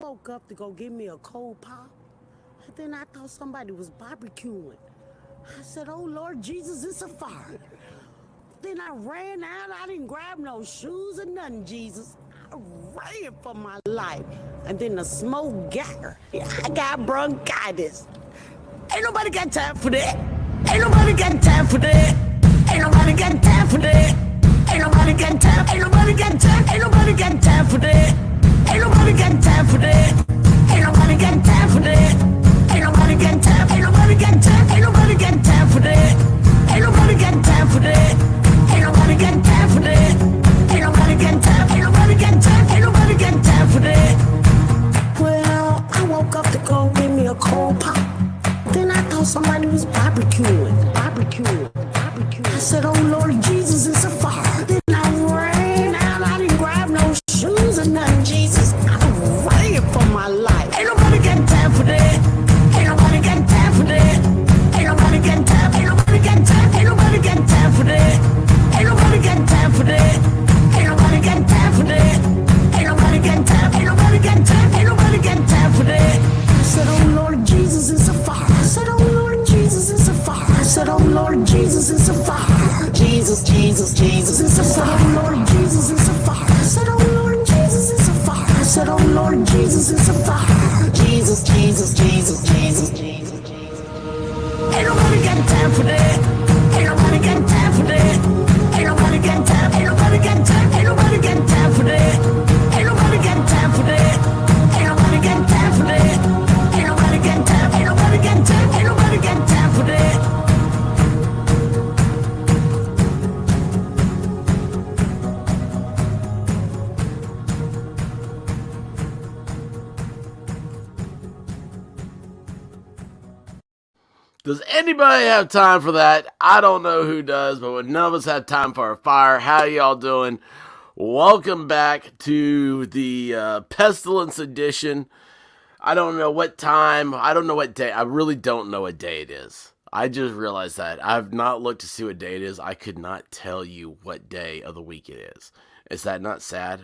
Woke up to go get me a cold pop, and then I thought somebody was barbecuing. I said, "Oh Lord Jesus, it's a fire." Then I ran out. I didn't grab no shoes or nothing, Jesus. I ran for my life. And then the smoke got her. I got bronchitis. Ain't nobody got time for that. Ain't nobody got time for that. Ain't nobody got time for that. Ain't nobody got time. Ain't nobody got time. Ain't nobody got time for that. Ain't nobody got time for that. Ain't nobody got time for that. Ain't nobody got time. Ain't nobody got time. Ain't nobody got time for that. Ain't nobody got time for that. Ain't nobody got time for that. Ain't nobody got time. Ain't nobody got time. Ain't nobody got time for that. Well, I woke up to go get me a cold pop. Then I thought somebody was barbecuing. I said, "Oh Lord Jesus, it's a fire." Then I ran out. I didn't grab no shoes or nothing, Jesus. I ran for my life. Ain't nobody got time for that. Ain't nobody got time for that. Ain't nobody got time. Ain't nobody got time. Ain't nobody got time for that. Ain't nobody got time for that. Ain't nobody got time for that. Ain't nobody got time. Ain't nobody got time. Ain't nobody got time for that. I said, "Oh Lord Jesus, it's a fire." I said, "Oh Lord Jesus, it's a fire." I said, "Oh Lord Jesus, it's a fire." Jesus, Jesus, Jesus, it's a fire. "Oh Lord Jesus, it's a fire." I said, "Oh Lord Jesus, it's a fire." I said, "Oh Lord Jesus, it's a fire." Jesus, Jesus, Jesus, Jesus, Jesus. Ain't nobody got time for that. Ain't nobody got time for that. Ain't nobody got time. Ain't nobody got time. Ain't nobody got time for that. Ain't nobody got time for that. Ain't nobody got time for that. Ain't nobody got time. Ain't nobody got time. Ain't nobody got time for that. Does anybody have time for that? I don't know who does, but none of us have time for a fire. How y'all doing? Welcome back to the Pestilence Edition. I don't know what time. I don't know what day. I really don't know what day it is. I just realized that. I've not looked to see what day it is. I could not tell you what day of the week it is. Is that not sad?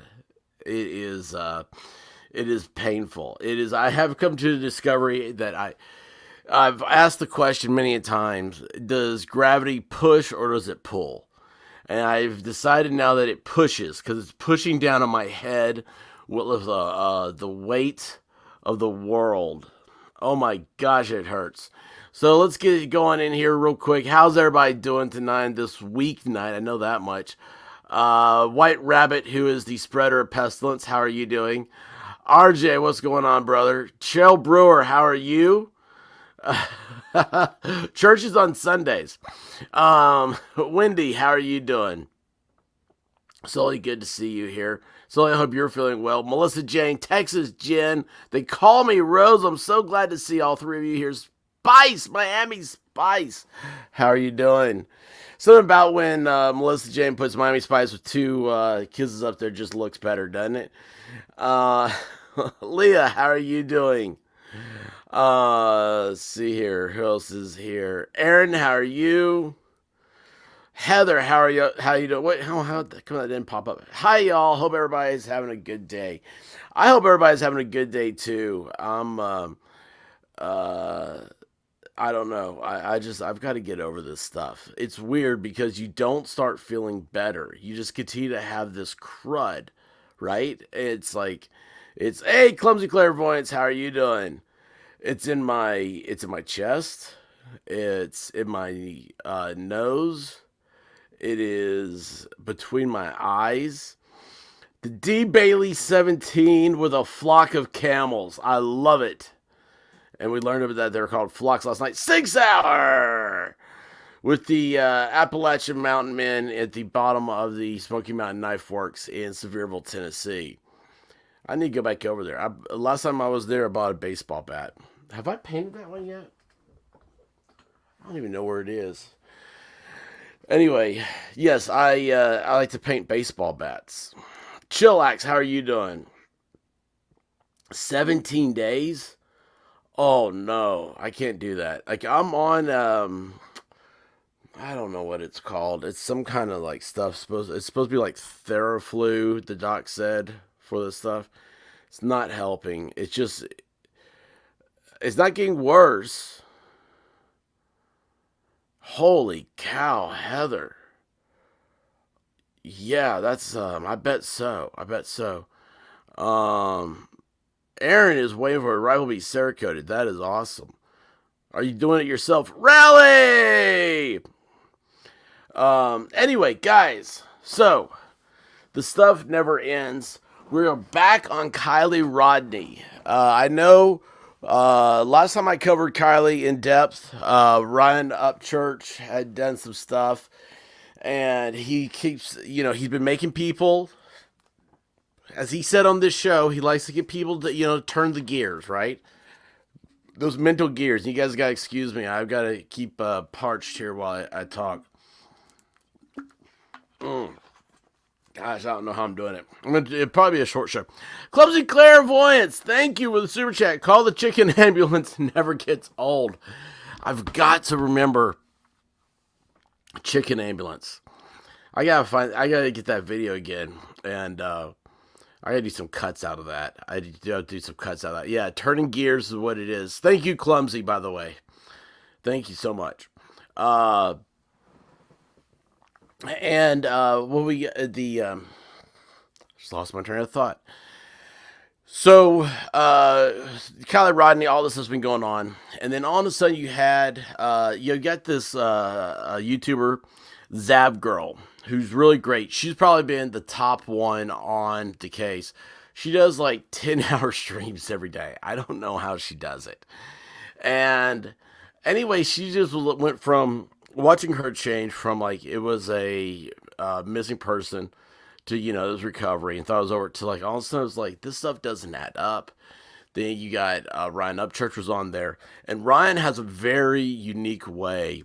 It is. It is painful. It is. I have come to the discovery that I've asked the question many a times: does gravity push or does it pull? And I've decided now that it pushes because it's pushing down on my head with the weight of the world. Oh my gosh, it hurts. So let's get going in here real quick. How's everybody doing tonight, this week night? I know that much. White Rabbit, who is the spreader of pestilence, how are you doing? RJ, what's going on, brother? Chell Brewer, how are you? Church is on Sundays. Wendy, how are you doing? Sully, good to see you here. Sully, I hope you're feeling well. Melissa Jane, Texas Jen, they call me Rose. I'm so glad to see all three of you here. Spice, Miami Spice, how are you doing? Something about when Melissa Jane puts Miami Spice with two kisses up there just looks better, doesn't it? Uh, Leah, how are you doing? Let's see here. Who else is here? Aaron, how are you? Heather, how are you? How you doing? Wait, come on, that didn't pop up. Hi, y'all. Hope everybody's having a good day. I hope everybody's having a good day too. Uh, I don't know. I've got to get over this stuff. It's weird because you don't start feeling better. You just continue to have this crud, right? It's like, hey, clumsy clairvoyance, how are you doing? It's in my chest. It's in my nose. It is between my eyes. The D. Bailey 17 with a flock of camels. I love it. And we learned about that they're called flocks last night. 6 hour with the Appalachian Mountain Men at the bottom of the Smoky Mountain Knife Works in Sevierville, Tennessee. I need to go back over there. Last time I was there, I bought a baseball bat. Have I painted that one yet? I don't even know where it is. Anyway, yes, I like to paint baseball bats. Chillax, how are you doing? 17 days? Oh no, I can't do that. Like I'm on I don't know what it's called. It's some kind of like stuff it's supposed to be like Theraflu, the doc said for this stuff. It's not helping. It's not getting worse. Holy cow, Heather. Yeah, that's I bet so. I bet so. Um Aaron is waiting for a rifle to be Cerakoted. That is awesome. Are you doing it yourself? Rally! Anyway, guys, so the stuff never ends. We're back on Kylie Rodney. I know last time I covered Kylie in depth, Ryan Upchurch had done some stuff, and he keeps, he's been making people, as he said on this show, he likes to get people to, turn the gears, right? Those mental gears. You guys got to excuse me. I've got to keep parched here while I talk. Gosh, I don't know how I'm doing it. It'll probably be a short show. Clumsy Clairvoyance, thank you for the super chat. Call the chicken ambulance never gets old. I've got to remember chicken ambulance. I gotta get that video again, and I gotta do some cuts out of that. I do some cuts out of that. Yeah, turning gears is what it is. Thank you, Clumsy, by the way. Thank you so much. And when we just lost my train of thought. So Kylie Rodney, all this has been going on, and then all of a sudden you got this YouTuber Zab Girl, who's really great. She's probably been the top one on the case. She does like 10-hour streams every day. I don't know how she does it. And anyway, she just went from watching her change from like it was a missing person to it was recovery, and thought it was over, to like all of a sudden it was like this stuff doesn't add up. Then you got Ryan Upchurch was on there, and Ryan has a very unique way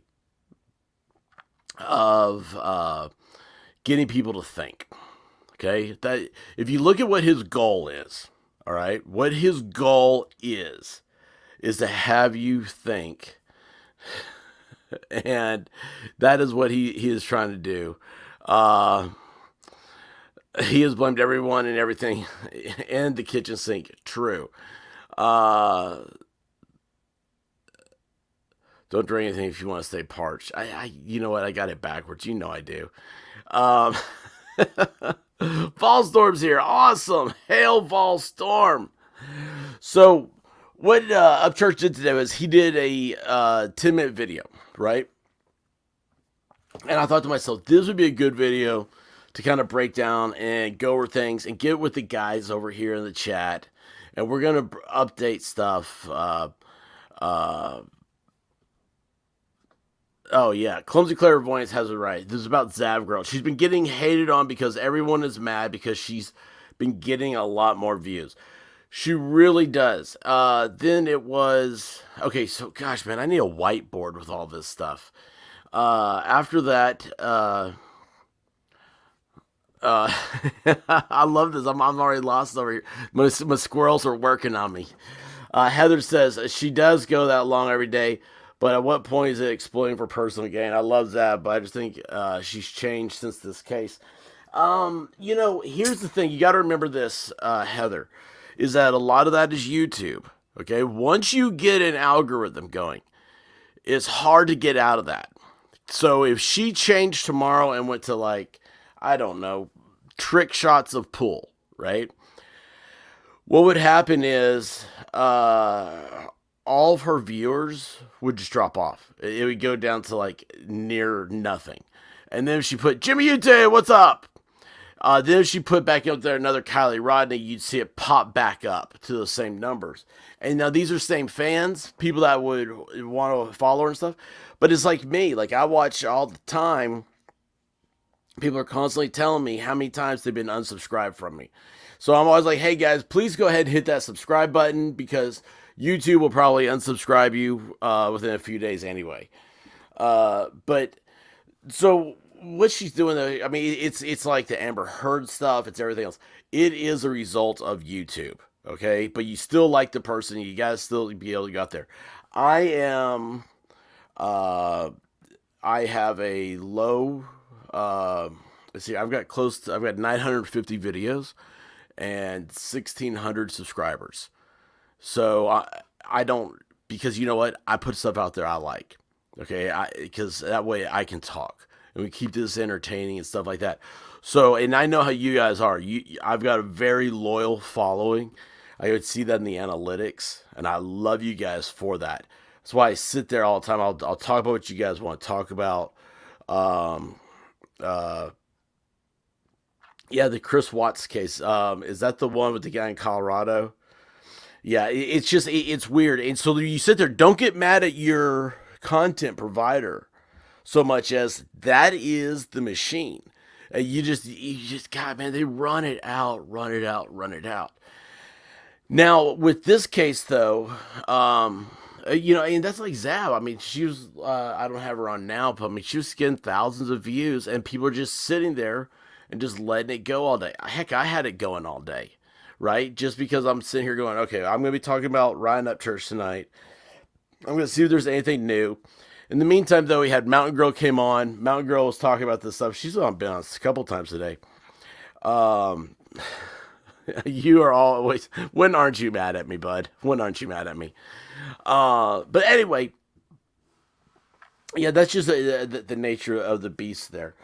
of getting people to think. Okay, that if you look at what his goal is, all right, what his goal is to have you think. And that is what he is trying to do. He has blamed everyone and everything and the kitchen sink. True. Don't drink anything if you want to stay parched. You know what? I got it backwards. You know I do. Fall Storm's here. Awesome. Hail Fall Storm. So what Upchurch did today was he did a 10-minute video, right? And I thought to myself, this would be a good video to kind of break down and go over things and get with the guys over here in the chat. And we're going to update stuff. Oh, yeah. Clumsy Clairvoyance has it right. This is about Zav Girl. She's been getting hated on because everyone is mad because she's been getting a lot more views. She really does. Then it was... Okay, so, gosh, man, I need a whiteboard with all this stuff. After that... I love this. I'm already lost over here. My squirrels are working on me. Heather says she does go that long every day, but at what point is it exploiting for personal gain? I love that, but I just think she's changed since this case. Here's the thing. You got to remember this, Heather, is that a lot of that is YouTube. Okay, once you get an algorithm going, it's hard to get out of that. So if she changed tomorrow and went to like, I don't know, trick shots of pool, right? What would happen is all of her viewers would just drop off. It would go down to like near nothing. And then if she put Jimmy Ute, what's up? Then if she put back up there another Kylie Rodney, you'd see it pop back up to the same numbers. And now these are same fans, people that would want to follow her and stuff. But it's like me, like I watch all the time. People are constantly telling me how many times they've been unsubscribed from me. So I'm always like, hey guys, please go ahead and hit that subscribe button because YouTube will probably unsubscribe you within a few days anyway. But so what she's doing, though, I mean, it's like the Amber Heard stuff. It's everything else. It is a result of YouTube, okay? But you still like the person. You got to still be able to get out there. I have a low... let's see, I've got 950 videos, and 1,600 subscribers. So I don't, because you know what? I put stuff out there I like. Okay, because that way I can talk and we keep this entertaining and stuff like that. So, and I know how you guys are. I've got a very loyal following. I would see that in the analytics, and I love you guys for that. That's why I sit there all the time. I'll talk about what you guys want to talk about. Um, uh, yeah, the Chris Watts case. Is that the one with the guy in Colorado? Yeah, it's just it's weird. And so you sit there. Don't get mad at your content provider so much as that is the machine. You just, God, man, they run it out, run it out, run it out. Now with this case though, and that's like Zab. I mean, she was. I don't have her on now, but I mean, she was getting thousands of views, and people are just sitting there and just letting it go all day. Heck, I had it going all day, right? Just because I'm sitting here going, okay, I'm going to be talking about Ryan Upchurch tonight. I'm going to see if there's anything new. In the meantime, though, we had Mountain Girl came on. Mountain Girl was talking about this stuff. She's been on a couple times today. Um, you are always. When aren't you mad at me, bud? When aren't you mad at me? But anyway, yeah, that's just the nature of the beast there.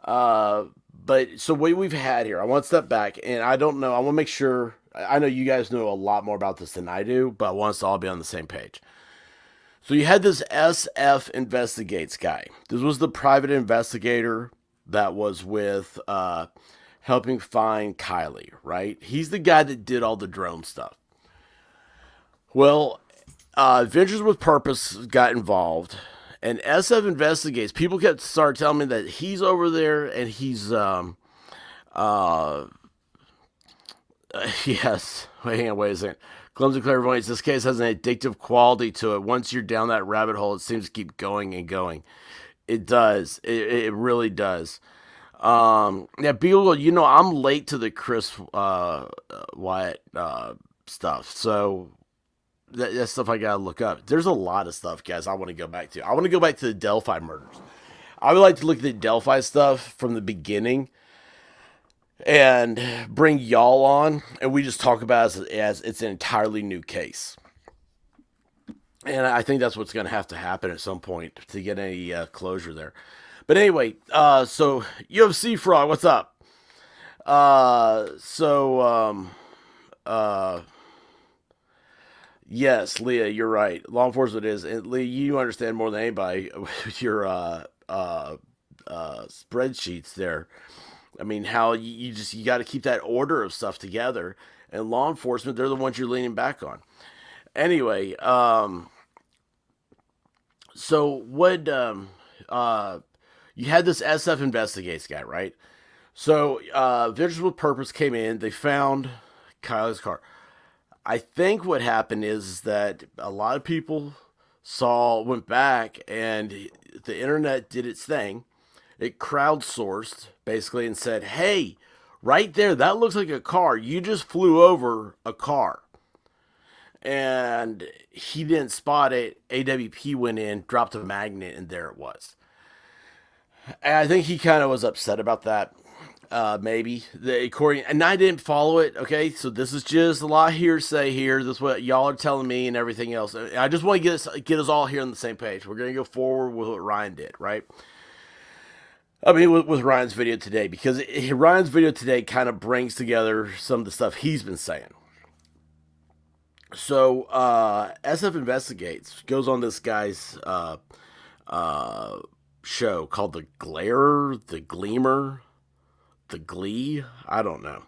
But so what we've had here, I want to step back, and I don't know. I want to make sure. I know you guys know a lot more about this than I do, but I want us to all be on the same page. So you had this SF Investigates guy. This was the private investigator that was with helping find Kylie, right? He's the guy that did all the drone stuff. Well, Adventures with Purpose got involved, and SF Investigates. People kept started telling me that he's over there, and he's yes. Wait a second. Clumsy Clairvoyance, this case has an addictive quality to it. Once you're down that rabbit hole, it seems to keep going and going. It does. It really does. Yeah, Beagle, I'm late to the Chris Wyatt stuff. So that's stuff I gotta look up. There's a lot of stuff, guys, I want to go back to. I want to go back to the Delphi murders. I would like to look at the Delphi stuff from the beginning and bring y'all on, and we just talk about it as it's an entirely new case. And I think that's what's going to happen at some point to get any closure there. But anyway, so UFC Frog, what's up? Yes, Leah, you're right. Law enforcement is, and Leah, you understand more than anybody with your spreadsheets there. I mean, how you got to keep that order of stuff together, and law enforcement, they're the ones you're leaning back on. Anyway, so what? You had this SF Investigates guy, right? So Ventures with Purpose came in. They found Kylie's car. I think what happened is that a lot of people went back, and the internet did its thing. It crowdsourced, basically, and said, hey, right there, that looks like a car. You just flew over a car. And he didn't spot it. AWP went in, dropped a magnet, and there it was. And I think he kind of was upset about that. Maybe. And I didn't follow it, okay? So this is just a lot of hearsay here. This is what y'all are telling me and everything else. I just want to get us all here on the same page. We're going to go forward with what Ryan did, right? I mean, with Ryan's video today, because Ryan's video today kind of brings together some of the stuff he's been saying. So, SF Investigates goes on this guy's show called The Glare, The Gleamer, The Glee. I don't know.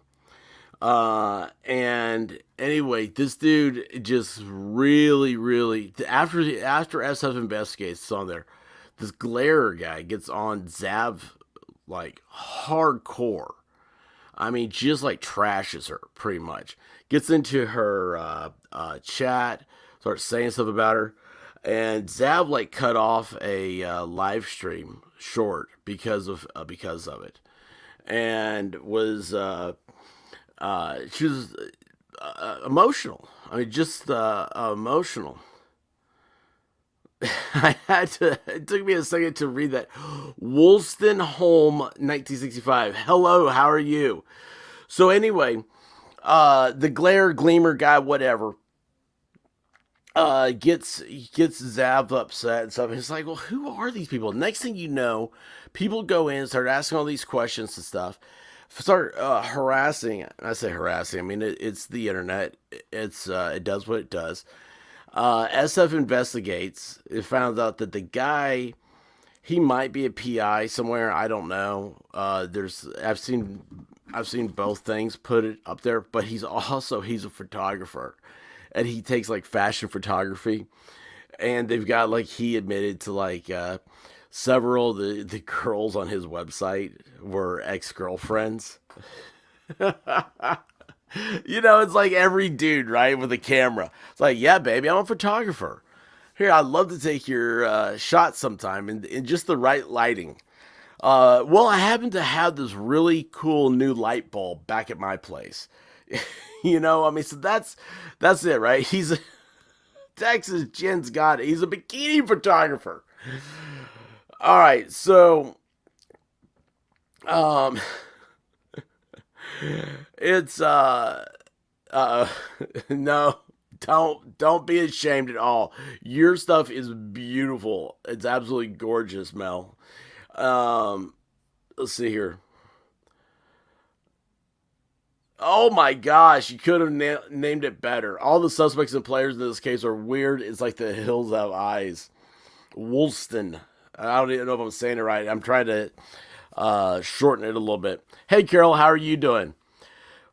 And anyway, this dude just really, after SF Investigates is on there, this Glare guy gets on Zav like hardcore. I mean, just like trashes her pretty much. Gets into her chat, starts saying stuff about her, and Zav like cut off a live stream short because of it, and was she was emotional. I mean, just emotional. It took me a second to read that. Wollston Holm 1965. Hello, how are you? So anyway, The Gleamer guy, whatever, gets Zav upset and stuff. It's like, well, who are these people? Next thing you know, people go in, start asking all these questions and stuff, start harassing. I say harassing. I mean, it's the internet. It does what it does. SF investigates. It found out that the guy, he might be a PI somewhere. I don't know. I've seen both things put it up there, but he's a photographer, and he takes like fashion photography, and they've got like he admitted to like several of the girls on his website were ex girlfriends. It's like every dude, right, with a camera. It's like, yeah, baby, I'm a photographer. Here, I'd love to take your shot sometime in just the right lighting. Well, I happen to have this really cool new light bulb back at my place. I mean, so that's it, right? He's a Texas Jen's got it. He's a bikini photographer. All right, so um it's no, don't be ashamed at all. Your stuff is beautiful. It's absolutely gorgeous, Mel. Let's see here. Oh my gosh, you could have named it better. All the suspects and players in this case are weird. It's like the hills have eyes. Woolston. I don't even know if I'm saying it right. I'm trying to shorten it a little bit. Hey, Carol, how are you doing?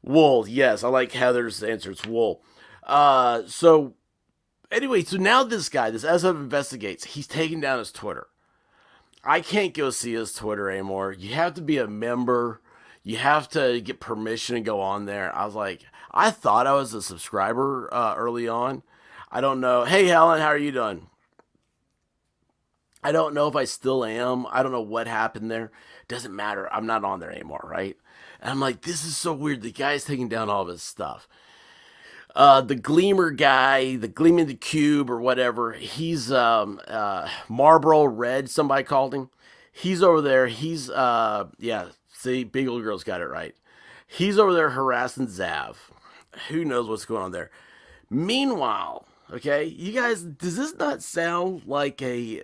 Wool. Yes, I like Heather's answer. It's wool. So anyway, so now this guy, this SF investigates, he's taking down his Twitter. I can't go see his Twitter anymore. You have to be a member. You have to get permission to go on there. I was like, I thought I was a subscriber early on. I don't know. Hey, Helen, how are you doing? I don't know if I still am. I don't know what happened there. Doesn't matter. I'm not on there anymore, right? And I'm like, this is so weird. The guy's taking down all of his stuff. The Gleamer guy, the Gleam in the Cube or whatever, he's Marlboro Red, somebody called him. He's over there. He's, yeah, see, Beagle Girl's got it right. He's over there harassing Zav. Who knows what's going on there? Meanwhile, okay, you guys, does this not sound like a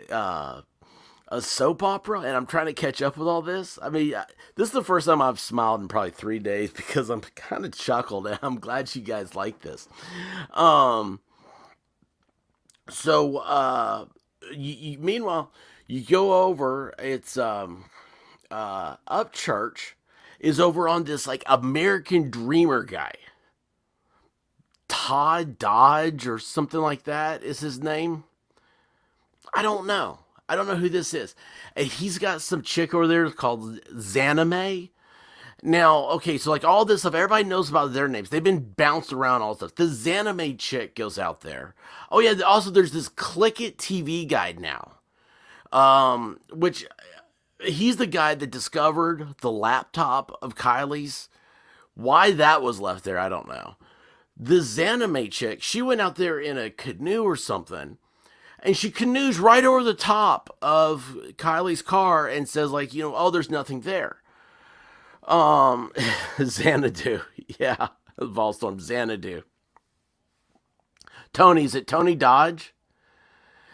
soap opera? And I'm trying to catch up with all this. I mean, this is the first time I've smiled in probably 3 days because I'm kind of chuckled, and I'm glad you guys like this. So, meanwhile, you go over. It's Upchurch is over on this like American Dreamer guy. Todd Dodge or something like that is his name. I don't know. I don't know who this is. And he's got some chick over there called Zanime. Now, okay, so like all this stuff, everybody knows about their names. They've been bounced around all stuff. The Zanime chick goes out there. Oh yeah, also there's this Click It TV guy now. Which he's the guy that discovered the laptop of Kylie's. Why that was left there, I don't know. The Zanime chick, she went out there in a canoe or something, and she canoes right over the top of Kylie's car and says, like, oh, there's nothing there. Xanadu. Yeah, Volstorm, Xanadu. Tony, is it Tony Dodge?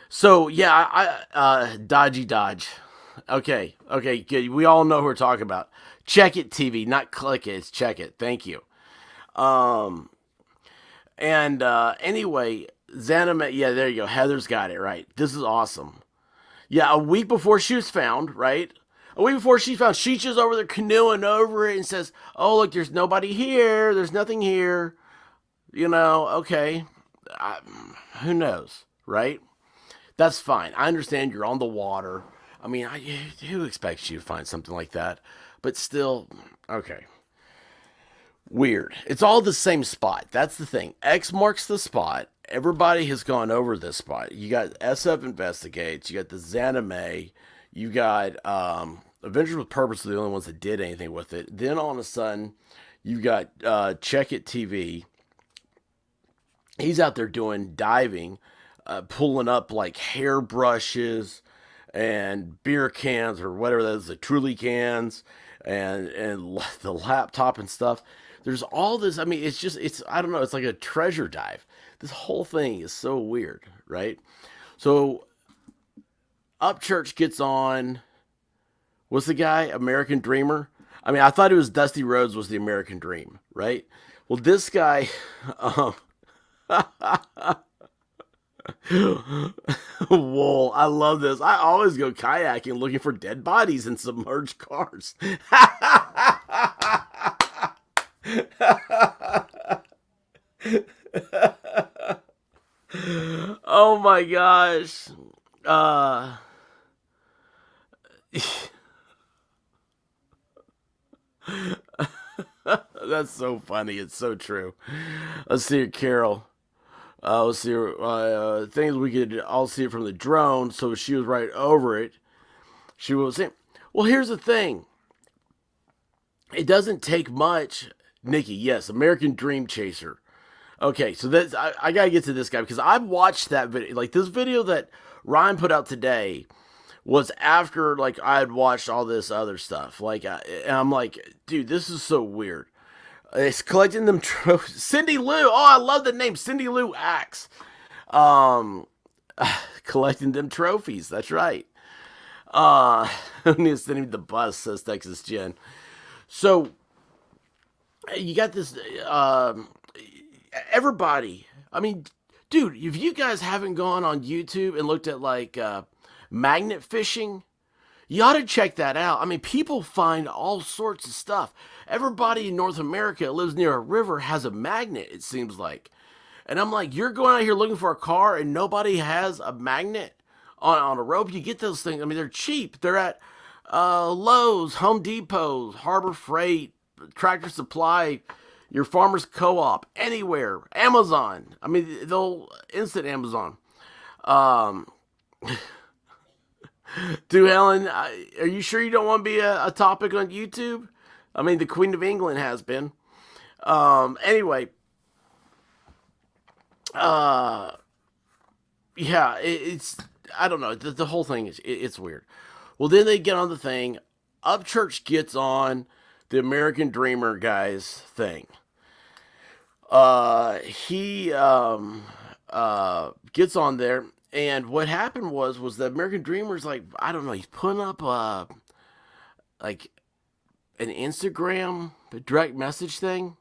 So, yeah, Dodgy Dodge. Okay, good. We all know who we're talking about. Check It TV, not Click It, it's Check It. Thank you. Anyway, Zanime, yeah, there you go. Heather's got it right. This is awesome. Yeah, a week before she was found, right? A week before she's found, she's just over there canoeing over it and says, oh, look, there's nobody here. There's nothing here. Okay. Who knows, right? That's fine. I understand you're on the water. I mean, who expects you to find something like that? But still, okay. Weird. It's all the same spot. That's the thing. X marks the spot. Everybody has gone over this spot. You got SF Investigates. You got the Zanime. You got Avengers with Purpose are the only ones that did anything with it. Then all of a sudden, you got Check It TV. He's out there doing diving, pulling up like hairbrushes and beer cans or whatever that is, the Truly cans and the laptop and stuff. there's all this. I mean, I don't know. It's like a treasure dive. This whole thing is so weird, right? So Upchurch gets on. What's the guy? American Dreamer. I mean, I thought it was Dusty Rhodes was the American Dream, right? Well, this guy, um, Wool. I love this. I always go kayaking looking for dead bodies in submerged cars. Oh my gosh. Uh That's so funny. It's so true. Let's see here, Carol. Let's see here. Things we could all see it from the drone. So she was right over it. She was saying, well, here's the thing. It doesn't take much. Nikki, yes, American Dream Chaser. Okay, so that's I gotta get to this guy because I've watched that video. Like this video that Ryan put out today was after like I had watched all this other stuff. Like, and I'm like, dude, this is so weird. It's collecting them trophies. Cindy Lou. Oh, I love the name Cindy Lou Axe. Um, collecting them trophies. That's right. Who needs to send him the bus? Says Texas Jen. So you got this. Everybody. I mean, dude, if you guys haven't gone on YouTube and looked at like magnet fishing, you ought to check that out. I mean, people find all sorts of stuff. Everybody in North America that lives near a river has a magnet, it seems like. And I'm like, you're going out here looking for a car and nobody has a magnet on a rope. You get those things. I mean, they're cheap. They're at Lowe's, Home Depot, Harbor Freight, Tractor Supply, your farmer's co-op, anywhere. Amazon. I mean, they'll instant Amazon. Um, Dude, Helen, are you sure you don't want to be a topic on YouTube? I mean, the Queen of England has been. Anyway, yeah, it's I don't know. The whole thing is it's weird. Well, then they get on the thing. Upchurch gets on the American Dreamer guy's thing. He gets on there. And what happened was the American Dreamer's like, I don't know, he's putting up like an Instagram direct message thing.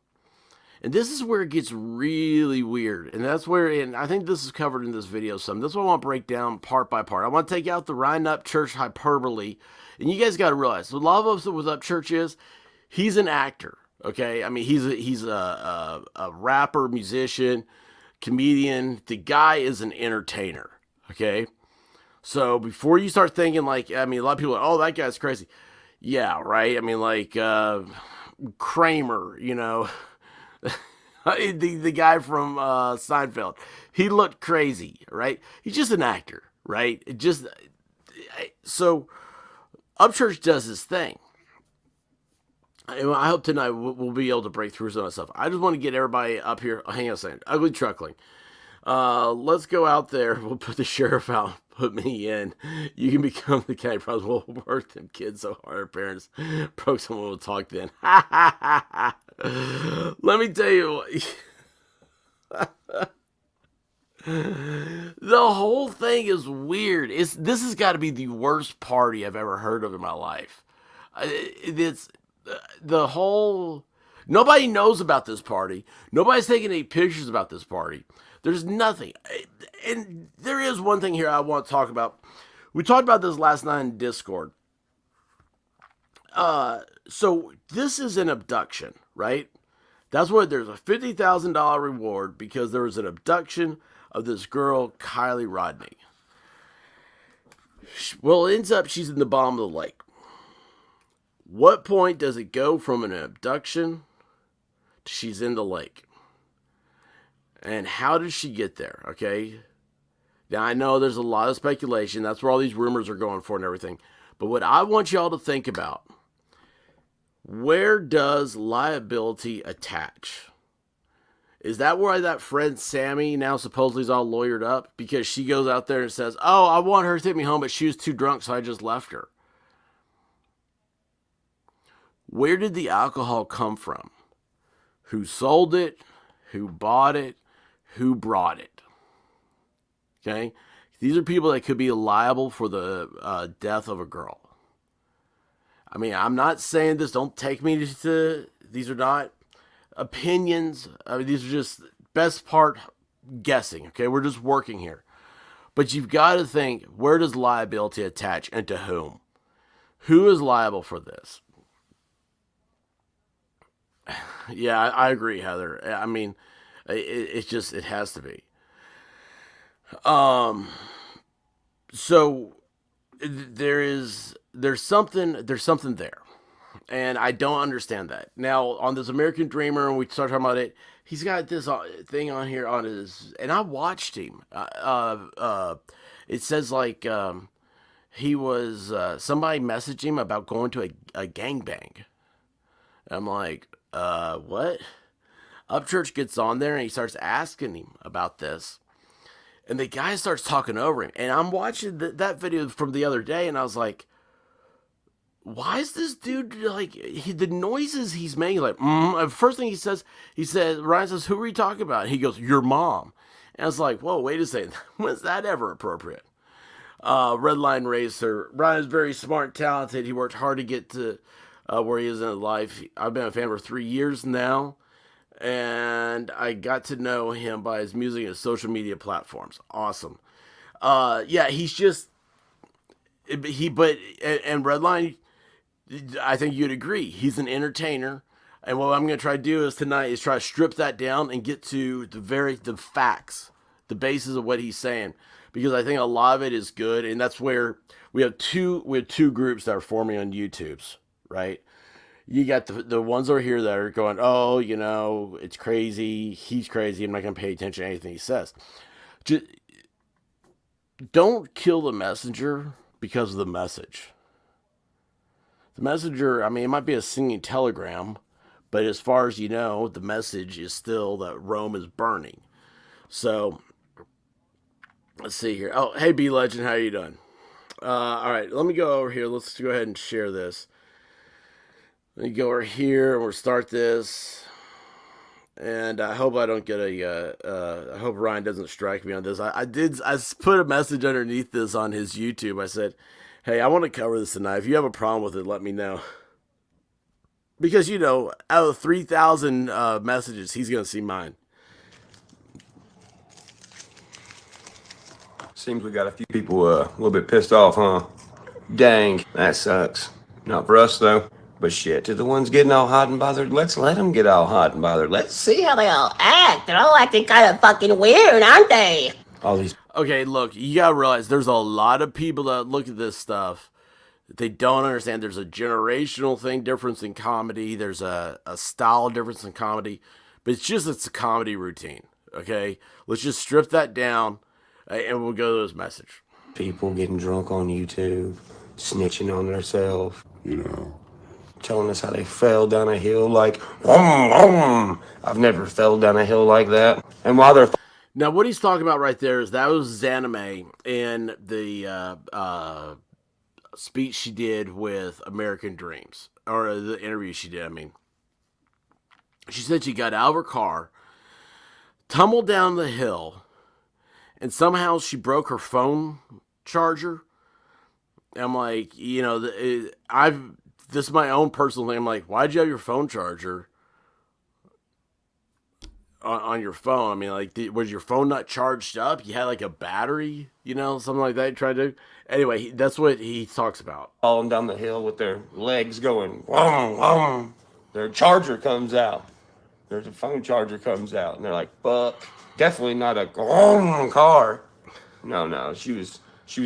And this is where it gets really weird. And that's where, and I think this is covered in this video some. This is what I want to break down part by part. I want to take out the Ryan Upchurch hyperbole. And you guys got to realize, a lot of us with Upchurch is, he's an actor. Okay? I mean, he's a rapper, musician, comedian. The guy is an entertainer. Okay, so before you start thinking like, I mean, a lot of people are, oh, that guy's crazy. Yeah, right. I mean, like Kramer, you know, the guy from Seinfeld. He looked crazy, right? He's just an actor, right? So Upchurch does his thing. I hope tonight we'll be able to break through some of that stuff. I just want to get everybody up here. Hang on a second. Ugly Truckling. Let's go out there. We'll put the sheriff out. Put me in. You can become the guy. Probably will work them kids so hard. Our parents broke someone will talk then. Let me tell you. The whole thing is weird. This has got to be the worst party I've ever heard of in my life. It's the whole. Nobody knows about this party. Nobody's taking any pictures about this party. There's nothing. And there is one thing here I want to talk about. We talked about this last night in Discord. So this is an abduction, right? That's what there's a $50,000 reward because there was an abduction of this girl, Kylie Rodney. Well, it ends up she's in the bottom of the lake. What point does it go from an abduction to she's in the lake? And how did she get there? Okay. Now, I know there's a lot of speculation. That's where all these rumors are going for and everything. But what I want y'all to think about, where does liability attach? Is that why that friend Sammy now supposedly is all lawyered up? Because she goes out there and says, oh, I want her to take me home, but she was too drunk, so I just left her. Where did the alcohol come from? who sold it, who bought it, who brought it. Okay? These are people that could be liable for the death of a girl. I mean, I'm not saying this. Don't take me to. These are not opinions. I mean, these are just best part guessing. Okay, we're just working here. But you've got to think, where does liability attach and to whom? Who is liable for this? Yeah, I agree, Heather. I mean, it's just it has to be. So there's something there, and I don't understand that. Now on this American Dreamer, and we start talking about it, he's got this thing on here on his, and I watched him. It says like he was somebody messaged him about going to a gangbang. I'm like, what? Upchurch gets on there and he starts asking him about this. And the guy starts talking over him. And I'm watching that video from the other day, and I was like, why is this dude, like, the noises he's making, like, first thing he says, Ryan says, who are you talking about? And he goes, your mom. And I was like, whoa, wait a second. Was that ever appropriate? Redline Racer. Ryan's very smart, talented. He worked hard to get to where he is in his life. I've been a fan for 3 years now. And I got to know him by his music and social media platforms. Awesome. Yeah, he's just and Redline, I think you'd agree. He's an entertainer. And what I'm going to try to do is tonight is try to strip that down and get to the facts, the basis of what he's saying, because I think a lot of it is good, and that's where we have two groups that are forming on YouTube's, right? You got the ones over here that are going, oh, you know, it's crazy. He's crazy. I'm not going to pay attention to anything he says. Just don't kill the messenger because of the message. The messenger, I mean, it might be a singing telegram, but as far as you know, the message is still that Rome is burning. So, let's see here. Oh, hey, B Legend, how you doing? All right, let me go over here. Let's go ahead and share this. Let me go over here and we'll start this. And I hope I don't get I hope Ryan doesn't strike me on this. I put a message underneath this on his YouTube. I said, hey, I want to cover this tonight. If you have a problem with it, let me know. Because, you know, out of 3,000 messages, he's going to see mine. Seems we got a few people a little bit pissed off, huh? Dang, that sucks. Not for us, though. But shit, to the ones getting all hot and bothered, let's let them get all hot and bothered. Let's see how they all act. They're all acting kind of fucking weird, aren't they? All these... Okay, look, you gotta realize there's a lot of people that look at this stuff. They don't understand there's a generational thing difference in comedy. There's a style difference in comedy. But it's a comedy routine, okay? Let's just strip that down, and we'll go to this message. People getting drunk on YouTube, snitching on themselves, you know, telling us how they fell down a hill like, I've never fell down a hill like that. And while they're... Now, what he's talking about right there is that was Zanime in the speech she did with American Dreams, or the interview she did, I mean. She said she got out of her car, tumbled down the hill, and somehow she broke her phone charger. I'm like, you know, this is my own personal thing. I'm like, why'd you have your phone charger on your phone? I mean, like, was your phone not charged up? You had like a battery, you know, something like that you tried to do? Anyway, that's what he talks about. Falling down the hill with their legs going, their charger comes out. There's a phone charger comes out, and they're like, fuck. Definitely not a car. No, she was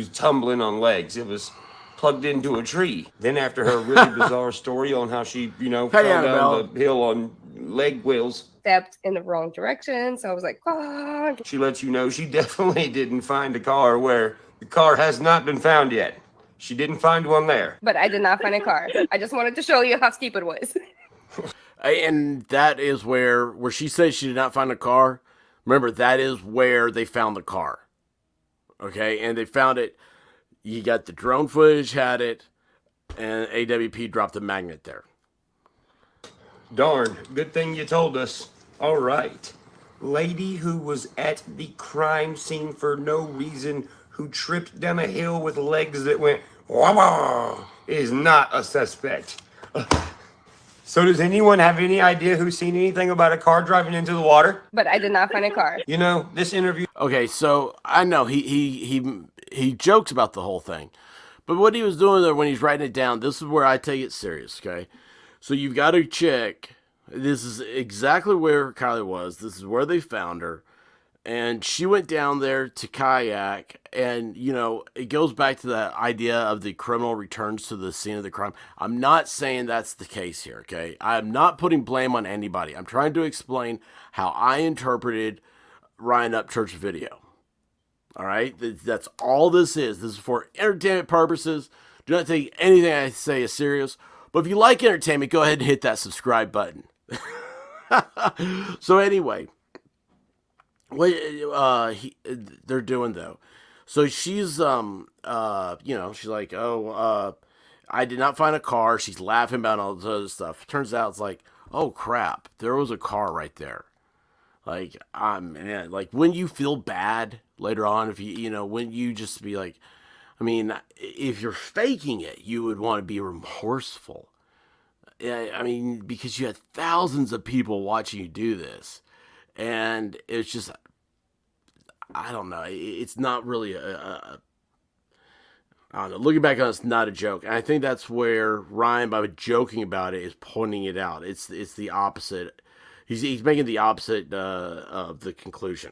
tumbling on legs. It was plugged into a tree. Then after her really bizarre story on how she, you know, fell down the hill on leg wheels. Stepped in the wrong direction, so I was like, ah. She lets you know she definitely didn't find a car where the car has not been found yet. She didn't find one there. But I did not find a car. I just wanted to show you how steep it was. And that is where she says she did not find a car. Remember, that is where they found the car. Okay, and they found it. You got the drone footage, had it, and AWP dropped a magnet there. Darn, good thing you told us. All right. Lady who was at the crime scene for no reason, who tripped down a hill with legs that went wah is not a suspect. So does anyone have any idea who's seen anything about a car driving into the water? But I did not find a car. You know, this interview. Okay, so I know he jokes about the whole thing, but what he was doing there when he's writing it down, this is where I take it serious. Okay, so you've got to check. This is exactly where Kylie was. This is where they found her. And she went down there to kayak. And, you know, it goes back to the idea of the criminal returns to the scene of the crime. I'm not saying that's the case here, okay? I'm not putting blame on anybody. I'm trying to explain how I interpreted Ryan Upchurch's video. All right? That's all this is. This is for entertainment purposes. Do not take anything I say as serious. But if you like entertainment, go ahead and hit that subscribe button. So anyway, what they're doing though. So she's you know, she's like, oh, I did not find a car. She's laughing about all this other stuff. Turns out it's like, oh crap, there was a car right there. Like, man, like when you feel bad later on, if you know, when you just be like, I mean, if you're faking it, you would want to be remorseful. I mean, because you had thousands of people watching you do this, and it's just, I don't know, it's not really I don't know, looking back on it, it's not a joke, and I think that's where Ryan, by joking about it, is pointing it out. It's the opposite. He's making the opposite of the conclusion.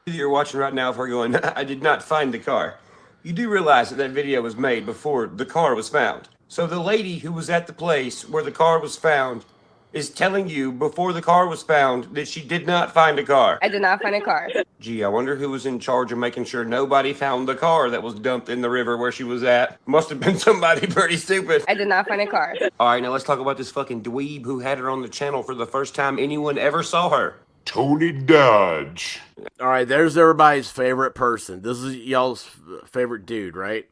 You're watching right now, if we're going, I did not find the car. You do realize that video was made before the car was found. So the lady who was at the place where the car was found is telling you before the car was found that she did not find a car. I did not find a car. Gee, I wonder who was in charge of making sure nobody found the car that was dumped in the river where she was at. Must have been somebody pretty stupid. I did not find a car. All right, now let's talk about this fucking dweeb who had her on the channel for the first time anyone ever saw her. Tony Dodge. All right, there's everybody's favorite person. This is y'all's favorite dude, right?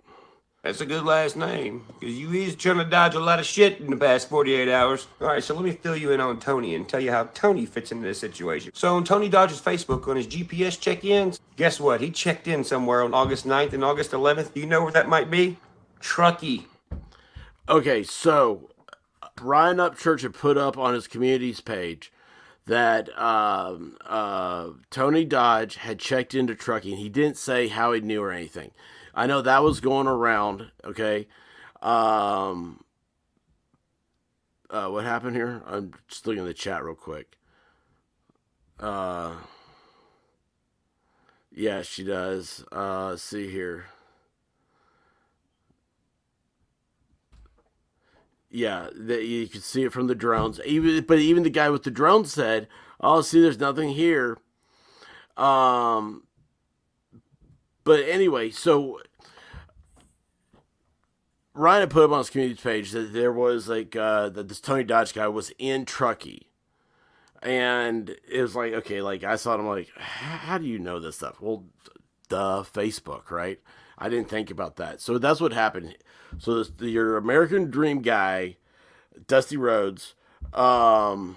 That's a good last name, because you is trying to dodge a lot of shit in the past 48 hours. All right, so let me fill you in on Tony and tell you how Tony fits into this situation. So on Tony Dodge's Facebook, on his GPS check-ins, guess what? He checked in somewhere on August 9th and August 11th. Do you know where that might be? Truckee. Okay, so Ryan Upchurch had put up on his community's page that Tony Dodge had checked into Truckee, and he didn't say how he knew or anything. I know that was going around, okay? What happened here? I'm just looking at the chat real quick. Yeah, she does. Let's see here. Yeah, you can see it from the drones. But even the guy with the drone said, "Oh, see, there's nothing here." But anyway, so Ryan had put up on his community page that there was like that this Tony Dodge guy was in Truckee, and it was like, okay, like I saw him, like, how do you know this stuff? Well, Facebook, right? I didn't think about that. So that's what happened. So your American Dream guy, Dusty Rhodes, oh,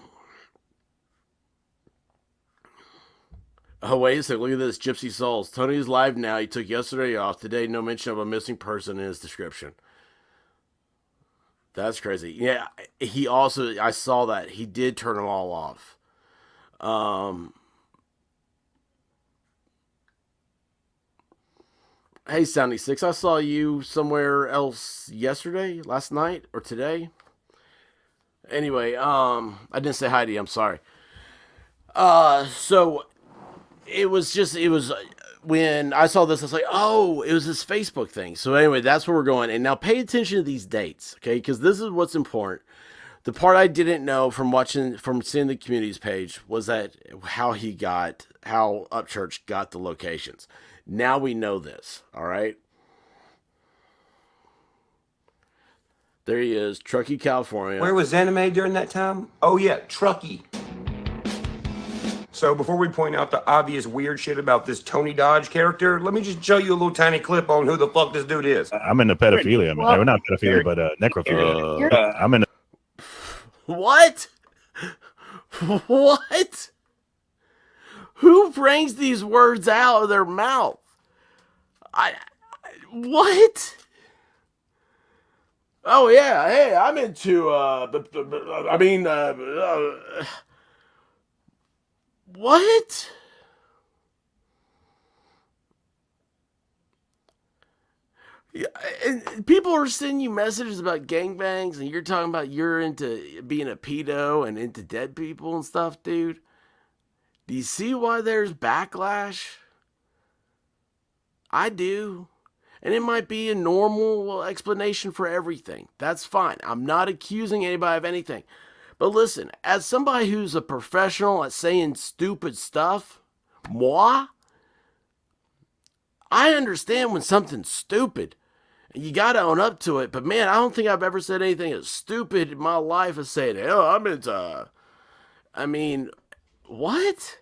wait a second. Look at this. Gypsy Souls. Tony is live now. He took yesterday off. Today, no mention of a missing person in his description. That's crazy. Yeah, he also, I saw that. He did turn them all off. Hey, Soundy6, I saw you somewhere else yesterday, last night, or today. Anyway, I didn't say hi to you. I'm sorry. So it was when I saw this, I was like, oh, it was this Facebook thing. So anyway, that's where we're going. And now pay attention to these dates, okay? Because this is what's important. The part I didn't know from seeing the communities page was that how Upchurch got the locations. Now we know this, all right? There he is, Truckee, California. Where was Anime during that time? Oh yeah, Truckee. So before we point out the obvious weird shit about this Tony Dodge character, let me just show you a little tiny clip on who the fuck this dude is. I'm into pedophilia. I mean, not pedophilia, but necrophilia. I'm into. What? What? Who brings these words out of their mouth? What? Oh yeah, hey, I'm into what? Yeah, and people are sending you messages about gangbangs, and you're talking about you're into being a pedo and into dead people and stuff, dude. Do you see why there's backlash? I do. And it might be a normal explanation for everything. That's fine. I'm not accusing anybody of anything. But listen, as somebody who's a professional at saying stupid stuff, moi, I understand when something's stupid. You gotta own up to it. But man, I don't think I've ever said anything as stupid in my life as saying, oh, I'm into. I mean, what?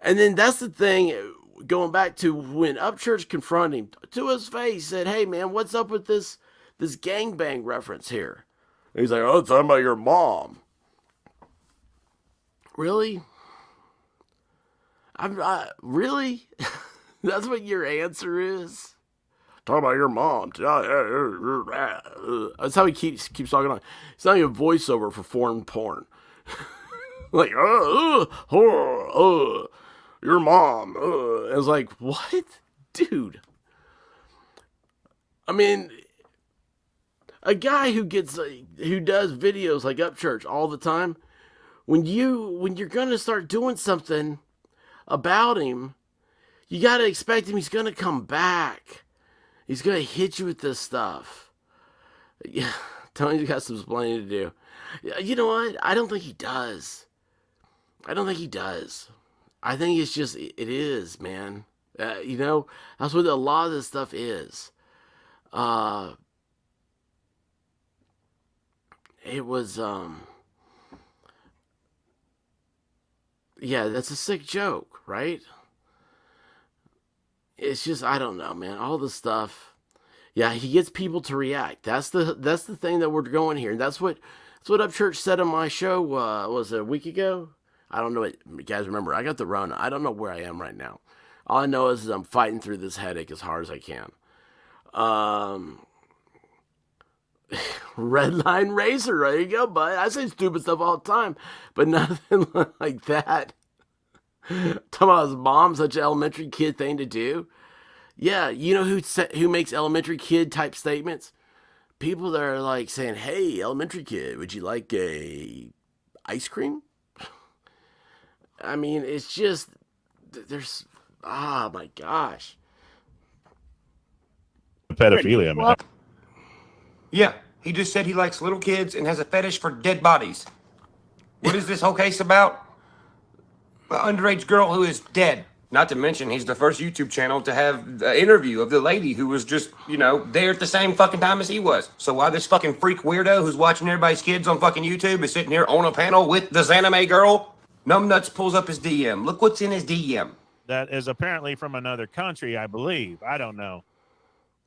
And then that's the thing, going back to when Upchurch confronted him to his face, said, hey man, what's up with this gangbang reference here? And he's like, oh, it's talking about your mom. Really? Really? That's what your answer is? Talk about your mom. That's how he keeps talking on. It's not even a voiceover for foreign porn. Like, your mom. I was like, what? Dude. I mean, a guy who does videos like Upchurch all the time, when you're gonna start doing something about him, you gotta expect him. He's gonna come back. He's gonna hit you with this stuff. Yeah, Tony's got some explaining to do. You know what? I don't think he does. I think it's just, it is, man. That's what a lot of this stuff is. It was, yeah, that's a sick joke, right? It's just, I don't know, man. All this stuff. Yeah, he gets people to react. That's the thing that we're going here. That's what Upchurch said on my show, was it a week ago? I don't know what you guys remember. I got the Rona. I don't know where I am right now. All I know is I'm fighting through this headache as hard as I can. Red line racer. There you go, bud. I say stupid stuff all the time, but nothing like that. Talking about his mom, such an elementary kid thing to do. Yeah, you know who makes elementary kid type statements? People that are like saying, "Hey, elementary kid, would you like a ice cream?" I mean, it's just there's my gosh. Pedophilia, man. Yeah, he just said he likes little kids and has a fetish for dead bodies. What is this whole case about? An underage girl who is dead. Not to mention, he's the first YouTube channel to have the interview of the lady who was just, there at the same fucking time as he was. So why this fucking freak weirdo who's watching everybody's kids on fucking YouTube is sitting here on a panel with this anime girl? Numbnuts pulls up his DM. Look what's in his DM. That is apparently from another country, I believe. I don't know.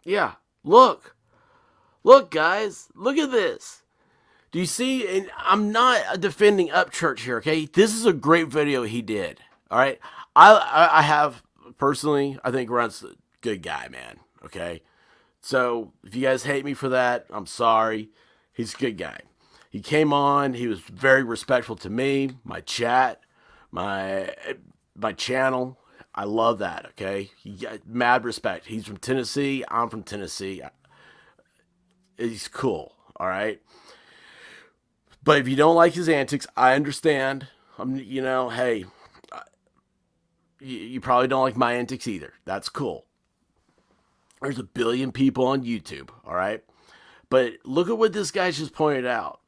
Yeah, look, guys, look at this. Do you see? And I'm not defending Upchurch here, okay? This is a great video he did. All right, I have personally, I think Ron's a good guy, man. Okay, so if you guys hate me for that, I'm sorry. He's a good guy. He came on. He was very respectful to me, my chat, my channel. I love that. Okay, he got mad respect. He's from Tennessee. I'm from Tennessee. He's cool. All right. But if you don't like his antics, I understand. Hey, you probably don't like my antics either. That's cool. There's 1 billion people on YouTube, all right? But look at what this guy just pointed out.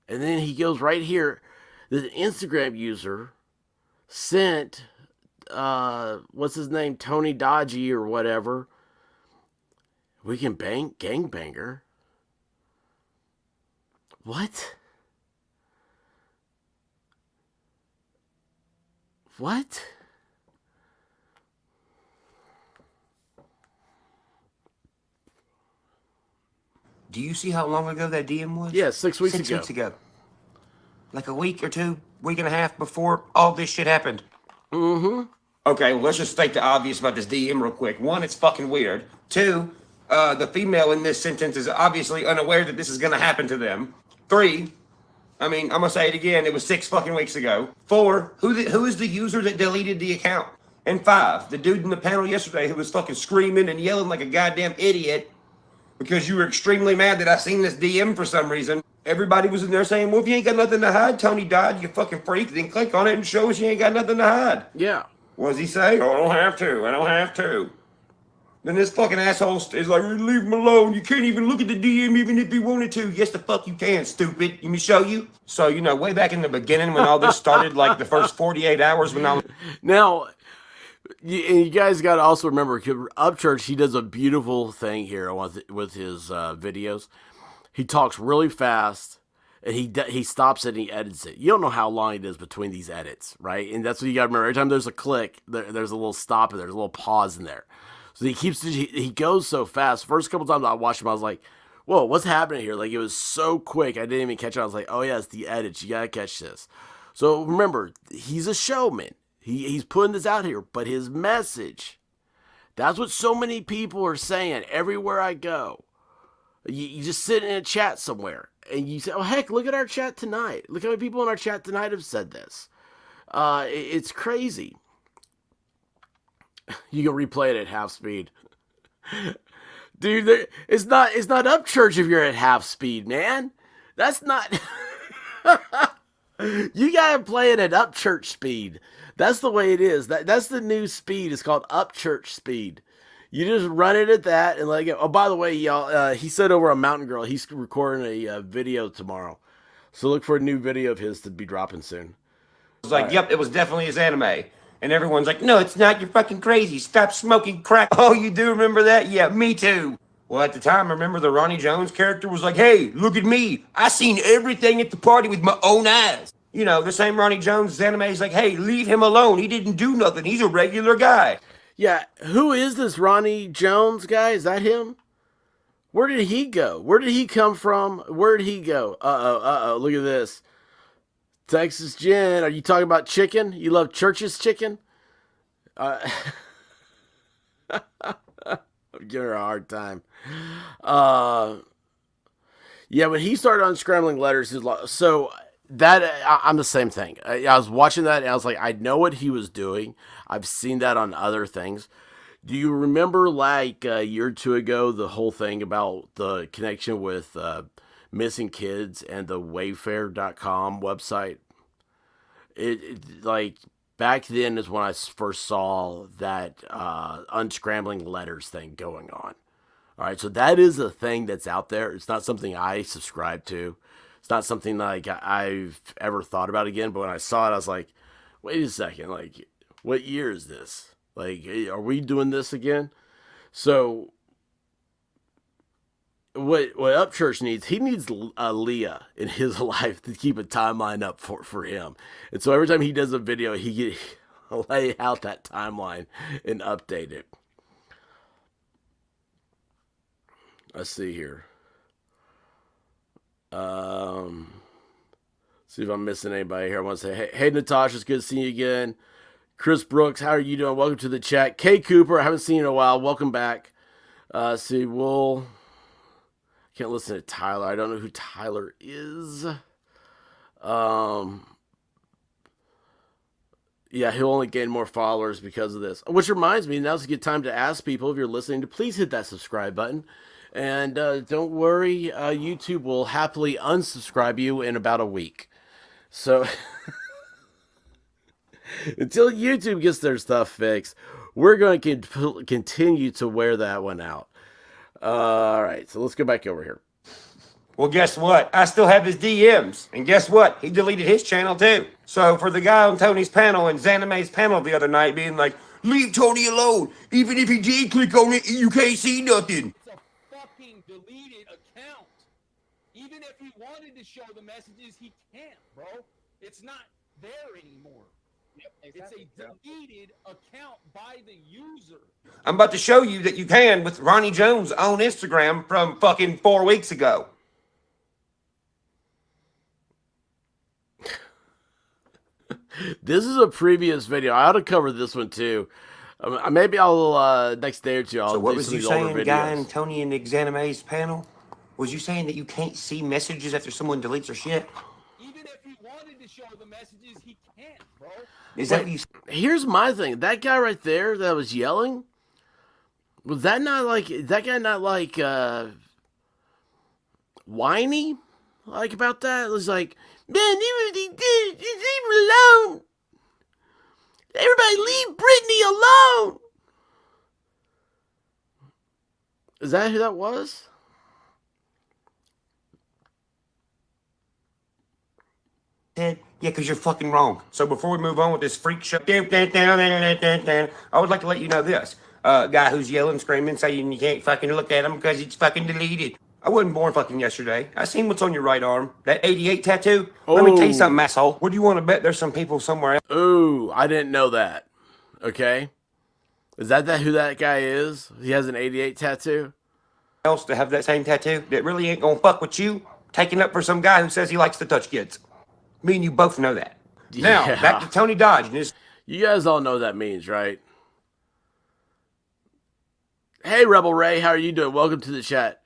And then he goes right here. The Instagram user sent, what's his name? Tony Dodgy or whatever. We can bang gangbanger. What? What? Do you see how long ago that DM was? Yeah, 6 weeks 6 ago. weeks ago. like a week or two, week and a half before all this shit happened. Mm-hmm. Okay, well, let's just state the obvious about this DM real quick. One, it's fucking weird. Two, the female in this sentence is obviously unaware that this is going to happen to them. Three, I mean, I'm going to say it again. It was 6 fucking weeks ago. Four, who is the user that deleted the account? And five, the dude in the panel yesterday who was fucking screaming and yelling like a goddamn idiot because you were extremely mad that I seen this DM for some reason. Everybody was in there saying, well, if you ain't got nothing to hide, Tony died, you fucking freak. Then click on it and show us you ain't got nothing to hide. Yeah. What does he say? Oh, I don't have to. I don't have to. Then this fucking asshole is like, leave him alone. You can't even look at the DM even if you wanted to. Yes, the fuck you can, stupid. Let me show you. So, you know, way back in the beginning when all this started, like the first 48 hours when I was... Now, you guys got to also remember, Upchurch, he does a beautiful thing here with his videos. He talks really fast. And he stops it and he edits it. You don't know how long it is between these edits, right? And that's what you got to remember. Every time there's a click, there's a little stop and there's a little pause in there. So he goes so fast. First couple times I watched him, I was like, whoa, what's happening here? Like, it was so quick. I didn't even catch it. I was like, oh yeah, it's the edits. You got to catch this. So remember, he's a showman. He's putting this out here, but his message, that's what so many people are saying everywhere I go. You just sit in a chat somewhere and you say, oh, heck, look at our chat tonight. Look how many people in our chat tonight have said this. It's crazy. You can replay it at half speed. Dude, it's not Upchurch if you're at half speed, man. That's not... You gotta play it at Upchurch speed. That's the way it is. That's the new speed. It's called Upchurch speed. You just run it at that and let it go. Oh, by the way, y'all, he said over on Mountain Girl, he's recording a video tomorrow. So look for a new video of his to be dropping soon. was like, yep, it was definitely his anime. And everyone's like, no, it's not. You're fucking crazy. Stop smoking crack. Oh, you do remember that? Yeah, me too. Well, at the time, remember the Ronnie Jones character was like, hey, look at me. I seen everything at the party with my own eyes. You know, the same Ronnie Jones anime is like, hey, leave him alone. He didn't do nothing. He's a regular guy. Yeah, who is this Ronnie Jones guy? Is that him? Where did he go? Where did he come from? Where did he go? Uh-oh, look at this. Texas Jen, are you talking about chicken? You love Church's chicken? I'm giving her a hard time. Yeah, when he started unscrambling letters, so that I'm the same thing. I was watching that and I was like, I know what he was doing. I've seen that on other things. Do you remember like a year or two ago, the whole thing about the connection with missing kids and the Wayfair.com website? It like back then is when I first saw that unscrambling letters thing going on. All right, so that is a thing that's out there. It's not something I subscribe to. It's not something like I've ever thought about again. But when I saw it, I was like, wait a second, like, what year is this? Like, are we doing this again? So what Upchurch needs, he needs Leah in his life to keep a timeline up for him. And so every time he does a video, he lay out that timeline and update it. Let's see here. See if I'm missing anybody here. I want to say, hey, Natasha, it's good seeing you again. Chris Brooks, how are you doing? Welcome to the chat. Kay Cooper, I haven't seen you in a while. Welcome back. See, I can't listen to Tyler. I don't know who Tyler is. Yeah, he'll only gain more followers because of this. Which reminds me, now's a good time to ask people, if you're listening, to please hit that subscribe button. And don't worry, YouTube will happily unsubscribe you in about a week. So, until YouTube gets their stuff fixed, we're going to continue to wear that one out. All right, so let's go back over here. Well, guess what? I still have his DMs. And guess what? He deleted his channel too. So for the guy on Tony's panel and Xanime's panel the other night being like, leave Tony alone. Even if he did click on it, you can't see nothing. Deleted account. Even if he wanted to show the messages, he can't, bro. It's not there anymore. Yep, exactly. It's a deleted account by the user. I'm about to show you that you can with Ronnie Jones on Instagram from fucking 4 weeks ago. This is a previous video. I ought to cover this one too. Maybe I'll next day or two. I'll So what do was some you of these older saying, guy in videos. Tony and Exanime's panel? Was you saying that you can't see messages after someone deletes their shit? Even if he wanted to show the messages, he can't, bro. Is that what you Here's my thing. That guy right there that was yelling, was that not like, is that guy not like whiny? Like about that? It was like, man, leave him alone. Everybody leave Brittany alone. Is that who that was? said? Yeah, because you're fucking wrong. So before we move on with this freak show, I would like to let you know this. Guy who's yelling, screaming, saying you can't fucking look at him because it's fucking deleted. I wasn't born fucking yesterday. I seen what's on your right arm. That 88 tattoo. Let me tell you something, asshole. What do you want to bet there's some people somewhere Ooh, I didn't know that. Okay. Is that who that guy is? He has an 88 tattoo? else to have that same tattoo that really ain't gonna fuck with you, taking up for some guy who says he likes to touch kids. Me and you both know that. Now, Yeah. back to Tony Dodge and his... You guys all know what that means, right? Hey, Rebel Ray, how are you doing? Welcome to the chat.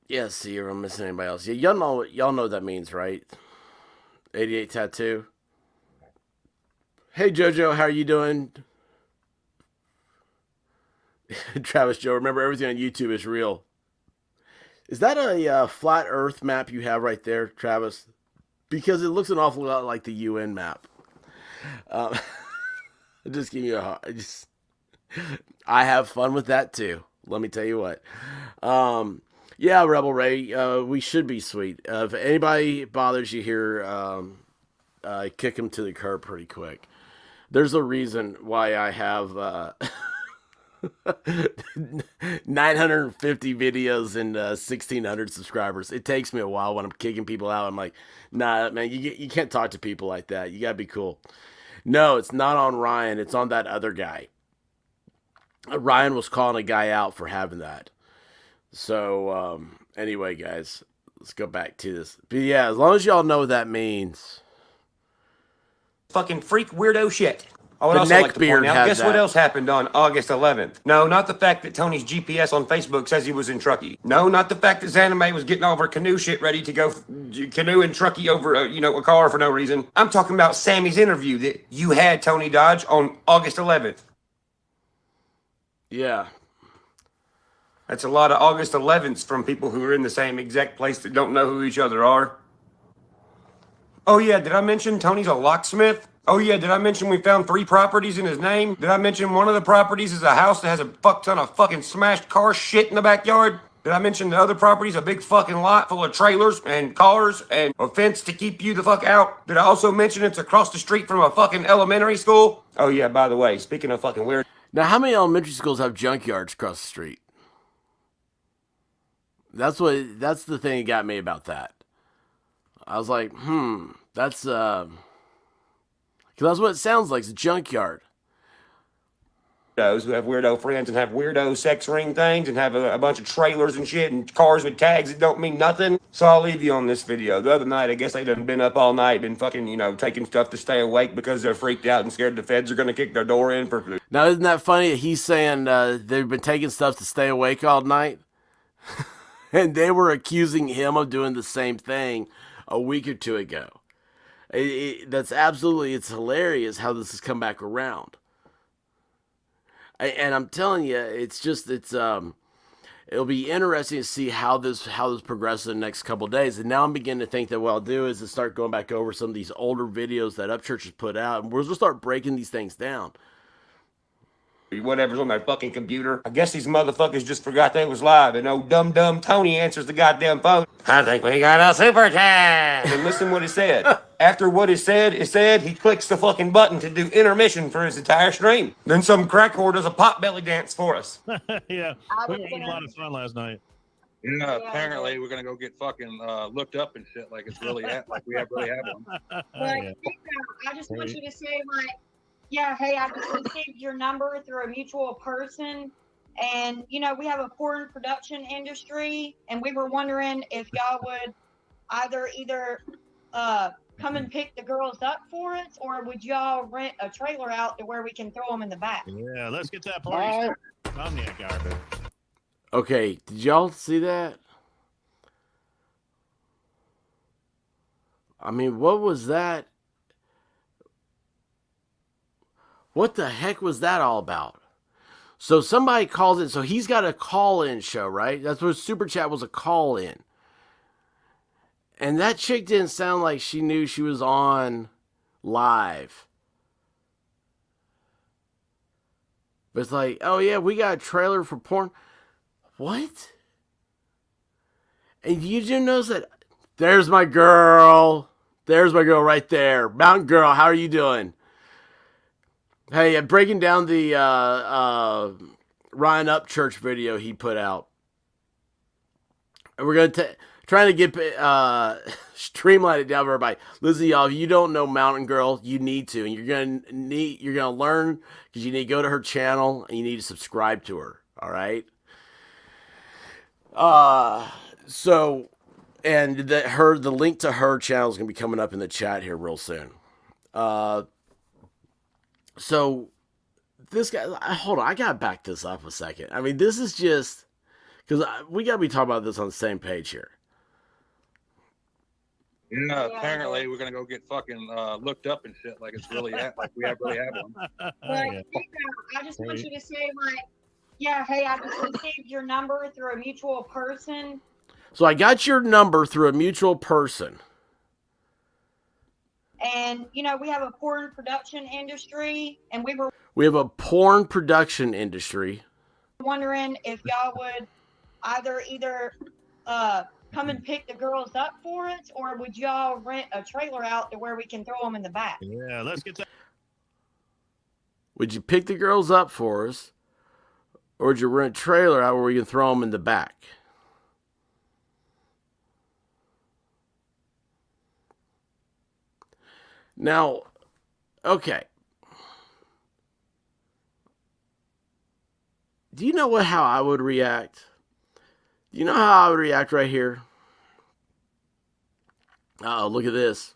Yeah, see, you're missing anybody else. Yeah, y'all know what that means, right? 88 tattoo. Hey, JoJo, how are you doing? Travis Joe, remember everything on YouTube is real. Is that a flat Earth map you have right there, Travis? Because it looks an awful lot like the UN map. Just give you I have fun with that too. Let me tell you what. Yeah, Rebel Ray, we should be sweet. If anybody bothers you here, kick them to the curb pretty quick. There's a reason why I have 950 videos and 1,600 subscribers. It takes me a while when I'm kicking people out. I'm like, nah, man, you can't talk to people like that. You gotta be cool. No, it's not on Ryan. It's on that other guy. Ryan was calling a guy out for having that. So, anyway, guys, let's go back to this. But yeah, as long as y'all know what that means. fucking freak weirdo shit. I would The also like to neckbeard point out, has guess what that. else happened on August 11th? No, not the fact that Tony's GPS on Facebook says he was in Truckee. No, not the fact that Zanime was getting all of her canoe shit ready to go canoe and Truckee over, a car for no reason. I'm talking about Sammy's interview that you had, Tony Dodge, on August 11th. Yeah. That's a lot of August 11ths from people who are in the same exact place that don't know who each other are. Oh yeah, did I mention Tony's a locksmith? Oh yeah, did I mention we found 3 properties in his name? Did I mention one of the properties is a house that has a fuck ton of fucking smashed car shit in the backyard? Did I mention the other property's a big fucking lot full of trailers and cars and a fence to keep you the fuck out? Did I also mention it's across the street from a fucking elementary school? Oh yeah, by the way, speaking of fucking weird... Now, how many elementary schools have junkyards across the street? That's the thing that got me about that. I was like, that's because that's what it sounds like. It's a junkyard. Those who have weirdo friends and have weirdo sex ring things and have a bunch of trailers and shit and cars with tags that don't mean nothing. So I'll leave you on this video. The other night, I guess they done been up all night, been fucking, taking stuff to stay awake because they're freaked out and scared the feds are going to kick their door in for... Now, isn't that funny? He's saying they've been taking stuff to stay awake all night. And they were accusing him of doing the same thing a week or two ago. That's absolutely, it's hilarious how this has come back around. And I'm telling you, it'll be interesting to see how this progresses in the next couple of days. And now I'm beginning to think that what I'll do is to start going back over some of these older videos that Upchurch has put out, and we're going to start breaking these things down. Whatever's on their fucking computer. I guess these motherfuckers just forgot they was live, and old dumb Tony answers the goddamn phone. I think we got a super chat. And listen what it said. After what it said, he clicks the fucking button to do intermission for his entire stream. Then some crack whore does a pot belly dance for us. Yeah, we had a lot of fun last night. Yeah, apparently we're gonna go get fucking looked up and shit like it's really like we really have one. But Yeah. I just want you to say, like, yeah, hey, I just received your number through a mutual person. And, we have a porn production industry. And we were wondering if y'all would either come and pick the girls up for us, or would y'all rent a trailer out to where we can throw them in the back? Yeah, let's get that party started. Insomniac garbage. Okay, did y'all see that? I mean, what was that? What the heck was that all about? So somebody calls in. So he's got a call-in show, right? That's what Super Chat was, a call-in. And that chick didn't sound like she knew she was on live. But it's like, oh yeah, we got a trailer for porn. What? And you do notice that there's my girl. There's my girl right there. Mountain Girl, how are you doing? Hey, I'm breaking down the Ryan Upchurch video he put out. And we're going to trying to get streamline it down for everybody. Listen, y'all, if you don't know Mountain Girl, you need to. And you're gonna learn, because you need to go to her channel and you need to subscribe to her. All right? So, and the link to her channel is gonna be coming up in the chat here real soon. So this guy, hold on, I gotta back this up a second. I mean, this is just because we gotta be talking about this on the same page here. Yeah, apparently we're gonna go get fucking looked up and shit like it's really like we really have one. But I just want you to say, like, yeah, hey, I just received your number through a mutual person. So I got your number through a mutual person. And, you know, we have a porn production industry, and we have a porn production industry. Wondering if y'all would either come and pick the girls up for us, or would y'all rent a trailer out to where we can throw them in the back? Yeah, let's get that. Would you pick the girls up for us, or would you rent a trailer out where we can throw them in the back? Now, okay. Do you know how I would react? Do you know how I would react right here? Oh, look at this.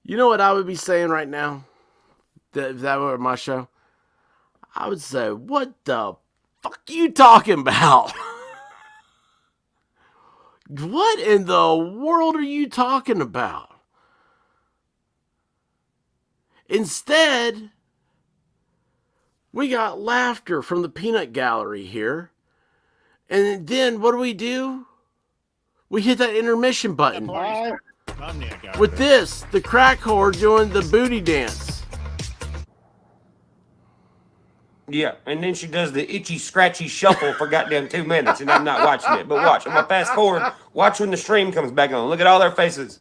You know what I would be saying right now? If that were my show? I would say, what the fuck are you talking about? What in the world are you talking about? Instead, we got laughter from the peanut gallery here. And then what do? We hit that intermission button. With this, the crack whore doing the booty dance. Yeah, and then she does the itchy, scratchy shuffle for goddamn 2 minutes, and I'm not watching it. But watch, I'm gonna fast forward. Watch when the stream comes back on. Look at all their faces.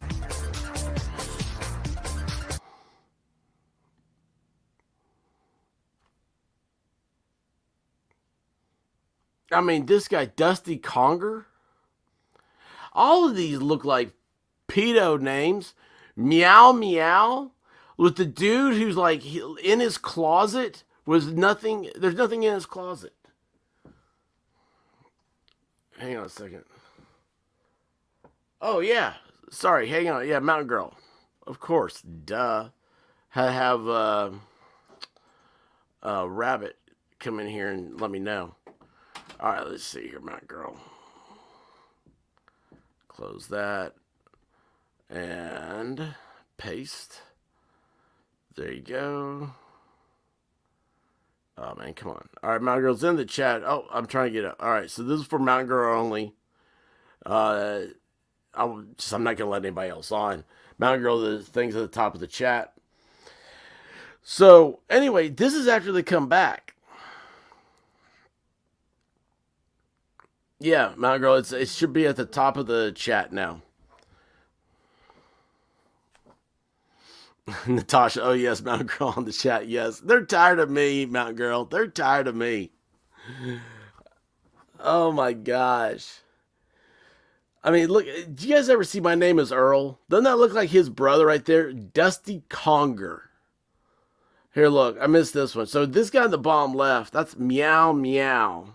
I mean, this guy, Dusty Conger. All of these look like pedo names. Meow Meow. With the dude who's like in his closet. There's nothing in his closet. Hang on a second. Oh, yeah. Sorry, hang on. Yeah, Mountain Girl. Of course. Duh. Have Rabbit come in here and let me know. All right, let's see here, Mountain Girl. Close that. And paste. There you go. Oh, man, come on. All right, Mountain Girl's in the chat. Oh, I'm trying to get it. All right, so this is for Mountain Girl only. I'm not going to let anybody else on. Mountain Girl, the thing's at the top of the chat. So, anyway, this is after they come back. Yeah, Mountain Girl, it should be at the top of the chat now. Natasha, oh yes, Mountain Girl on the chat, yes. They're tired of me, Mountain Girl. They're tired of me. Oh my gosh. I mean, look, do you guys ever see My Name is Earl? Doesn't that look like his brother right there? Dusty Conger. Here, look, I missed this one. So this guy in the bottom left, that's Meow Meow.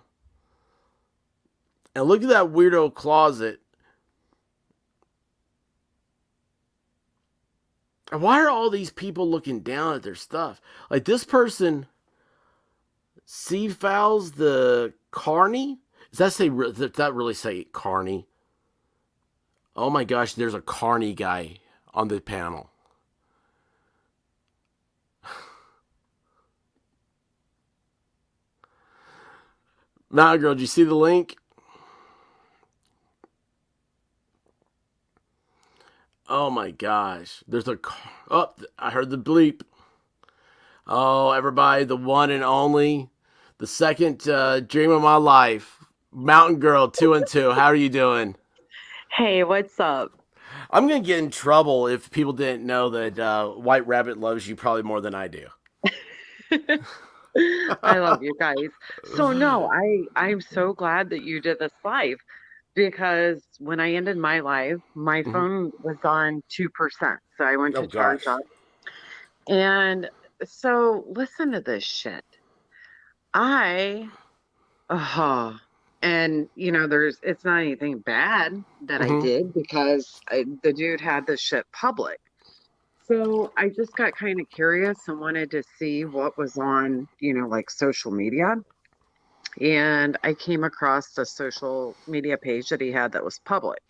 And look at that weirdo closet. Why are all these people looking down at their stuff? Like this person seed fouls the carney? Does that really say carney? Oh my gosh, there's a carney guy on the panel. Mountain Girl, did you see the link? Oh my gosh. There's a... Oh, I heard the bleep. Oh, everybody, the one and only, the second dream of my life, Mountain Girl 2 and 2. How are you doing? Hey, what's up? I'm going to get in trouble if people didn't know that White Rabbit loves you probably more than I do. I love you guys. So no, I'm so glad that you did this live because when I ended my live, my phone was on 2%. So I went to charge up. And so listen to this shit. And you know, it's not anything bad that I did because the dude had this shit public. So I just got kind of curious and wanted to see what was on, you know, like social media. And I came across the social media page that he had that was public.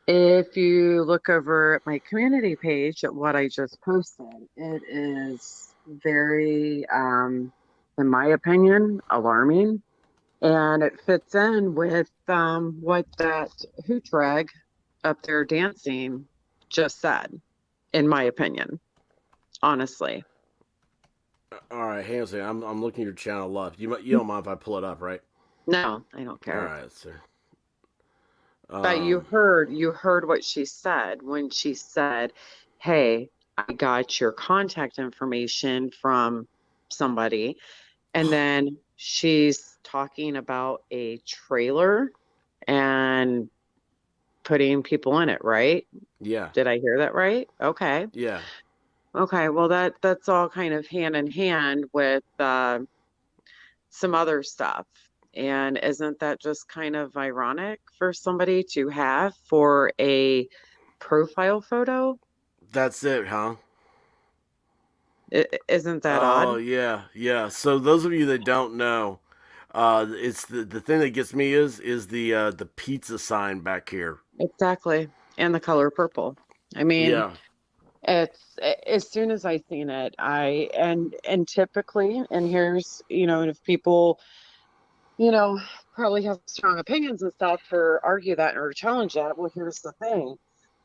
If you look over at my community page at what I just posted, it is very, in my opinion, alarming. And it fits in with what that hoot rag up there dancing just said. In my opinion, honestly. All right, hang on a second. I'm looking at your channel up. You don't mind if I pull it up, right? No, I don't care. All right, sir. But you heard what she said when she said, "Hey, I got your contact information from somebody," and then she's talking about a trailer and putting people in it, right? Yeah. Did I hear that right? Okay. Yeah. Okay, well that's all kind of hand in hand with some other stuff. And isn't that just kind of ironic for somebody to have for a profile photo? That's it, huh? Isn't that Oh, odd? yeah. So those of you that don't know, it's the thing that gets me is the pizza sign back here. Exactly. And the color purple. I mean, Yeah. it's as soon as I seen it, and typically, and here's, you know, if people, you know, probably have strong opinions and stuff or argue that or challenge that, well, here's the thing.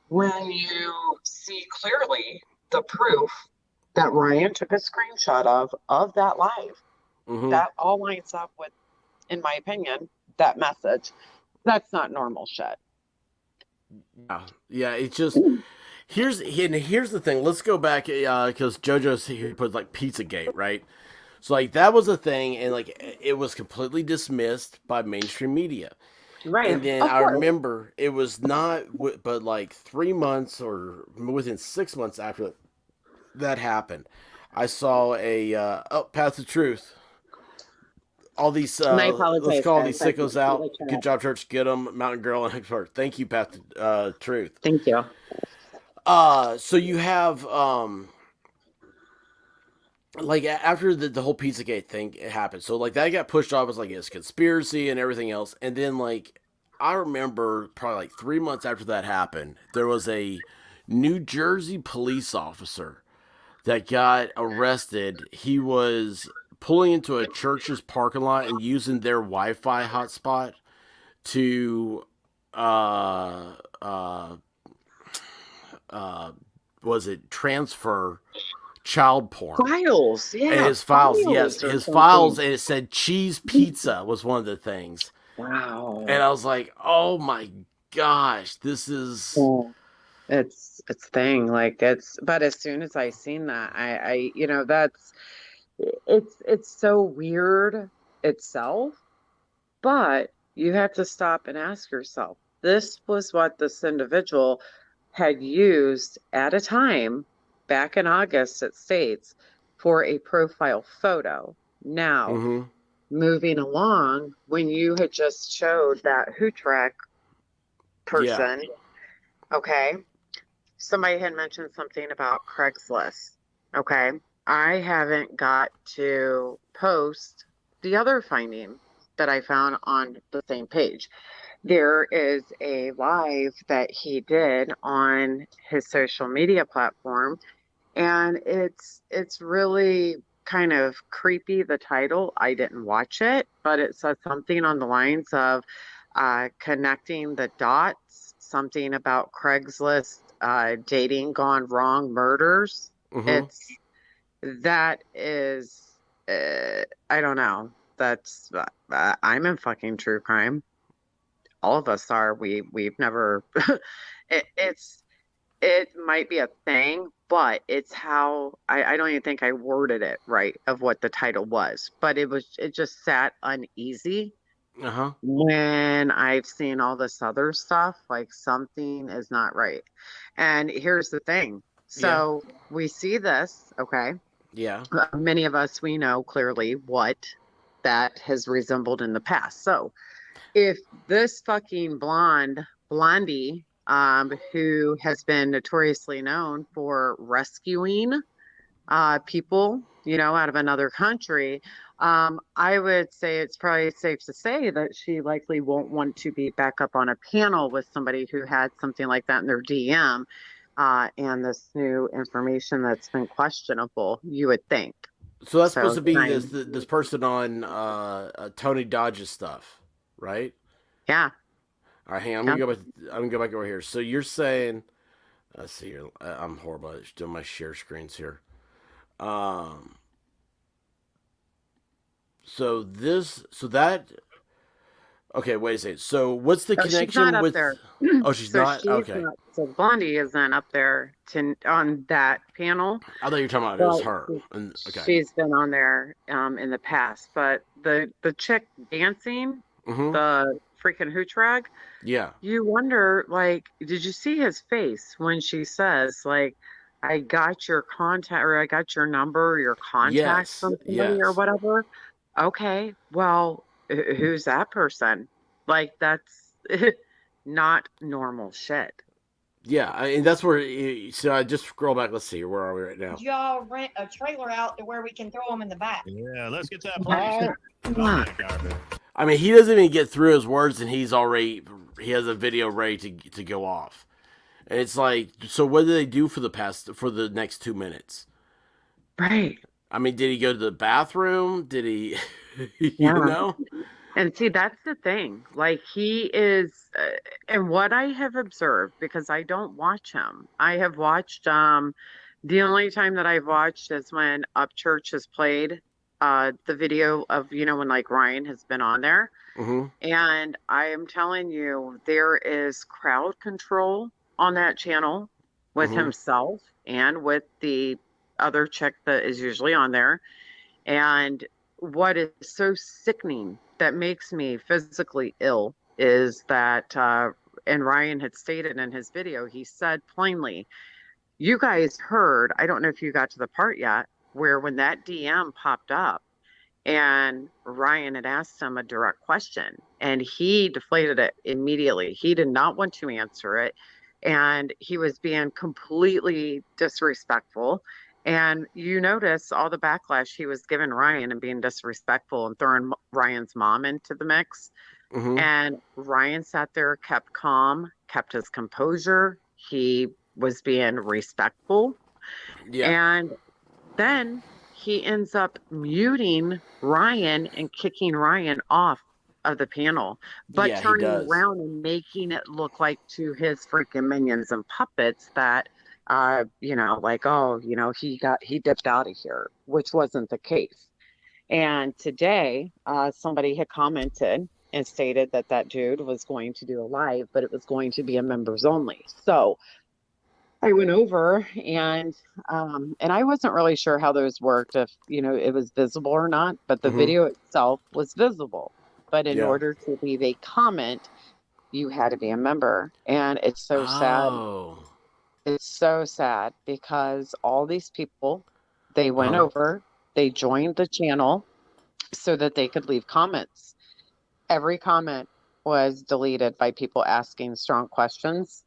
When you see clearly the proof that Ryan took a screenshot of that live, that all lines up with, in my opinion, that message. That's not normal shit. Yeah. It's just here's the thing. Let's go back because JoJo's here put like Pizzagate, right? So like that was a thing, and like it was completely dismissed by mainstream media. Right. And then I remember it was not, but like 3 months or within 6 months after that happened, I saw a Path to Truth. All these, let's call these sickos out. Good job, church. Get them, Mountain Girl and Hicks. Thank you, Path to Truth. Thank you. So you have like after the whole Pizzagate thing happened, so like that got pushed off as like it's conspiracy and everything else, and then like I remember probably like 3 months after that happened, there was a New Jersey police officer that got arrested. He was pulling into a church's parking lot and using their Wi-Fi hotspot to was it transfer child porn files? Yeah, and his files, yes, his files, and it said cheese pizza was one of the things. Wow. And I was like, oh my gosh, this is it's thing, like it's, but as soon as I seen that, I you know, it's so weird itself, but you have to stop and ask yourself, this was what this individual had used at a time back in August, it states, for a profile photo. Now, moving along when you had just showed that Hootrack person. Okay. Somebody had mentioned something about Craigslist. Okay. I haven't got to post the other finding that I found on the same page. There is a live that he did on his social media platform, and it's really kind of creepy. The title, I didn't watch it, but it says something on the lines of connecting the dots, something about Craigslist, dating gone wrong, murders. Mm-hmm. That is, I don't know. That's I'm in fucking true crime. All of us are. We've never. It's it might be a thing, but it's how I don't even think I worded it right of what the title was, but it just sat uneasy Uh-huh. when I've seen all this other stuff, like something is not right. And here's the thing. Yeah. So we see this, okay? Yeah. Many of us, we know clearly what that has resembled in the past. So if this fucking blondie, who has been notoriously known for rescuing people, out of another country, I would say it's probably safe to say that she likely won't want to be back up on a panel with somebody who had something like that in their DM, and this new information that's been questionable, you would think. So that's supposed So, to be this person on Tony Dodge's stuff, right? yeah. All right, hang on. I'm Yeah. gonna go back. I'm gonna go back over here. So you're saying, let's see here. I'm horrible at doing my share screens here. Um. So that. Okay, wait a second. So what's the Oh, she's not connection up with? there. Oh, she's So not. she's Okay. not. So Blondie isn't up there on that panel. I thought you were talking about it was But her. And, okay. she's been on there in the past. But the chick dancing, Mm-hmm. the freaking hootrag, Yeah. you wonder, like, did you see his face when she says, like, I got your contact, or I got your number or your contact Yes. from somebody or Yes. whatever? Okay, well, who's that person? Like, that's not normal shit. Yeah. And that's where. So I just scroll back. Let's see. Where are we right now? Would y'all rent a trailer out to where we can throw them in the back? Yeah, let's get that place. I mean, he doesn't even get through his words, and he has a video ready to go off. And it's like, so what did they do for the next 2 minutes? Right. I mean, did he go to the bathroom? Did he, Yeah. know? And see, that's the thing. Like, he is, and what I have observed, because I don't watch him, I have watched, the only time that I've watched is when Upchurch has played the video of, when like Ryan has been on there. Mm-hmm. And I am telling you, there is crowd control on that channel with Mhm. himself and with the other chick that is usually on there. And what is so sickening that makes me physically ill is that, and Ryan had stated in his video, he said plainly, you guys heard, I don't know if you got to the part yet, where when that DM popped up and Ryan had asked him a direct question and he deflated it immediately. He did not want to answer it. And he was being completely disrespectful. And you notice all the backlash he was giving Ryan and being disrespectful and throwing Ryan's mom into the mix. Mm-hmm. And Ryan sat there, kept calm, kept his composure. He was being respectful. Yeah. And then he ends up muting Ryan and kicking Ryan off of the panel, but Yeah, he turning does. around and making it look like to his freaking minions and puppets that, like, oh, he dipped out of here, which wasn't the case. And today, somebody had commented and stated that that dude was going to do a live, but it was going to be a members only. So I went over and I wasn't really sure how those worked, if it was visible or not, but the Mhm. video itself was visible. But in Yeah. order to leave a comment, you had to be a member. And it's so sad. Oh. It's so sad because all these people, they went Uh-huh. over, they joined the channel, so that they could leave comments. Every comment was deleted by people asking strong questions.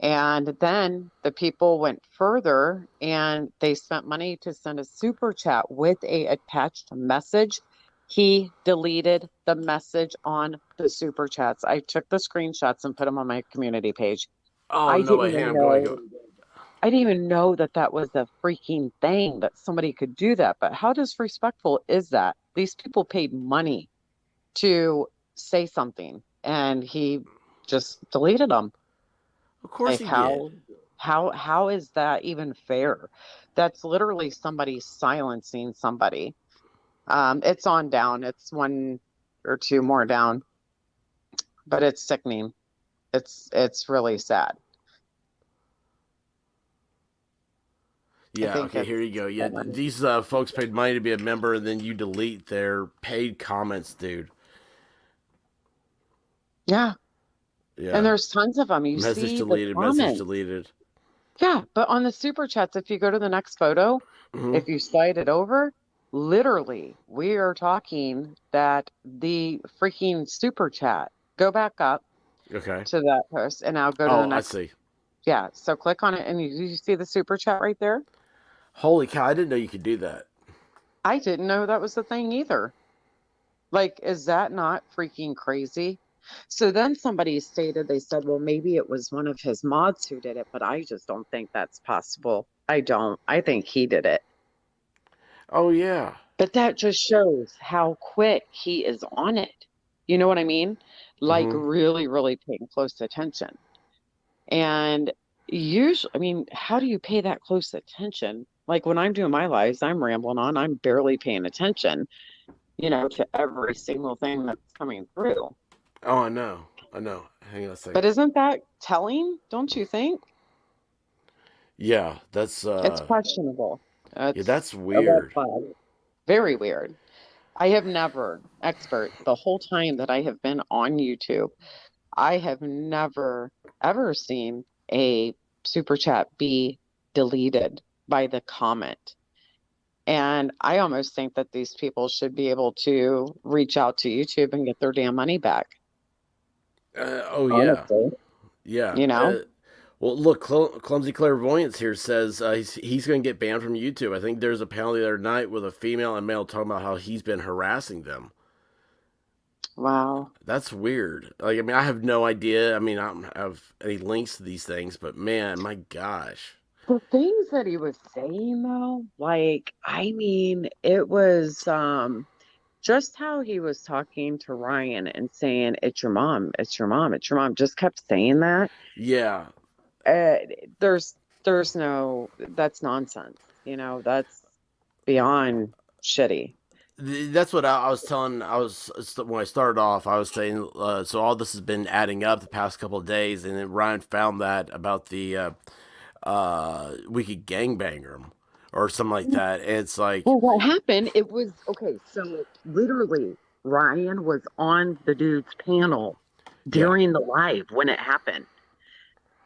And then the people went further and they spent money to send a super chat with a attached message. He deleted the message on the super chats. I took the screenshots and put them on my community page. Oh I no didn't way! Hang even on, go ahead. know. I didn't even know that that was a freaking thing that somebody could do that. But how disrespectful is that? These people paid money to say something, and he just deleted them. Of course Like he did. how is that even fair? That's literally somebody silencing somebody. It's on down. It's one or two more down, but it's sickening. It's really sad. I Yeah. think Okay. Here it's you go. Yeah. common. These folks paid money to be a member, and then you delete their paid comments, dude. Yeah, and Yeah. there's tons of them. You Message see the deleted. Message comments. deleted. Yeah, but on the super chats, if you go to the next photo, Hmm. if you slide it over, literally, we are talking that the freaking super chat. Go back up Okay. to that post and now go to the Oh, I next. see. Yeah, so click on it and you see the super chat right there? Holy cow! I didn't know you could do that. I didn't know that was the thing either. Like, is that not freaking crazy? So then somebody stated, they said, well, maybe it was one of his mods who did it, but I just don't think that's possible. I don't. I think he did it. Oh yeah. But that just shows how quick he is on it. You know what I mean? Like, Hmm. really, really paying close attention. And usually, I mean, how do you pay that close attention? Like when I'm doing my lives, I'm rambling on, I'm barely paying attention, to every single thing that's coming through. Oh, I know. I know. Hang on a But second. isn't that telling, don't you think? Yeah. That's It's questionable. yeah. It's That's a red weird. flag. Very weird. I have never, expert, the whole time that I have been on YouTube, I have never ever seen a super chat be deleted by the comment. And I almost think that these people should be able to reach out to YouTube and get their damn money back. Oh yeah. Honestly, Yeah. you know? Well, look, Clumsy Clairvoyance here says he's going to get banned from YouTube. I think there's a panel the other night with a female and male talking about how he's been harassing them. Wow. That's weird. Like, I mean, I have no idea. I mean, I don't have any links to these things, but man, my gosh. The things that he was saying though, like, I mean, it was just how he was talking to Ryan and saying, it's your mom, it's your mom, it's your mom, just kept saying that. Yeah. Uh, there's there's no, that's nonsense. That's beyond shitty. That's what I was telling. I was when I started off. I was saying, so all this has been adding up the past couple of days, and then Ryan found that about the we could gangbang him or something like that. And it's like, Well, what happened, it was okay. So literally, Ryan was on the dude's panel yeah. during the live when it happened.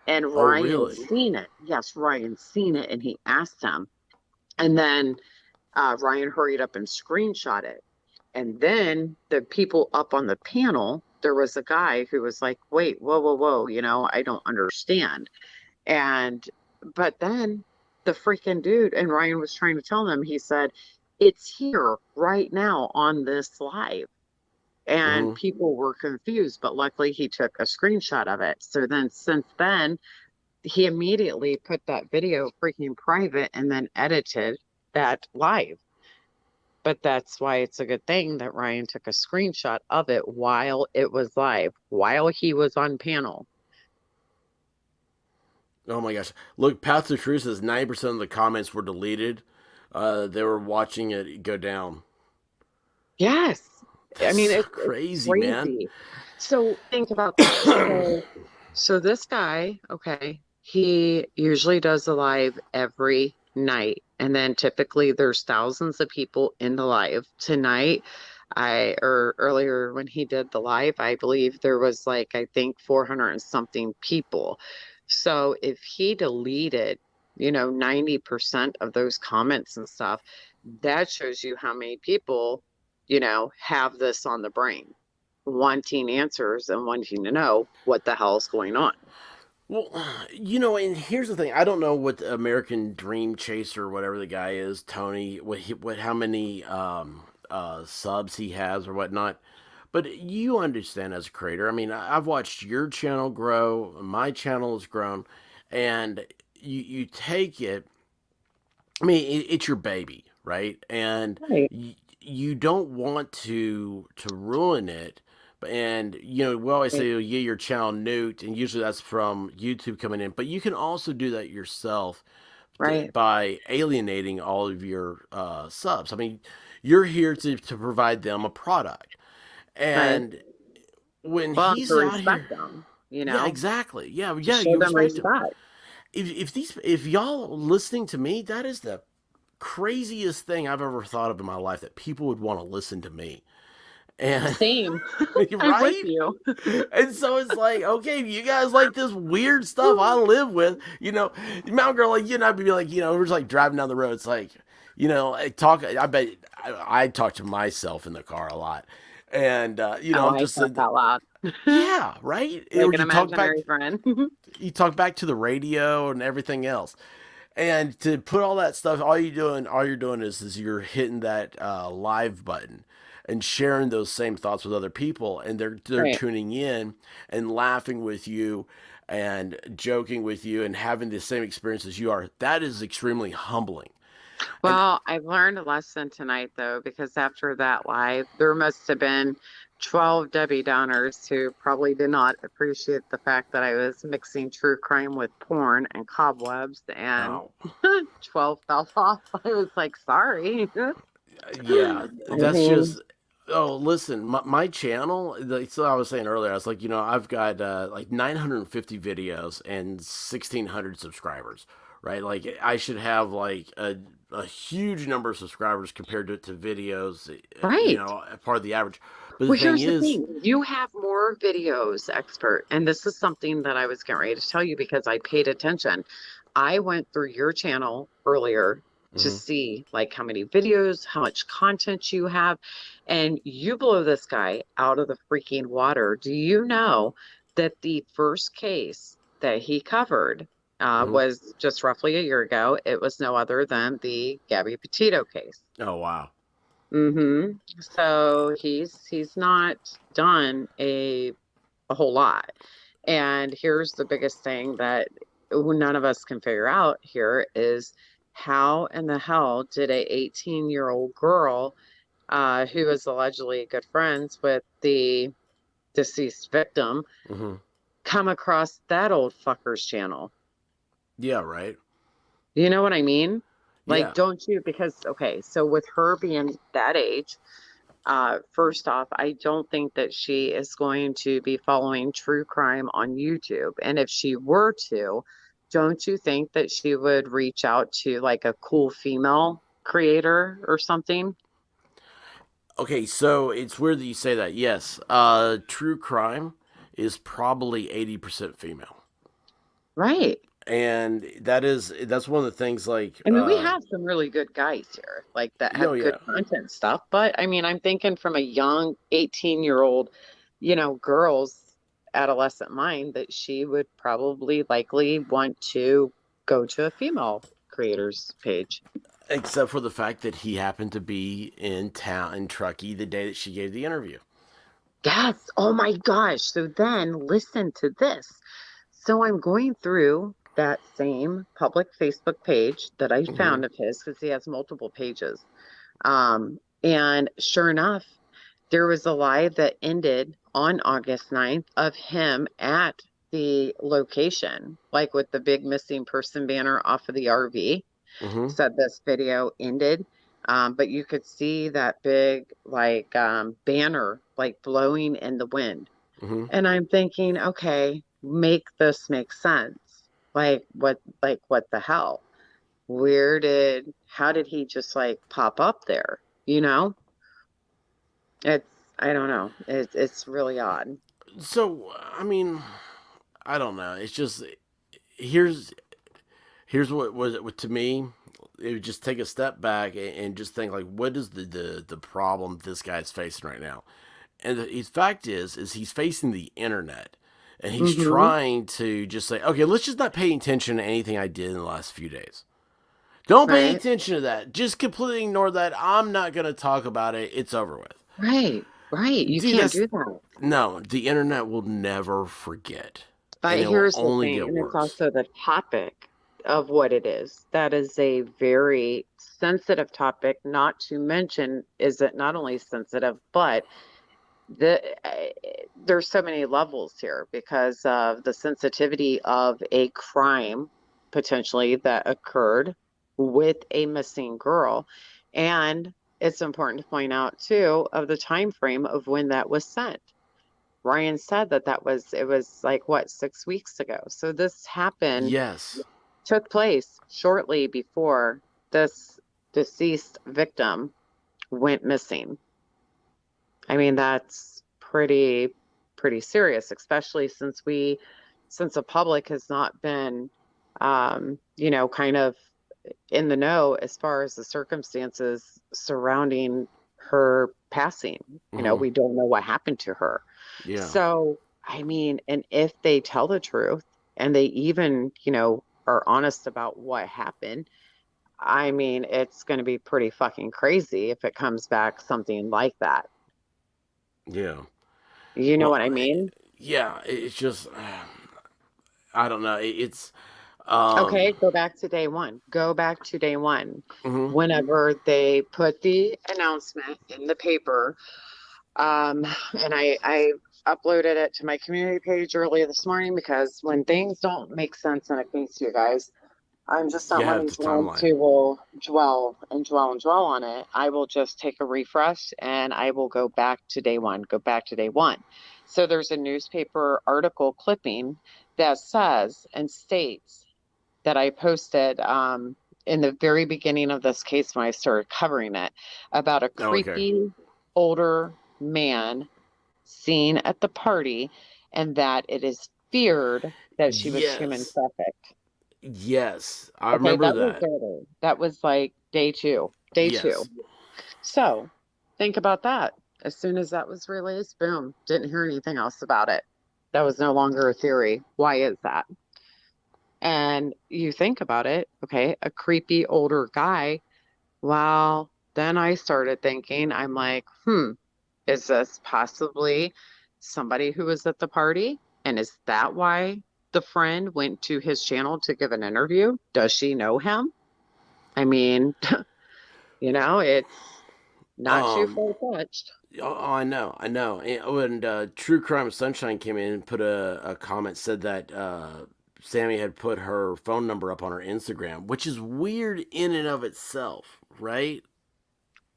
And Oh, Ryan really? seen it. Yes, Ryan seen it and he asked him. And then Ryan hurried up and screenshot it. And then the people up on the panel, there was a guy who was like, wait, whoa, whoa, whoa, I don't understand. And, but then the freaking dude, and Ryan was trying to tell them, he said, it's here right now on this live. And Hmm. people were confused, but luckily he took a screenshot of it. So then, since then, he immediately put that video freaking private and then edited that live. But that's why it's a good thing that Ryan took a screenshot of it while it was live, while he was on panel. Oh my gosh! Look, Path to Truth says 90% of the comments were deleted. They were watching it go down. Yes. I That's mean, so it's crazy, man. crazy. So think about this. So this guy, okay, he usually does a live every night. And then typically there's thousands of people in the live. Tonight, or earlier when he did the live, I believe there was like, I think 400 and something people. So if he deleted, 90% of those comments and stuff, that shows you how many people have this on the brain, wanting answers and wanting to know what the hell's going on. Well, and here's the thing. I don't know what the American Dream Chaser, or whatever the guy is, Tony, how many subs he has or whatnot. But you understand as a creator. I mean, I've watched your channel grow, my channel has grown, and you take it. I mean, it's your baby, right? And Right. you don't want to ruin it. And we always say, oh, yeah, your channel nuked, and usually that's from YouTube coming in. But you can also do that yourself Right. by alienating all of your subs. I mean, you're here to provide them a product, Right. and when Well, and to he's out here, respect them, yeah, exactly, yeah, to show you them respect him. respect. If y'all listening to me, that is the craziest thing I've ever thought of in my life, that people would want to listen to me. And Same. I'm right? with you. And so it's like, okay, you guys like this weird stuff I live with, Mountain Girl, like, I'd be like, we're just like driving down the road. It's like, I bet I talk to myself in the car a lot. And, I'm I just talk out loud. yeah, right? Like Or an you talk back, imaginary friend. you talk back to the radio and everything else. And to put all that stuff, all you're doing is you're hitting that live button and sharing those same thoughts with other people, and they're Right. tuning in and laughing with you and joking with you and having the same experience as you are. That is extremely humbling. Well, I've learned a lesson tonight, though, because after that live, there must have been 12 Debbie Downers who probably did not appreciate the fact that I was mixing true crime with porn and cobwebs, and Oh, 12 fell off. I was like, sorry. yeah, I that's mean, just. Oh, listen, my channel. So I was saying earlier, I was like, I've got like 950 videos and 1,600 subscribers, right? Like, I should have like a huge number of subscribers compared to videos, right. part of the average. But the Well, thing here's the is, thing. You have more videos, expert. And this is something that I was getting ready to tell you because I paid attention. I went through your channel earlier to mhm, see like how many videos, how much content you have, and you blow this guy out of the freaking water. Do you know that the first case that he covered mhm. was just roughly a year ago? It was no other than the Gabby Petito case. Oh, wow. Mm-hmm. So he's not done a whole lot. And here's the biggest thing that none of us can figure out here is how in the hell did a 18-year-old girl who was allegedly good friends with the deceased victim Mhm. come across that old fucker's channel? Yeah, right. You know what I mean? Like, Yeah. don't you? Because, okay, so with her being that age, first off, I don't think that she is going to be following true crime on YouTube. And if she were to, don't you think that she would reach out to like a cool female creator or something? Okay, so it's weird that you say that. Yes, true crime is probably 80% female, Right. and that's one of the things. Like, I mean, we have some really good guys here, like that oh have good yeah, content stuff. But I mean, I'm thinking from a young 18-year-old, girl's adolescent mind that she would probably likely want to go to a female creator's page. except for the fact that he happened to be in town in Truckee the day that she gave the interview. Yes. Oh my gosh. So then listen to this. So I'm going through that same public Facebook page that I Hmm. found of his because he has multiple pages. And sure enough, there was a live that ended on August 9th of him at the location, like with the big missing person banner off of the RV. Hmm. Said this video ended. But you could see that big like banner like blowing in the wind. Hmm. And I'm thinking, okay, make this make sense. Like what the hell? How did he just like pop up there? You know? It's I don't know. It's really odd. So I mean, I don't know. It's just here's here's what was it to me. it would just take a step back and just think like, what is the problem this guy's facing right now? And the fact is he's facing the internet, and he's trying to just say, okay, let's just not pay attention to anything I did in the last few days. Don't pay Right. attention to that. Just completely ignore that. I'm not going to talk about it. It's over with. Right. You Dude, can't do that. No, the internet will never forget. But And it will here's the only thing, get and it's worse. also the topic of what it is. That is a very sensitive topic, not to mention is it not only sensitive, but there's so many levels here because of the sensitivity of a crime potentially that occurred with a missing girl. And it's important to point out too of the time frame of when that was sent. Ryan said that it was like what, 6 weeks ago. So this happened, Yes. took place shortly before this deceased victim went missing. I mean, that's pretty serious, especially since the public has not been, kind of in the know as far as the circumstances surrounding her passing. We don't know what happened to her. Yeah. So, I mean, and if they tell the truth and they even, are honest about what happened, I mean, it's going to be pretty fucking crazy if it comes back something like that. Yeah. You know Well, what I mean? Yeah. It's just, I don't know. It's, Okay, go back to day one. Go back to day one. mhm. Whenever they put the announcement in the paper, and I uploaded it to my community page earlier this morning because when things don't make sense in a case, you guys, I'm just You not one have of the these ones timeline. who will dwell on it. I will just take a refresh and I will go back to day one, So there's a newspaper article clipping that says and states that I posted in the very beginning of this case when I started covering it about a Oh, okay. creepy older man seen at the party and that it is feared that she was human Yes. trafficked. Yes. I Okay, remember that was that. early. That was like day two. Day two. Yes. So think about that. As soon as that was released, boom, didn't hear anything else about it. That was no longer a theory. Why is that? And you think about it, okay, a creepy older guy. Well, then I started thinking, I'm like, is this possibly somebody who was at the party? And is that why the friend went to his channel to give an interview? Does she know him? I mean, it's not too Um, far-fetched. oh, I know. And when True Crime Sunshine came in and put a comment, said that Sammy had put her phone number up on her Instagram, which is weird in and of itself, right?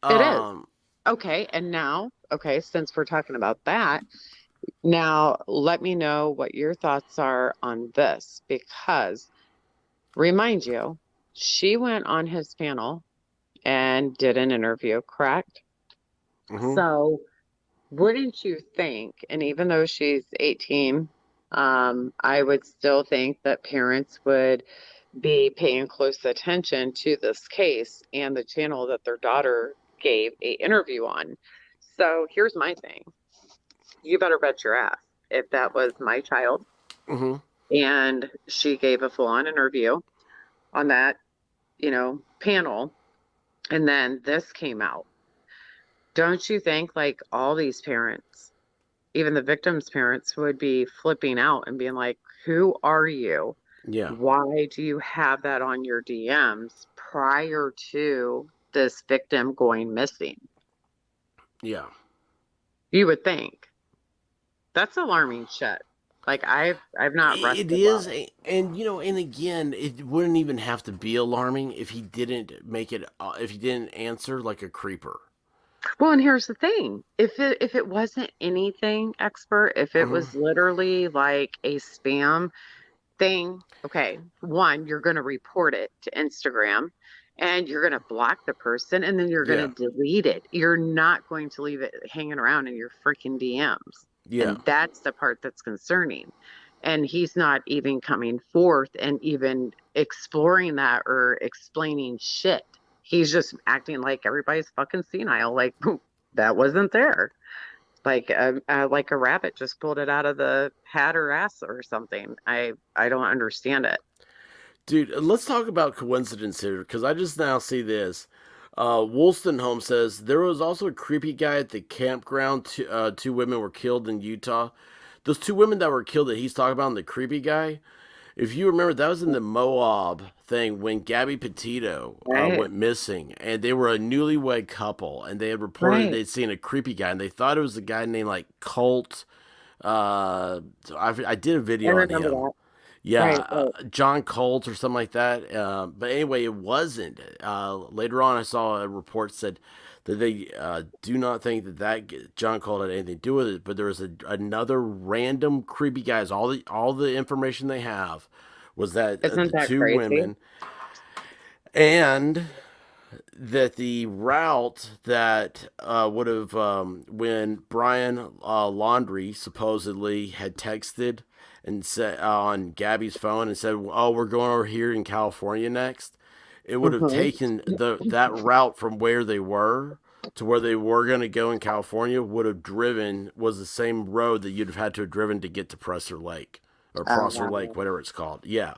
It is. Um, Okay, and now, okay, since we're talking about that, now let me know what your thoughts are on this because remind you, she went on his panel and did an interview, correct? mhm. So, wouldn't you think, and even though she's 18, I would still think that parents would be paying close attention to this case and the channel that their daughter gave a interview on. So, here's my thing. You better bet your ass if that was my child Mhm. and she gave a full-on interview on that, panel, and then this came out. Don't you think like all these parents, even the victim's parents, would be flipping out and being like, who are you? Yeah. Why do you have that on your DMs prior to this victim going missing? Yeah. You would think. That's alarming shit. Like I've not It rested well. is, and and again, it wouldn't even have to be alarming if he didn't make it, if he didn't answer like a creeper. Well, and here's the thing. If it wasn't anything expert, if it Mhm. was literally like a spam thing, okay, one, you're going to report it to Instagram and you're going to block the person and then you're going Yeah. to delete it. You're not going to leave it hanging around in your freaking DMs. Yeah. And that's the part that's concerning. And he's not even coming forth and even exploring that or explaining shit. He's just acting like everybody's fucking senile. Like that wasn't there. Like a rabbit just pulled it out of the hat or ass or something. I don't understand it. Dude, let's talk about coincidence here because I just now see this. Wollstonholme says there was also a creepy guy at the campground. Two women were killed in Utah. Those two women that were killed that he's talking about, and the creepy guy, if you remember, that was in the Moab thing when Gabby Petito Right. went missing, and they were a newlywed couple, and they had reported Right. they'd seen a creepy guy, and they thought it was a guy named like Colt. I did a I video on remember him. that. Yeah, Right. Right. John Colt or something like that. But anyway, it wasn't. Later on, I saw a report said that they do not think that John Colt had anything to do with it. But there was another random creepy guys. All the information they have was that Isn't the that two crazy? women and that the route that would have when Brian Laundrie supposedly had texted and said on Gabby's phone and said, "Oh, we're going over here in California next." It would have Hmm. taken that route from where they were to where they were going to go in California would have driven was the same road that you'd have had to have driven to get to Prosser Lake or Oh, Prosser Lake, wow. whatever it's called. Yeah.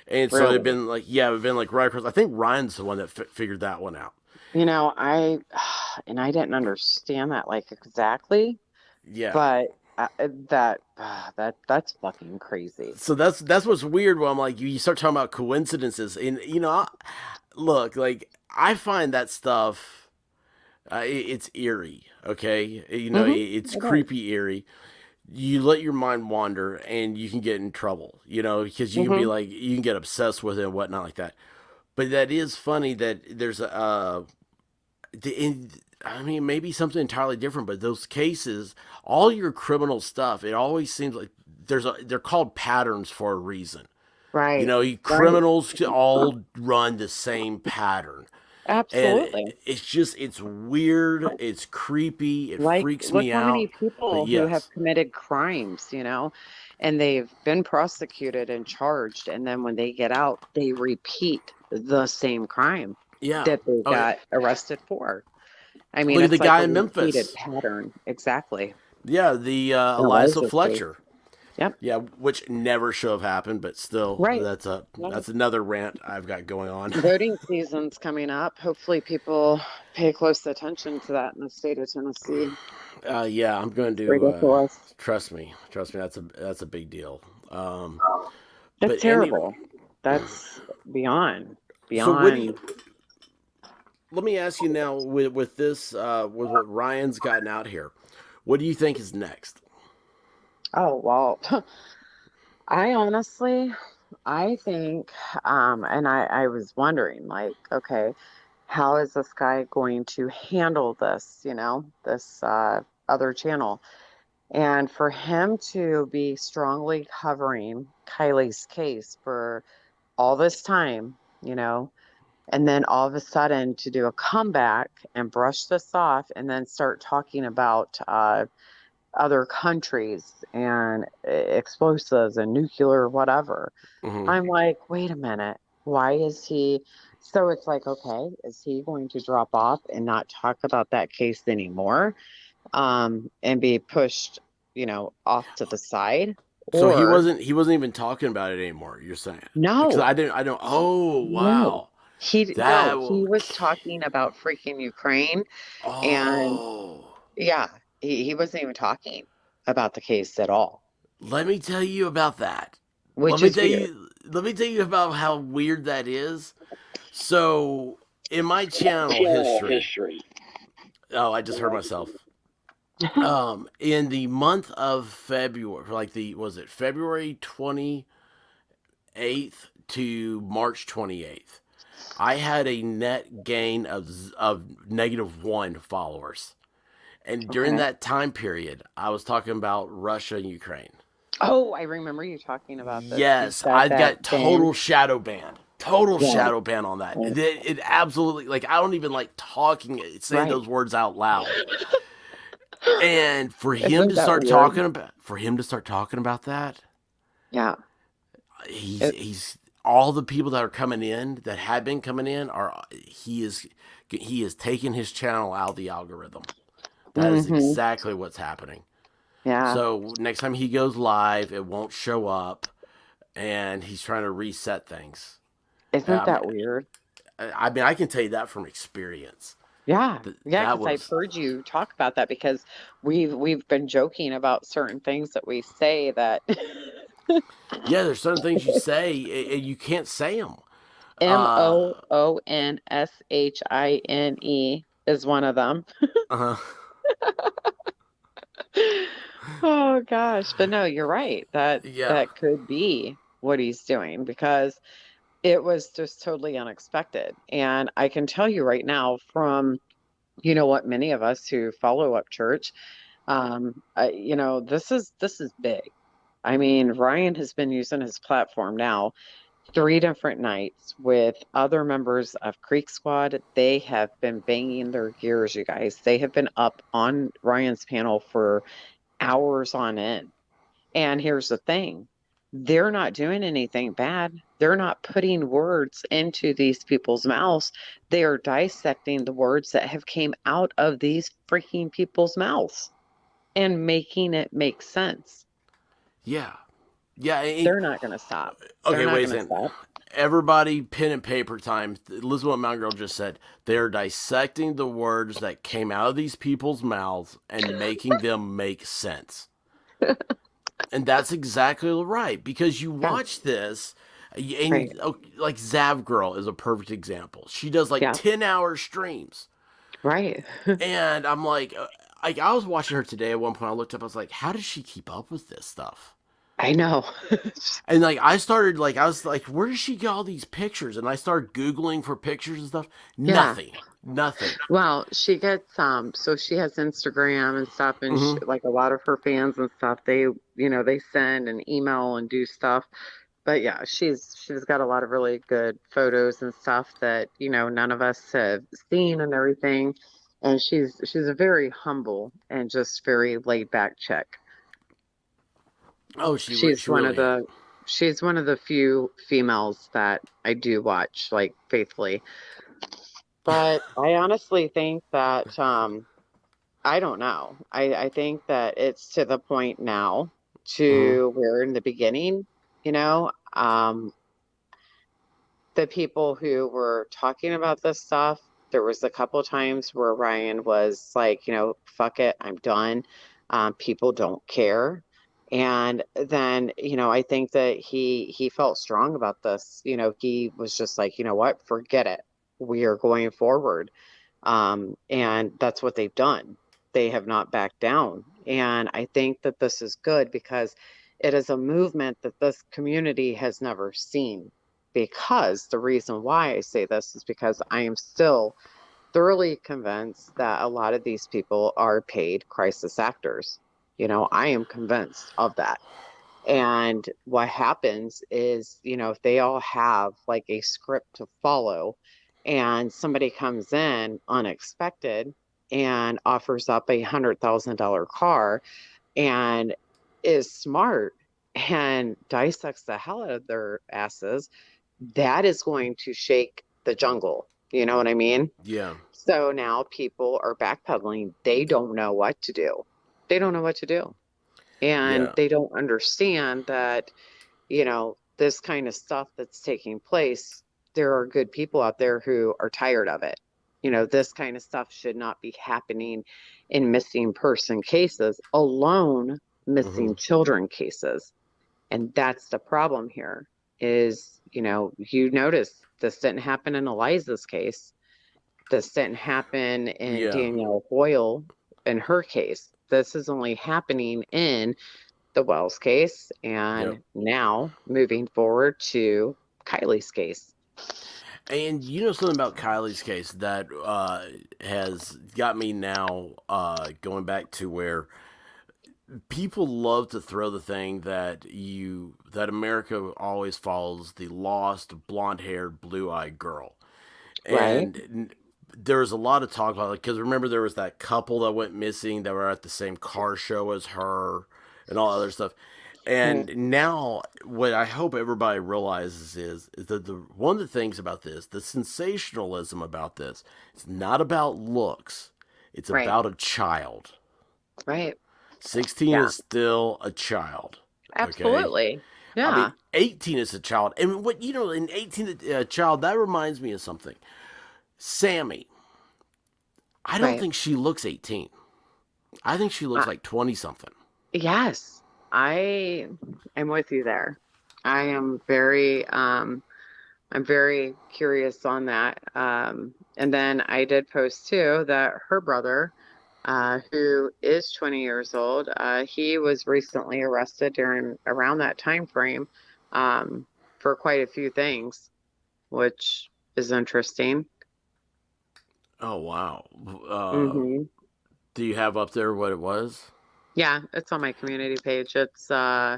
And so it'd Really? been like, yeah, it'd been like right across. I think Ryan's the one that figured that one out. I and I didn't understand that like exactly, Yeah. but that's fucking crazy. So that's what's weird. When I'm like, you start talking about coincidences, and look, like I find that stuff, it's eerie. Okay, it's It is. creepy eerie. You let your mind wander, and you can get in trouble. Because you can be Hmm. like, you can get obsessed with it and whatnot like that. But that is funny that there's I mean, maybe something entirely different, but those cases, all your criminal stuff, it always seems like they're called patterns for a reason. Right. Right. Criminals all run the same pattern. And Absolutely. it's weird, it's creepy, it Like, freaks look me how many out. But people who have yes. committed crimes, and they've been prosecuted and charged, and then when they get out, they repeat the same crime Yeah. that they Oh yeah. got arrested for. I mean, Look at the it's like guy a in repeated Memphis. pattern. Exactly. Yeah, the Eliza Eliza's case. Fletcher. Yep. Yeah, which never should have happened, but still, Right. that's another rant I've got going on. Voting season's coming up. Hopefully, people pay close attention to that in the state of Tennessee. Yeah, I'm going It's to ridiculous. trust me. That's a big deal. That's But any terrible. That's beyond, so what do beyond. you? Let me ask you now with this with what Ryan's gotten out here. What do you think is next? Oh, well, I honestly, I think, and I was wondering, like, okay, how is this guy going to handle this, this other channel? And for him to be strongly covering Kylie's case for all this time, and then all of a sudden to do a comeback and brush this off and then start talking about other countries and explosives and nuclear whatever. Hmm. I'm like, wait a minute. Why is he? So it's like, okay, is he going to drop off and not talk about that case anymore, and be pushed, off to the side? So he Or wasn't he wasn't even talking about it anymore. You're saying because no, I don't. Oh no. wow, No, that he will. was talking about freaking Ukraine. And Oh, yeah, he wasn't even talking about the case at all, let me tell you about that. Let which me is tell weird. you. Let me tell you about how weird that is. So in my channel history, oh, I just heard myself. In the month of February, like was it February 28th to March 28th, I had a net gain of -1 followers. And during Okay. that time period, I was talking about Russia and Ukraine. Oh, I remember you talking about this. You Yes, said I that got ban. total shadow ban. Total Right. shadow ban on that. Right. It absolutely, like, I don't even like saying Right. those words out loud. And Isn't that weird? for him to start talking about that, Yeah. He's all the people that are coming in that had been coming in he is taking his channel out of the algorithm. That is exactly what's happening. Yeah. So next time he goes live, it won't show up, and he's trying to reset things. Isn't that weird? I mean, I can tell you that from experience. Yeah. Yeah, That because I've was heard you talk about that because we've been joking about certain things that we say that yeah. There's certain things you say you can't say them. Moonshine is one of them. Uh, Oh gosh, but no, you're right. yeah. That could be what he's doing because it was just totally unexpected. And I can tell you right now from, what many of us who follow up church, this is big. I mean, Ryan has been using his platform now 3 different nights with other members of Creek Squad. They have been banging their gears, you guys. They have been up on Ryan's panel for hours on end. And here's the thing. They're not doing anything bad. They're not putting words into these people's mouths. They are dissecting the words that have came out of these freaking people's mouths and making it make sense. Yeah. Yeah. They're not going to stop. They're Okay, not wait a going to second. stop. Everybody, pen and paper time. Listen to what Mountain Girl just said. They're dissecting the words that came out of these people's mouths and making them make sense. And that's exactly right. Because you watch this, and Right. like Zav Girl is a perfect example. She does like Yeah. 10-hour streams. Right. And I'm like I was watching her today at one point. I looked up, I was like, how does she keep up with this stuff? I know. And like I was like, where does she get all these pictures? And I started Googling for pictures and stuff. Yeah. Nothing. Well, she gets so she has Instagram and stuff, and she, like a lot of her fans and stuff, they send and email and do stuff. But yeah, she's got a lot of really good photos and stuff that, none of us have seen and everything. And she's a very humble and just very laid back chick. Oh, She's she one really of the she's one of the few females that I do watch like faithfully. But I honestly think that I don't know. I think that it's to the point now to where in the beginning, the people who were talking about this stuff, there was a couple times where Ryan was like, fuck it, I'm done. People don't care. And then, I think that he felt strong about this. He was just like, you know what, forget it. We are going forward. And that's what they've done. They have not backed down. And I think that this is good because it is a movement that this community has never seen. Because the reason why I say this is because I am still thoroughly convinced that a lot of these people are paid crisis actors. I am convinced of that. And what happens is, if they all have like a script to follow and somebody comes in unexpected and offers up $100,000 car and is smart and dissects the hell out of their asses, that is going to shake the jungle. You know what I mean? Yeah. So now people are backpedaling. They don't know what to do. They don't know what to do. And they don't understand that, this kind of stuff that's taking place, there are good people out there who are tired of it. This kind of stuff should not be happening in missing person cases, alone missing children cases. And that's the problem here is, you notice this didn't happen in Eliza's case. This didn't happen in Danielle Boyle in her case. This is only happening in the Wells case and now moving forward to Kylie's case. And something about Kylie's case that has got me now going back to where people love to throw the thing that America always follows the lost blonde-haired blue-eyed girl. And there was a lot of talk about it because remember there was that couple that went missing that were at the same car show as her and all other stuff. And now, what I hope everybody realizes is that one of the things about this, the sensationalism about this, it's not about looks. It's Right. about a child. Right. 16 Yeah. is still a child. Okay. Absolutely. I Yeah. mean, 18 is a child. And what, in 18, a child, that reminds me of something. Sammy, I don't Right. think she looks 18. I think she looks Uh, like 20 something. yes. I am with you there. I am very I'm very curious on that. And then I did post too that her brother, who is 20 years old, he was recently arrested during around that time frame, for quite a few things, which is interesting. Oh, wow. Uh, Hmm. do you have up there what it was? Yeah, it's on my community page. It's yeah,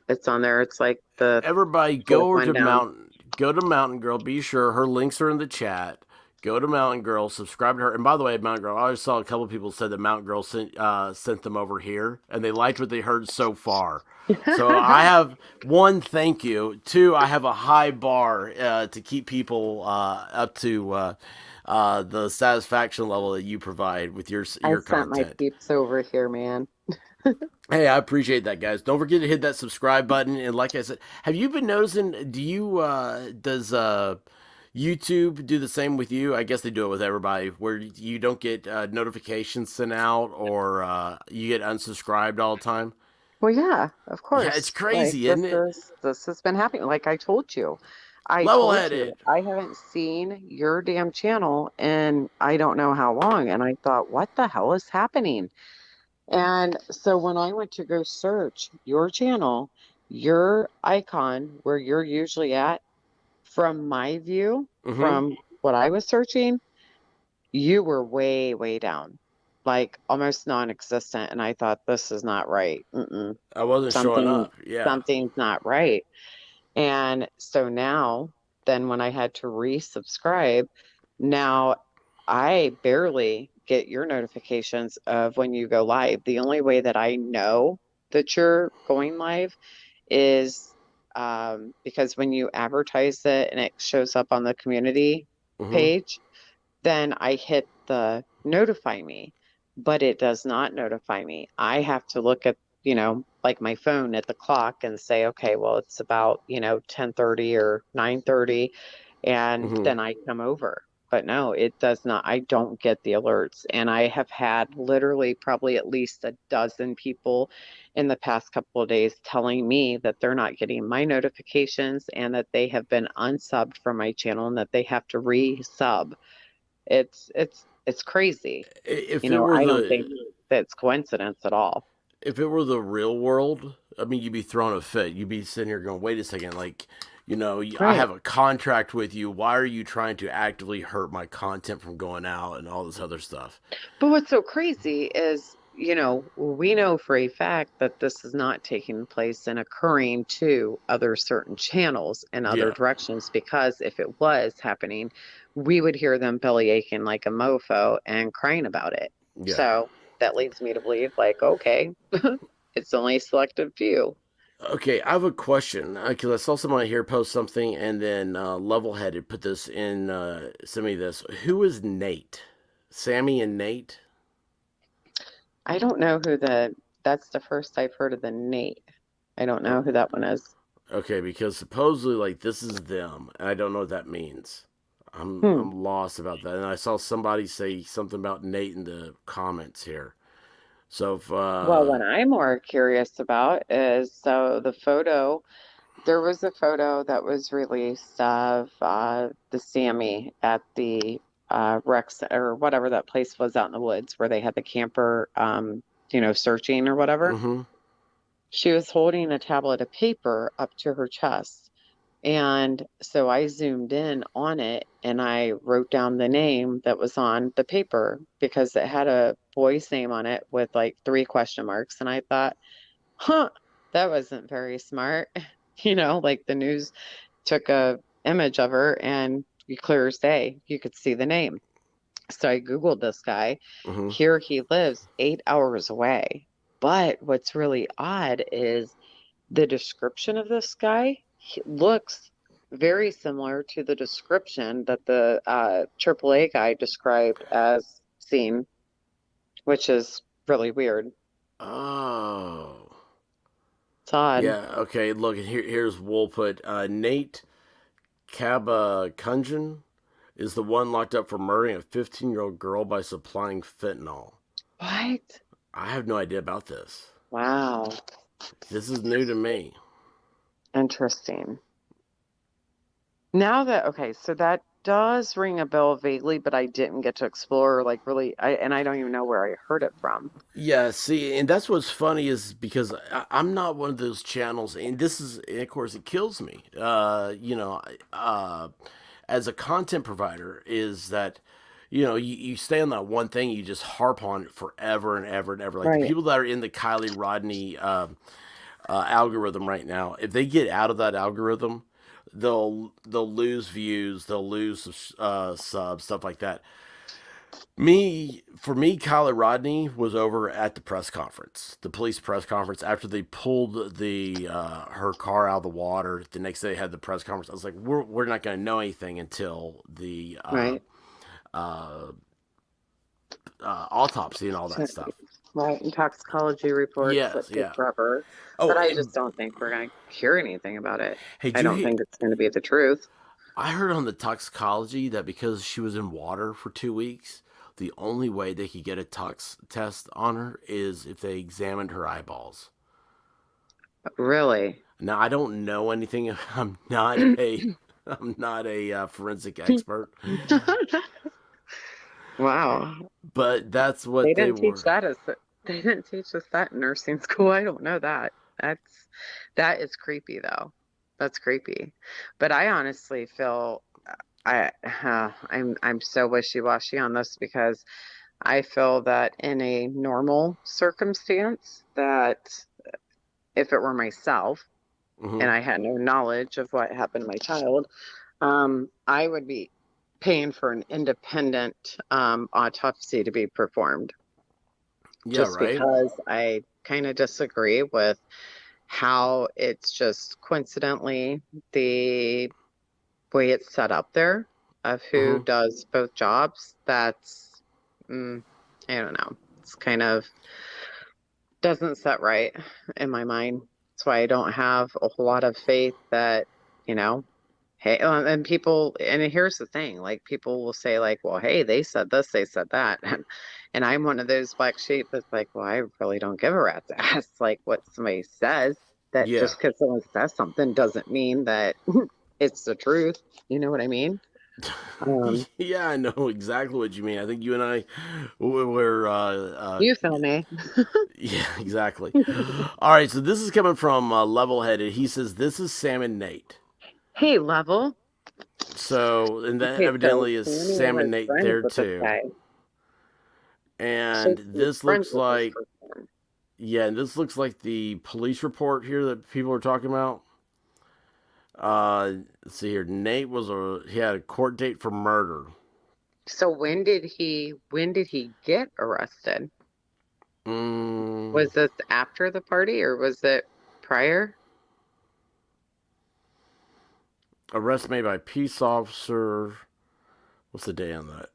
it's on there. It's like the Everybody fourth go over one to down. Mountain Girl. Be sure her links are in the chat. Go to Mountain Girl, subscribe to her. And by the way, Mountain Girl, I always saw a couple of people said that Mountain Girl sent them over here, and they liked what they heard so far. So I have one, thank you. Two, I have a high bar to keep people up to the satisfaction level that you provide with your I your sent my content. peeps over here, man. Hey, I appreciate that, guys. Don't forget to hit that subscribe button. And like I said, have you been noticing? Does YouTube do the same with you? I guess they do it with everybody, where you don't get notifications sent out or you get unsubscribed all the time. Well, yeah, of Yeah, it's course. Like crazy, isn't it? this has been happening. Like I told you. I Level told you headed. I haven't seen your damn channel in I don't know how long. And I thought, what the hell is happening? And so when I went to go search your channel, your icon where you're usually at, from my view, Mm-hmm. from what I was searching, you were way, way down, like almost non-existent. And I thought, this is not right. I wasn't showing Something, up. Yeah. something's not right. And so now, then when I had to resubscribe, now I barely get your notifications of when you go live. The only way that I know that you're going live is because when you advertise it and it shows up on the community Mm-hmm. page, then I hit the notify me, but it does not notify me. I have to look at, like my phone at the clock and say, okay, well, it's about, 10:30 or 9:30, and Mm-hmm. then I come over. But no, it does not. I don't get the alerts. And I have had literally probably at least a dozen people in the past couple of days telling me that they're not getting my notifications and that they have been unsubbed from my channel and that they have to resub. It's crazy. If it were I don't think the that's coincidence at all. if it were the real world, I mean, you'd be throwing a fit. You'd be sitting here going, wait a second, like, I Right. have a contract with you. Why are you trying to actively hurt my content from going out and all this other stuff? But what's so crazy is, we know for a fact that this is not taking place and occurring to other certain channels and other Yeah. directions, because if it was happening, we would hear them belly aching like a mofo and crying about it. Yeah. So that leads me to believe, like, okay, it's only a selective few. Okay, I have a question because I saw somebody here post something and then Level Headed put this in, send me this. Who is Nate? Sammy and Nate? I don't know that's the first I've heard of the Nate. I don't Oh, know who that one is. okay, because supposedly, like, this is them, and I don't know what that means. Hmm. I'm lost about that. And I saw somebody say something about Nate in the comments here. So if Well, what I'm more curious about is, so there was a photo that was released of the Sammy at the Rex or whatever that place was out in the woods where they had the camper, searching or whatever. mm-hmm, She was holding a tablet of paper up to her chest. And so I zoomed in on it and I wrote down the name that was on the paper because it had a boy's name on it with like 3 question marks. And I thought, huh, that wasn't very smart. Like the news took a image of her and clear as day, you could see the name. So I Googled this guy. mm-hmm. Here he lives 8 hours away. But what's really odd is the description of this guy looks very similar to the description that the AAA guy described as seen, which is really weird. Oh. It's odd. Yeah, okay, look, here's we'll put Nate Kabakungin is the one locked up for murdering a 15-year-old girl by supplying fentanyl. What? I have no idea about this. Wow. This is new to me. Interesting. Now that, okay, so that does ring a bell vaguely, but I didn't get to explore like really, and I don't even know where I heard it from. Yeah, see, and that's what's funny is because I'm not one of those channels, and this is, and of course, it kills me. As a content provider, is that you stay on that one thing, you just harp on it forever and ever and ever. Like the Right. people that are in the Kylie Rodney algorithm right now, if they get out of that algorithm, they'll lose views, they'll lose subs, stuff like that. For me, Kylie Rodney was over at the press conference, the police press conference, after they pulled the her car out of the water. The next day, they had the press conference. I was like, we're not going to know anything until the Right. Autopsy and all that stuff. Right. And toxicology reports Yes, that take yeah. forever. Oh, But I and- just don't think we're going to hear anything about it. Hey, I don't think it's going to be the truth. I heard on the toxicology that because she was in water for 2 weeks, the only way they could get a tox test on her is if they examined her eyeballs. Really? Now I don't know anything. I'm not a forensic expert, Wow. but that's what They they didn't were. teach that as they didn't teach us that in nursing school. I don't know that. That is creepy though. That's creepy. But I honestly feel I'm so wishy-washy on this because I feel that in a normal circumstance that if it were myself and I had no knowledge of what happened to my child, I would be paying for an independent autopsy to be performed. Yeah, Just right. because I kind of disagree with how it's just coincidentally the way it's set up there of who does both jobs. That's, I don't know. It's kind of doesn't set right in my mind. That's why I don't have a whole lot of faith that, hey, and people, and here's the thing, like people will say like, well, hey, they said this, they said that. And I'm one of those black sheep that's like, well, I really don't give a rat's ass like what somebody says. That Yeah. just because someone says something doesn't mean that it's the truth. You know what I mean? Yeah, I know exactly what you mean. I think you and I were. You feel me? Yeah, exactly. All right, so this is coming from Level-Headed. He says, this is Sam and Nate. Hey, Level. So, and that Okay, evidently so is Sammy Sam and was Nate friends there with this too. guy. And So he's this friends looks with this like, person. yeah, and this looks like the police report here that people are talking about. Let's see here. Nate he had a court date for murder. So when did he get arrested? Was this after the party or was it prior? Arrest made by peace officer. What's the date on that?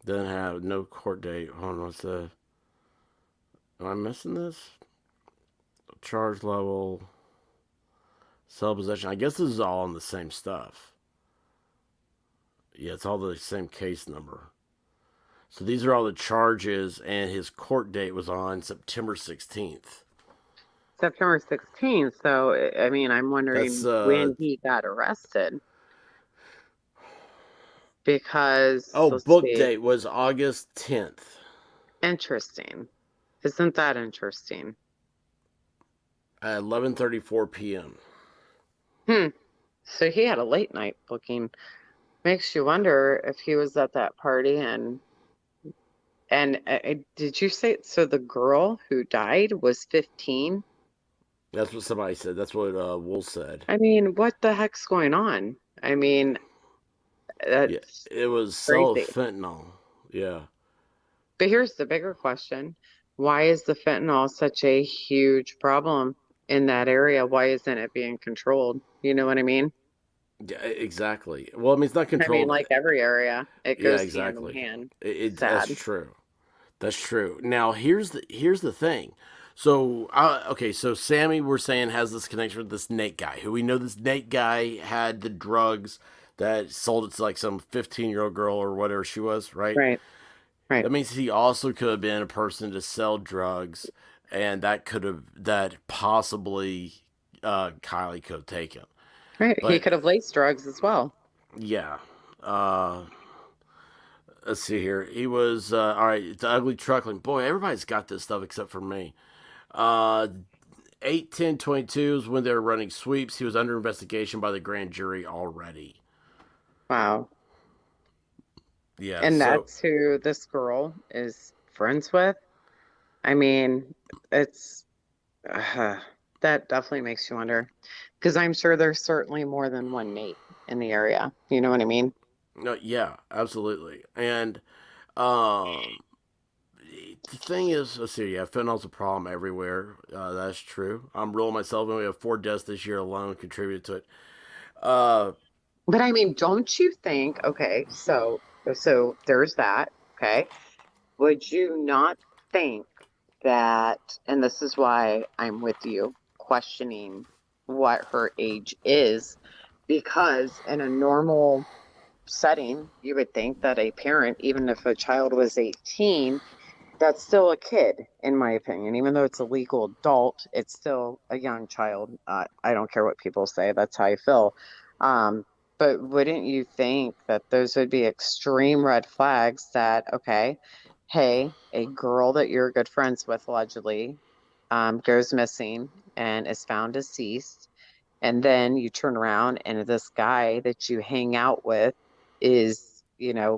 Doesn't have no court date. Hold on, what's the? Am I missing this? Charge level. Cell possession. I guess this is all on the same stuff. Yeah, it's all the same case number. So these are all the charges, and his court date was on September 16th. September 16th. So, I mean, I'm wondering That's when he got arrested. Because, let's book see. date was August 10th. Interesting. Isn't that interesting? At 11:34 p.m. So he had a late night booking. Makes you wonder if he was at that party and did you say so the girl who died was 15? That's what somebody said. That's what Wool said. I mean, what the heck's going on? I mean, that's It was sale of crazy. fentanyl. Yeah. But here's the bigger question. Why is the fentanyl such a huge problem in that area? Why isn't it being controlled? You know what I mean? Yeah, exactly. Well, I mean, it's not I mean, controlled. like every area, it Yeah, goes hand in exactly. hand. That's Sad. true. That's true. Now, here's the thing. So, okay, so Sammy, we're saying, has this connection with this Nate guy, who we know this Nate guy had the drugs that sold it to like some 15-year-old girl or whatever she was, right? Right, right, That means he also could have been a person to sell drugs, and that possibly Kylie could have taken. right. He But could have laced drugs as well. yeah, uh, let's see here. He was all right. The ugly truckling boy. Everybody's got this stuff except for me. Uh, 8/10/22 is when they were running sweeps. He was under investigation by the grand jury already. Wow. Yeah. And So that's who this girl is friends with. I mean, it's that definitely makes you wonder. Because I'm sure there's certainly more than one Nate in the area. You know what I mean? no, yeah, absolutely. And um, the thing is, let's see. Yeah, fentanyl's a problem everywhere. That's true. I'm ruling myself, and we have 4 deaths this year alone contributed to it. Uh, But I mean, don't you think, okay, so there's that, okay? Would you not think that, and this is why I'm with you questioning what her age is, because in a normal setting, you would think that a parent, even if a child was 18, that's still a kid, in my opinion. Even though it's a legal adult, it's still a young child. I don't care what people say. That's how I feel. Um, but wouldn't you think that those would be extreme red flags that, okay, hey, a girl that you're good friends with allegedly goes missing and is found deceased. And then you turn around and this guy that you hang out with is,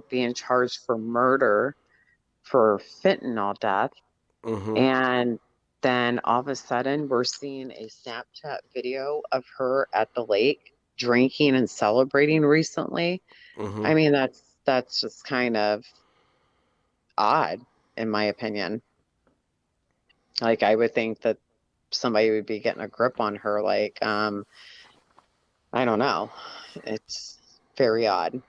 being charged for murder for fentanyl death. mm-hmm, And then all of a sudden, we're seeing a Snapchat video of her at the lake drinking and celebrating recently. mm-hmm. I mean, that's just kind of odd, in my opinion. Like, I would think that somebody would be getting a grip on her. Like, I don't know. It's very odd.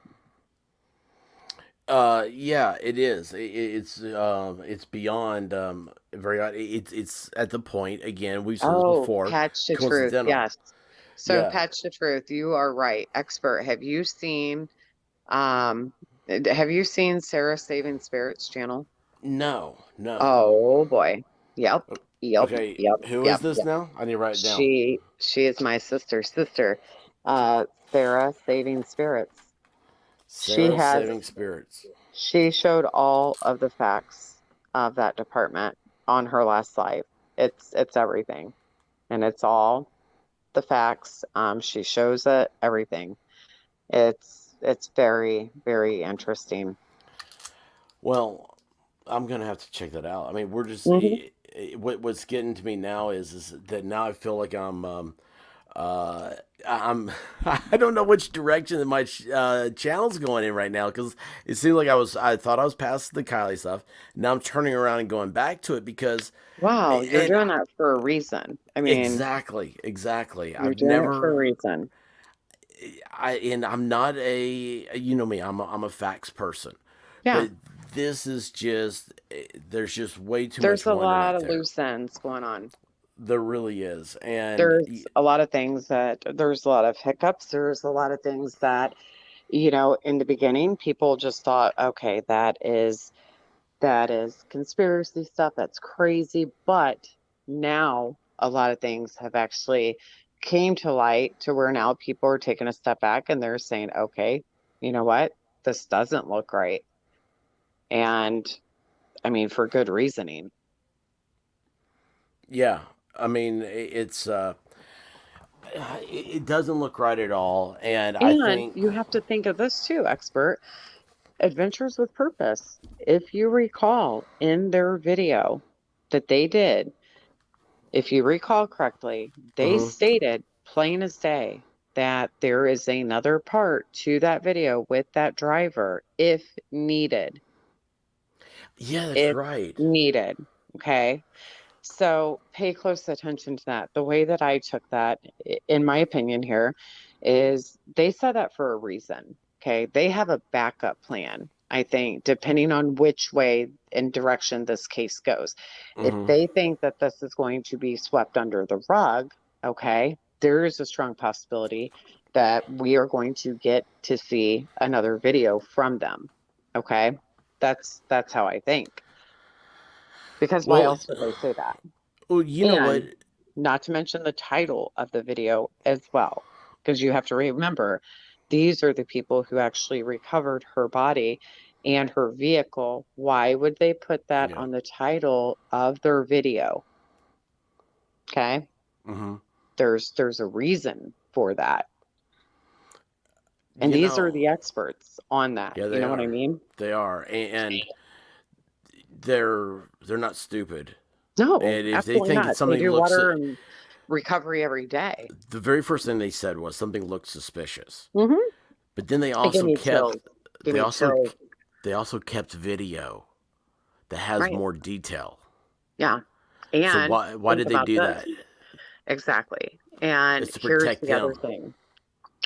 Yeah, it is. It's beyond very odd. It's at the point again. We've said this Oh, before. patch to truth. Coincidental. Yes. So, Yeah. patch to truth, you are right. Expert, um have you seen Sarah Saving Spirits channel? No. No. Oh boy. Yep. O- Yep. Okay. Yep. Who is Yep. this Yep. now? I need to write it down. She is my sister's sister. Sarah Saving Spirits. She Sarah has Saving Spirits. she showed all of the facts of that department on her last live. It's everything. And it's all the facts. She shows it, everything. It's very, very interesting. Well, I'm gonna have to check that out. I mean, we're just Mhm. what's getting to me now is that now I feel like uh, I'm I don't know which direction that my channel's going in right now because it seems like I thought I was past the Kylie stuff. Now I'm turning around and going back to it because Wow, you're and doing that for a reason. I mean, exactly. you're I've doing it for a never reason. and I'm not you know me. I'm a facts person, Yeah, but this is just there's just way too there's much a lot wonderment of there. loose ends going on. There really is, and There's a lot of things that there's a lot of hiccups. There's a lot of things that, in the beginning, people just thought, okay, that is conspiracy stuff. That's crazy. But now a lot of things have actually came to light to where now people are taking a step back and they're saying, okay, you know what? This doesn't look right. And I mean, for good reasoning. yeah, I mean it doesn't look right at all, and I And think you have to think of this too, expert. Adventures with Purpose. If you recall in their video that they did, if you recall correctly, they mhm. stated plain as day that there is another part to that video with that driver if needed. Yeah, that's If right. needed. Okay. So pay close attention to that. The way that I took that, in my opinion here, is they said that for a reason. Okay. They have a backup plan, I think, depending on which way and direction this case goes. If Mm-hmm. they think that this is going to be swept under the rug, okay, there is a strong possibility that we are going to get to see another video from them. Okay. That's how I think. Because why Well, else would they say that? you know what? And not to mention the title of the video as well, because you have to remember these are the people who actually recovered her body and her vehicle. Why would they put that Yeah. on the title of their video? Okay. Mm-hmm. There's a reason for that. And You these are know, the experts on that. yeah, You they know what I are. mean? They are, and they're not stupid. No, And if they absolutely think that not. They something do looks, water and recovery every day. the very first thing they said was something looked suspicious. Mm-hmm. But then they Give also me kept, chills. Give they me also, chills. they also kept video that has Right. more detail. Yeah. So And why think did they about do this. that? Exactly. And It's to here's protect the other them. thing.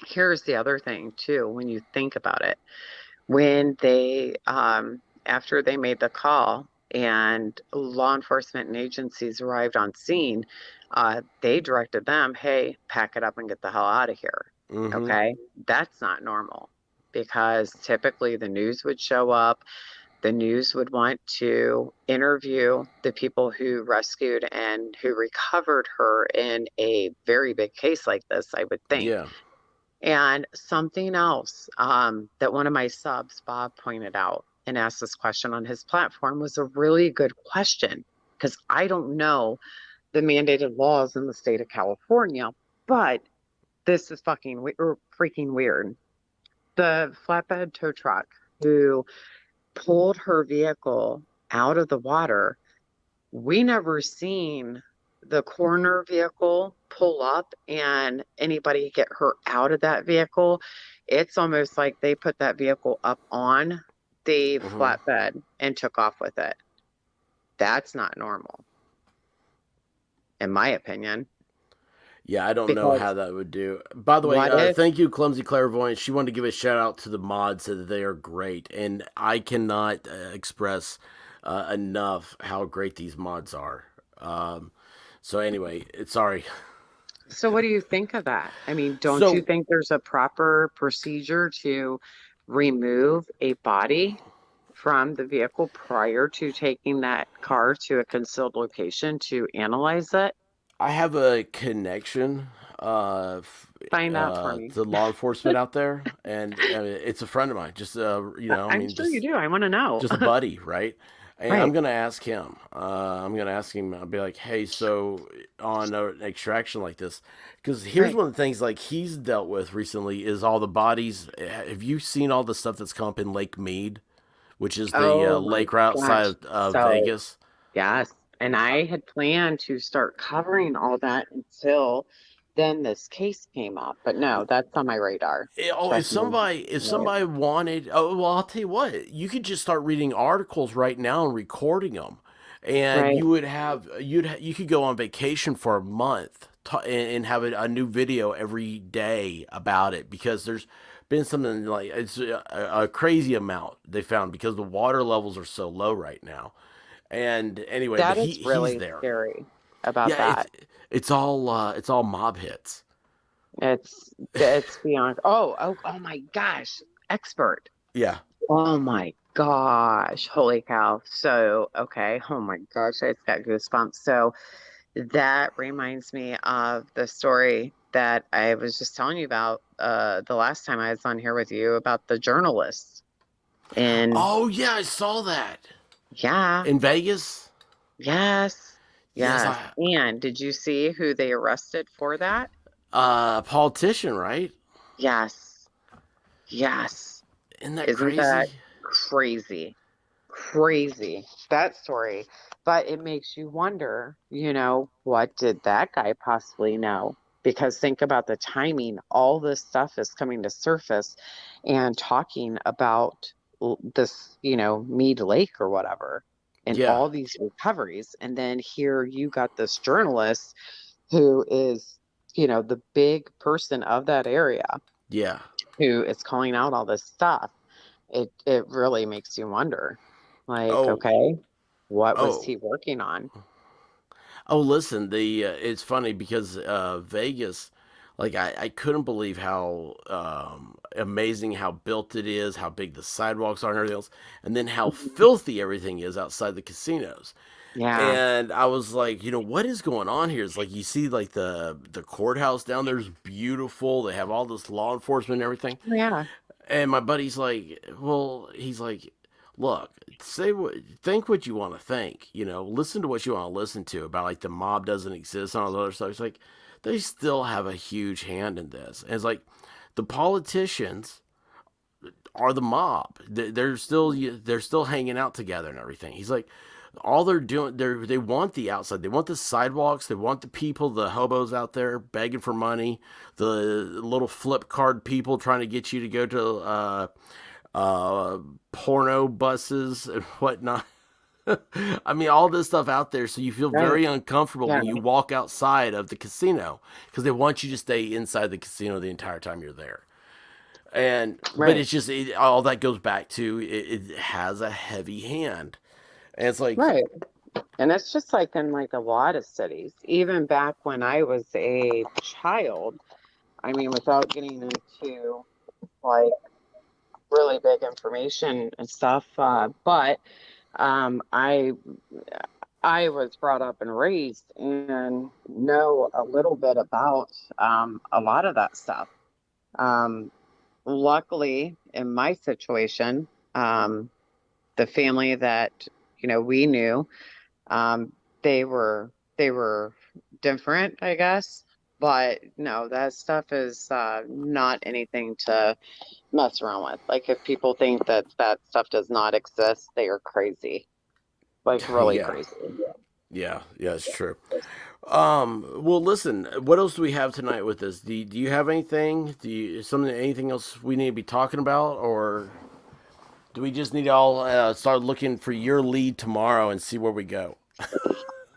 Here's the other thing too, when you think about it. When they after they made the call and law enforcement and agencies arrived on scene, they directed them, hey, pack it up and get the hell out of here. Mm-hmm. Okay. That's not normal because typically the news would show up. The news would want to interview the people who rescued and who recovered her in a very big case like this, I would think. Yeah. And something else that one of my subs, Bob, pointed out and asked this question on his platform was a really good question because I don't know the mandated laws in the state of California, but this is freaking weird. The flatbed tow truck who pulled her vehicle out of the water, we never seen the coroner vehicle pull up and anybody get her out of that vehicle. It's almost like they put that vehicle up on the Mm-hmm. flatbed and took off with it. That's not normal, in my opinion. Yeah, I don't know Because how that would do. By the way, what if, thank you, Clumsy Clairvoyant. She wanted to give a shout out to the mods, said that they are great, and I cannot express enough how great these mods are. So anyway, sorry. so what do you think of that? I mean, don't you So think there's a proper procedure to remove a body from the vehicle prior to taking that car to a concealed location to analyze it? I have a connection Find out for me. to law enforcement out there, and it's a friend of mine. Just I I'm mean, sure you just do. I want to know. just a buddy, right? And I'm Right. gonna ask him. I'm gonna ask him. I'll be like, "Hey, so on an extraction like this, because here's Right. one of the things like he's dealt with recently is all the bodies. Have you seen all the stuff that's come up in Lake Mead, which is the Oh my lake right outside gosh. of So, Vegas? yes. And I had planned to start covering all that until then this case came up. But no, that's on my radar. Oh, Trust me. if Right. somebody wanted, oh well, I'll tell you what, you could just start reading articles right now and recording them, and Right. you would have you could go on vacation for a month and have a new video every day about it because there's been something like it's a crazy amount they found because the water levels are so low right now. And anyway, but That is he's really there. scary about Yeah, that. it's all mob hits. It's beyond. Oh my gosh. Expert. Yeah. Oh my gosh. Holy cow. So, okay. Oh my gosh. I just got goosebumps. So that reminds me of the story that I was just telling you about the last time I was on here with you about the journalist. And Oh yeah, I saw that yeah, in Vegas. yes, Yes, yes. And did you see who they arrested for that? politician, right? Yes, yes. Isn't that Isn't that crazy? crazy? Crazy, that story. But it makes you wonder, what did that guy possibly know? Because think about the timing. All this stuff is coming to surface and talking about this, Mead Lake or whatever. in Yeah. all these recoveries. And then here you got this journalist who is, the big person of that area Yeah. who is calling out all this stuff. It really makes you wonder, like, Oh. okay, what was Oh. he working on? Oh, listen, it's funny because Vegas, like I couldn't believe how amazing how built it is, how big the sidewalks are and everything else, and then how filthy everything is outside the casinos. Yeah, And I was like, what is going on here? It's like you see like the courthouse down there is beautiful. They have all this law enforcement and everything. yeah, And my buddy's like, well, he's like, look, think what you want to think, listen to what you want to listen to about like the mob doesn't exist and all the other stuff. It's like they still have a huge hand in this. And it's like the politicians are the mob. They're still hanging out together and everything. He's like, all they're doing, they want the outside, they want the sidewalks, they want the people, the hobos out there begging for money, the little flip card people trying to get you to go to porno buses and whatnot. I mean, all this stuff out there, so you feel right. very uncomfortable Yeah, when you walk outside of the casino because they want you to stay inside the casino the entire time you're there. But right, it's just all that goes back to it has a heavy hand, and it's like, right. And it's just like in like a lot of cities, even back when I was a child. I mean, without getting into like really big information and stuff, but I was brought up and raised and know a little bit about a lot of that stuff. Um, Luckily, in my situation, the family that we knew, um, they were different, I guess. But no, that stuff is not anything to mess around with. Like if people think that that stuff does not exist, they are crazy. Like really yeah, crazy. yeah, yeah, it's true. Well, listen, what else do we have tonight with this? Do you have anything? Anything else we need to be talking about, or do we just need to all start looking for your lead tomorrow and see where we go?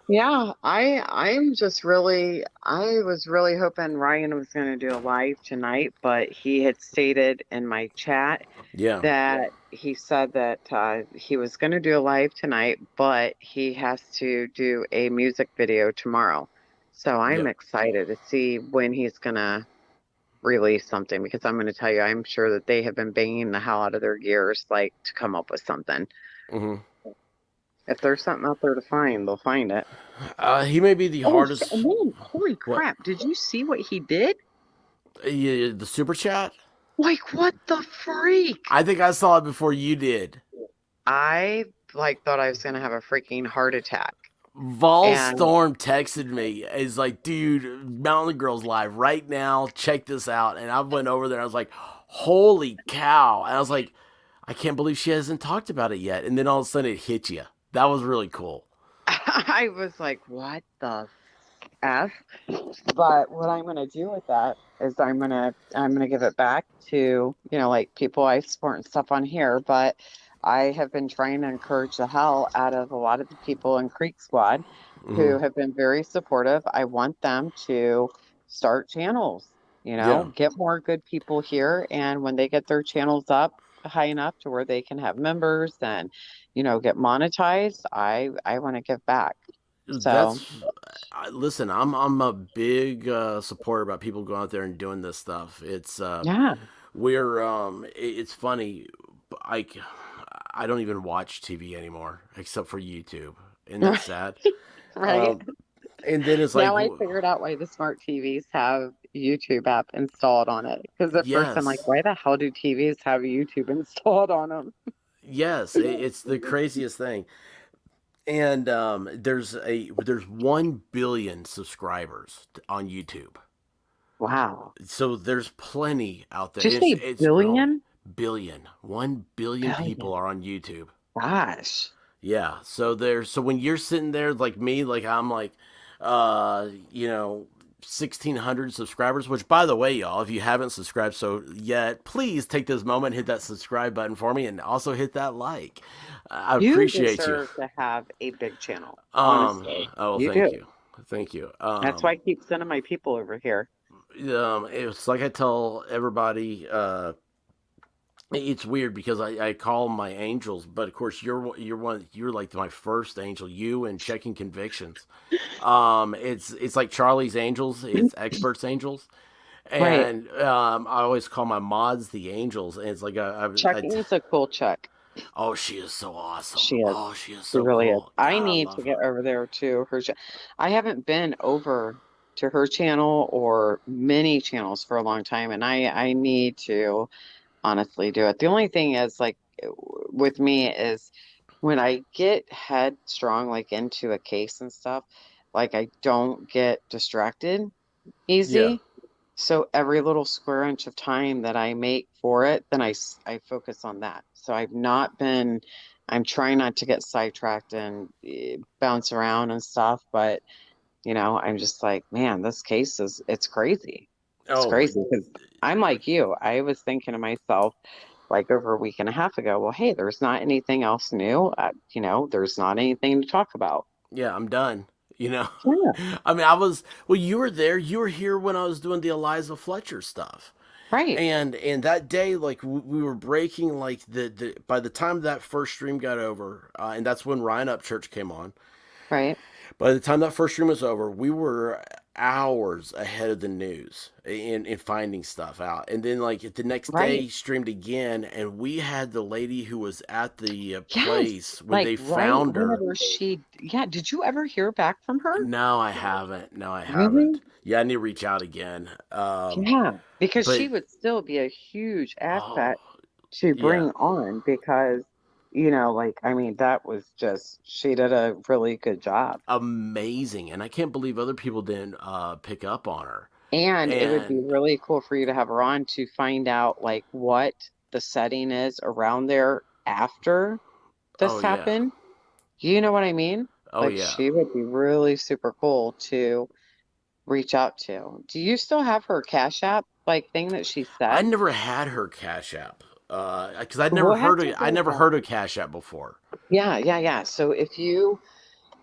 Yeah, I was really hoping Ryan was going to do a live tonight, but he had stated in my chat Yeah, that he said that he was going to do a live tonight, but he has to do a music video tomorrow. So I'm yeah. excited to see when he's going to release something because I'm going to tell you, I'm sure that they have been banging the hell out of their gears like to come up with something. Hmm. If there's something out there to find, they'll find it. He may be the hardest. And then, holy What? crap, did you see what he did? Yeah, the super chat. Like, what the freak? I think I saw it before you did. I thought I was gonna have a freaking heart attack. Vol And Storm texted me. Is like, dude, Mountain Girls live right now. Check this out. And I went over there. I was like, holy cow! And I was like, I can't believe she hasn't talked about it yet. And then all of a sudden it hit you. That was really cool. I was like, what the F? But what I'm gonna do with that is I'm gonna give it back to, like people I support and stuff on here, but I have been trying to encourage the hell out of a lot of the people in Creek Squad who have been very supportive. I want them to start channels, Yeah. get more good people here. And when they get their channels up high enough to where they can have members and, get monetized, I want to give back. So, Listen, I'm a big supporter about people going out there and doing this stuff. It's yeah, it's funny. I don't even watch TV anymore except for YouTube, and that's sad. right. And then it's Now like, I figured out why the smart TVs have YouTube app installed on it. Because at first I'm like, yes, why the hell do TVs have YouTube installed on them? yes, it's the craziest thing. And there's 1 billion subscribers on YouTube. Wow. So there's plenty out there. Did you say It's growing. billion? Billion. 1 billion people Billion. are on YouTube. Gosh. Yeah. So when you're sitting there like me, like I'm like, uh, you know, 1,600 subscribers, which, by the way, y'all, if you haven't subscribed so yet, please take this moment, hit that subscribe button for me, and also hit that like. I You appreciate you. deserve to have a big channel, honestly. Oh, You thank do. you. Thank you. That's why I keep sending my people over here. It's like I tell everybody, it's weird because I call them my angels, but of course you're like my first angel, you and checking convictions. It's like Charlie's Angels, it's experts angels, Right. and I always call my mods the angels, and it's like Chucking is a cool Chuck. oh, she is so awesome. She is. Oh, she is She so really is. cool. I God, I need to love get her. over there to her. I haven't been over to her channel or many channels for a long time, and I need to honestly do it. The only thing is, like, with me is when I get headstrong, like into a case and stuff, like I don't get distracted Yeah. easy. So every little square inch of time that I make for it, then I focus on that. So I'm trying not to get sidetracked and bounce around and stuff. But, I'm just like, man, this case it's crazy. It's Oh, crazy because I'm like you. I was thinking to myself, like over a week and a half ago, well, hey, there's not anything else new. There's not anything to talk about. yeah, I'm done. You know, Yeah, I mean, you were there. You were here when I was doing the Eliza Fletcher stuff. right, And that day, like we were breaking, like the by the time that first stream got over, and that's when Ryan Upchurch came on. right, By the time that first stream was over, we were hours ahead of the news in finding stuff out. And then like the next right. day, streamed again, and we had the lady who was at the Yes, place when like they right found her. whenever yeah, did you ever hear back from her? No, I haven't. No, I haven't. Really? Yeah, I need to reach out again. Yeah, because But she would still be a huge oh, asset to yeah, bring on because, like, I mean, that was just, she did a really good job. amazing, and I can't believe other people didn't pick up on her. And it would be And really cool for you to have her on to find out, like, what the setting is around there after oh this yeah, happened. You know what I mean? oh Like, yeah. she would be really super cool to reach out to. Do you still have her Cash App like thing that she I said? never had her Cash App, because We'll have to I go never back. heard of Cash App before. Yeah, yeah, yeah. So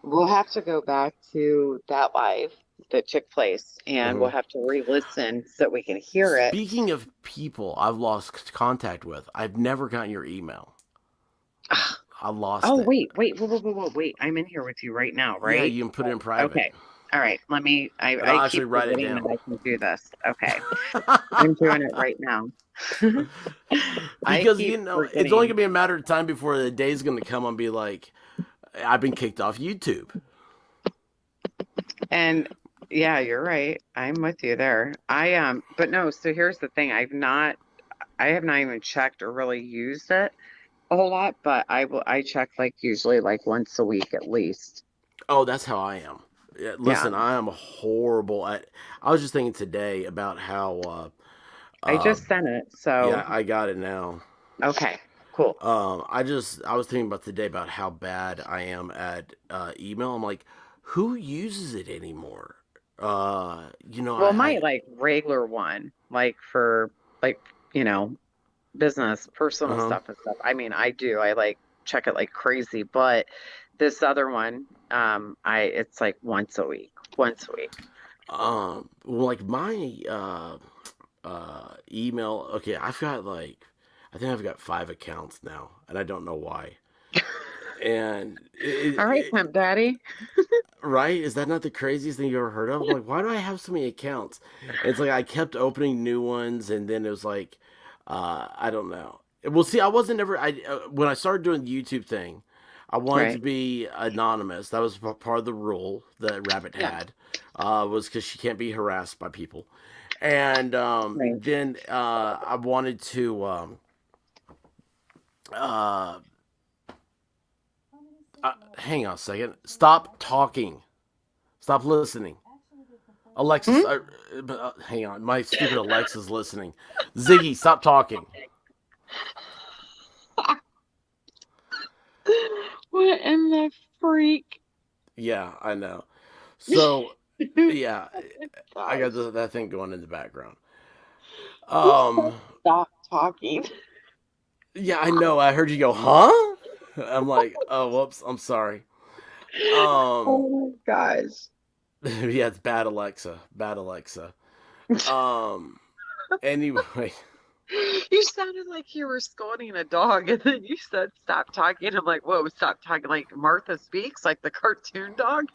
we'll have to go back to that live that took place and Hmm. we'll have to re-listen so that we can hear it. Speaking of people I've lost contact with, I've never gotten your email. Ah, I lost oh, it. wait. I'm in here with you right now, Yeah, right? you can put it in private, Okay. All right. and I'll I actually keep write it forgetting that down. I can do this. Okay. I'm doing it right now. I Because keep it's only forgetting. gonna be a matter of time before the day's gonna come and be like, I've been kicked off YouTube. And yeah, you're right. I'm with you there. But no, so here's the thing. I have not even checked or really used it a whole lot, but I check like usually like once a week at least. Oh, that's how I am. Yeah, Yeah. listen, I am horrible at. I was just thinking today about how. I Uh, just sent it. yeah, So, I got it now. okay, cool. I was thinking about today about how bad I am at email. I'm like, who uses it anymore? Well, my like regular one, like for like, you know, business, uh personal huh. stuff and stuff. I mean, I do. I like check it like crazy, but this other one, it's like once a week. Once a week. Well, like my email. Okay, I think I've got 5 accounts now, and I don't know why. And All right, Pimp Daddy. right? Is that not the craziest thing you ever heard of? I'm like, why do I have so many accounts? It's like I kept opening new ones, and then it was like, I don't know. Well, see, I wasn't ever. When I started doing the YouTube thing, I wanted to Right. be anonymous. That was part of the rule that Rabbit Yeah. had, was because she can't be harassed by people. And Right. then I wanted to. Uh, Hang on a second. Stop talking. Stop listening. Alexis, Hmm? hang on. My stupid Alexa's listening. Ziggy, stop talking. What in the freak? Yeah, I know. So Yeah, I got Gosh. that thing going in the background. You said Um, stop talking. yeah, I know. I heard you go, huh? I'm like, oh, whoops. I'm sorry. Um, Oh my gosh. yeah, it's bad Alexa. Bad Alexa. Um, anyway, You sounded like you were scolding a dog, and then you said stop talking. I'm like, whoa, stop talking like Martha Speaks, like the cartoon dog.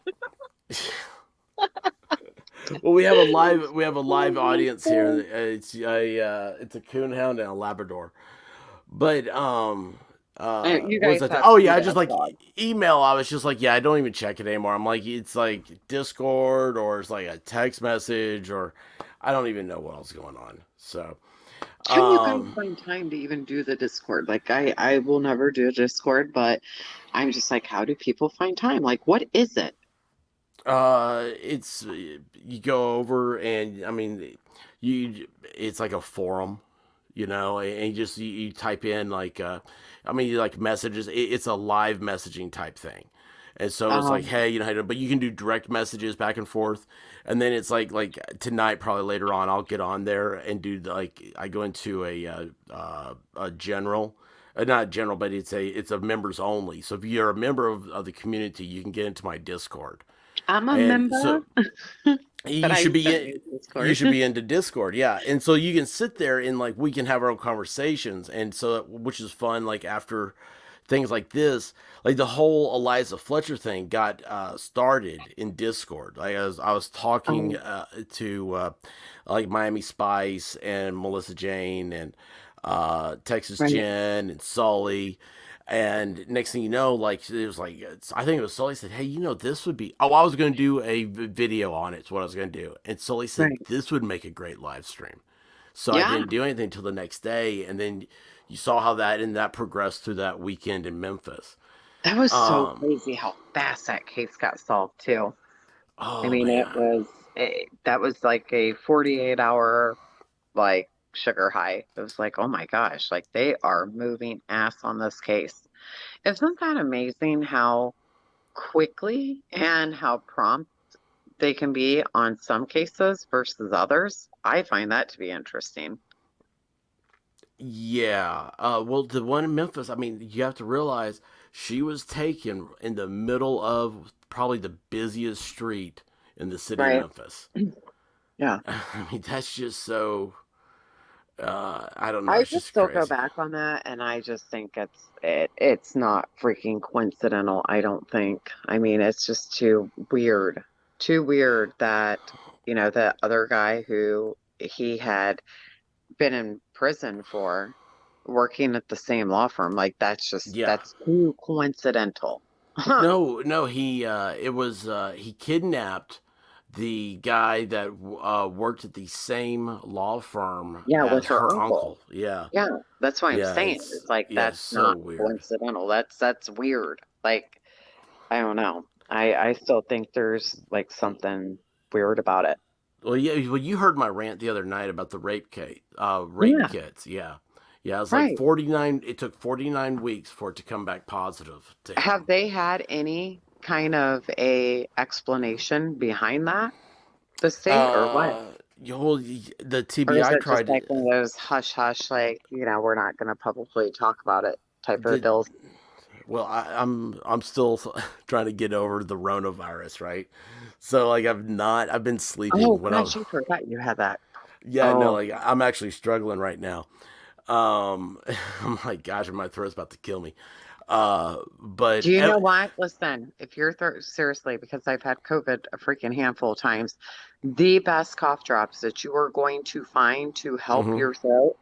well, we have a live audience here. It's a coonhound and a Labrador. But You what was guys that? have Oh yeah, cute I just ass like dogs. email. I was just like, yeah, I don't even check it anymore. I'm like, it's like Discord or it's like a text message or I don't even know what else is going on. So, How do you guys um, find time to even do the Discord? Like I will never do a Discord, but I'm just like, how do people find time? Like, what is it? it's you go over and I mean, you it's like a forum, you know, and you type in like I mean like messages. It's a live messaging type thing. And so it's like, Um, hey, you know, but you can do direct messages back and forth, and then it's like tonight, probably later on, I'll get on there and do like I go into a general, not general, but it's a members only. So if you're a member of the community, you can get into my Discord, I'm a and member, so but you I should be don't in, use you Discord. should be into Discord, yeah. And so you can sit there and like we can have our own conversations, and so which is fun. Like after things like this, like the whole Eliza Fletcher thing got started in Discord. Like I was talking Um, to like Miami Spice and Melissa Jane and Texas right, Jen and Sully. And next thing you know, like it was like I think it was Sully said, "Hey, you know this would be." Oh, I was going to do a video on it. It's what I was going to do. And Sully said right. this would make a great live stream. So I Yeah, didn't do anything until the next day, and then you saw how that progressed through that weekend in Memphis. that was so Um, crazy how fast that case got solved too. I oh mean, man, that was like a 48-hour like sugar high. It was like, oh my gosh, like they are moving ass on this case. Isn't that amazing how quickly and how prompt they can be on some cases versus others? I find that to be interesting. yeah. Well, the one in Memphis, I mean, you have to realize she was taken in the middle of probably the busiest street in the city of Right. Memphis. Yeah. I mean, that's just so. I don't know. I It's just just still go crazy. back on that and I just think it's not freaking coincidental, I don't think. I mean, it's just too weird. Too weird that, the other guy who he had been in prison for working at the same law firm, like Yeah. that's too coincidental. Huh. No, no, it was he kidnapped the guy that worked at the same law firm Yeah, with as her her uncle. uncle. Yeah, Yeah, that's what I'm yeah, saying. It's like it's that's so not weird. coincidental. That's weird. Like, I don't know. I still think there's like something weird about it. Well, yeah, well, you heard my rant the other night about the rape Yeah, kits. Yeah, yeah, it was like right. 49. It took 49 weeks for it to come back positive to Have him. they had any kind of a explanation behind that, the state, or what? Uh, the Or is TBI it just tried like one it. of those hush hush, like, we're not going to publicly talk about it type of The deals? Well, I'm still trying to get over the coronavirus, right? So like I've been Oh sleeping when I gosh, I forgot you had that. yeah, no, Oh, like I'm actually struggling right now. I'm like, gosh, my throat's about to kill me. But do you know what? Listen, if you're seriously, because I've had COVID a freaking handful of times, the best cough drops that you are going to find to help mm-hmm, your throat,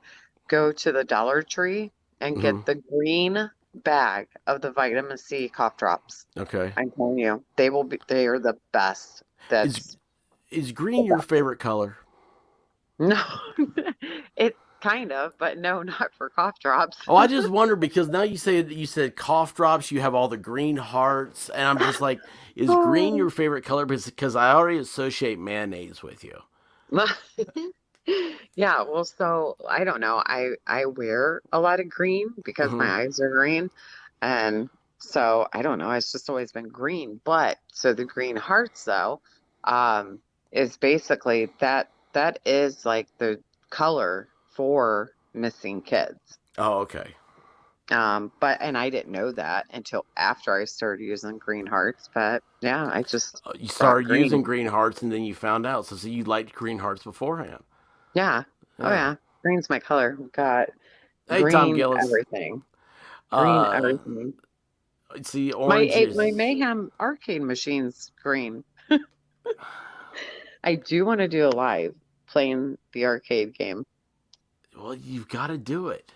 go to the Dollar Tree and mm-hmm, get the green bag of the vitamin C cough drops. okay. I'm telling you, they are the best. Is That's is the green your best. favorite color? No, it kind of, but no, not for cough drops. Oh, I just wonder because now you said cough drops, you have all the green hearts, and I'm just like, is green Oh. your favorite color? Because I already associate mayonnaise with you. Yeah, well, so I don't know. I wear a lot of green because Mm-hmm. my eyes are green, and so I don't know. It's just always been green. But so the green hearts, though, is basically that is like the color for missing kids. Oh, okay. And I didn't know that until after I started using green hearts. But yeah, I just You brought started using green. green hearts, and then you found out. So you liked green hearts beforehand. Yeah. Oh Yeah. yeah. Green's my color. We've got Hey, Tom green Gillis. everything. Green Uh, everything. see, My orange my is. Mayhem arcade machine's green. I do want to do a live playing the arcade game. Well, you've got to do it.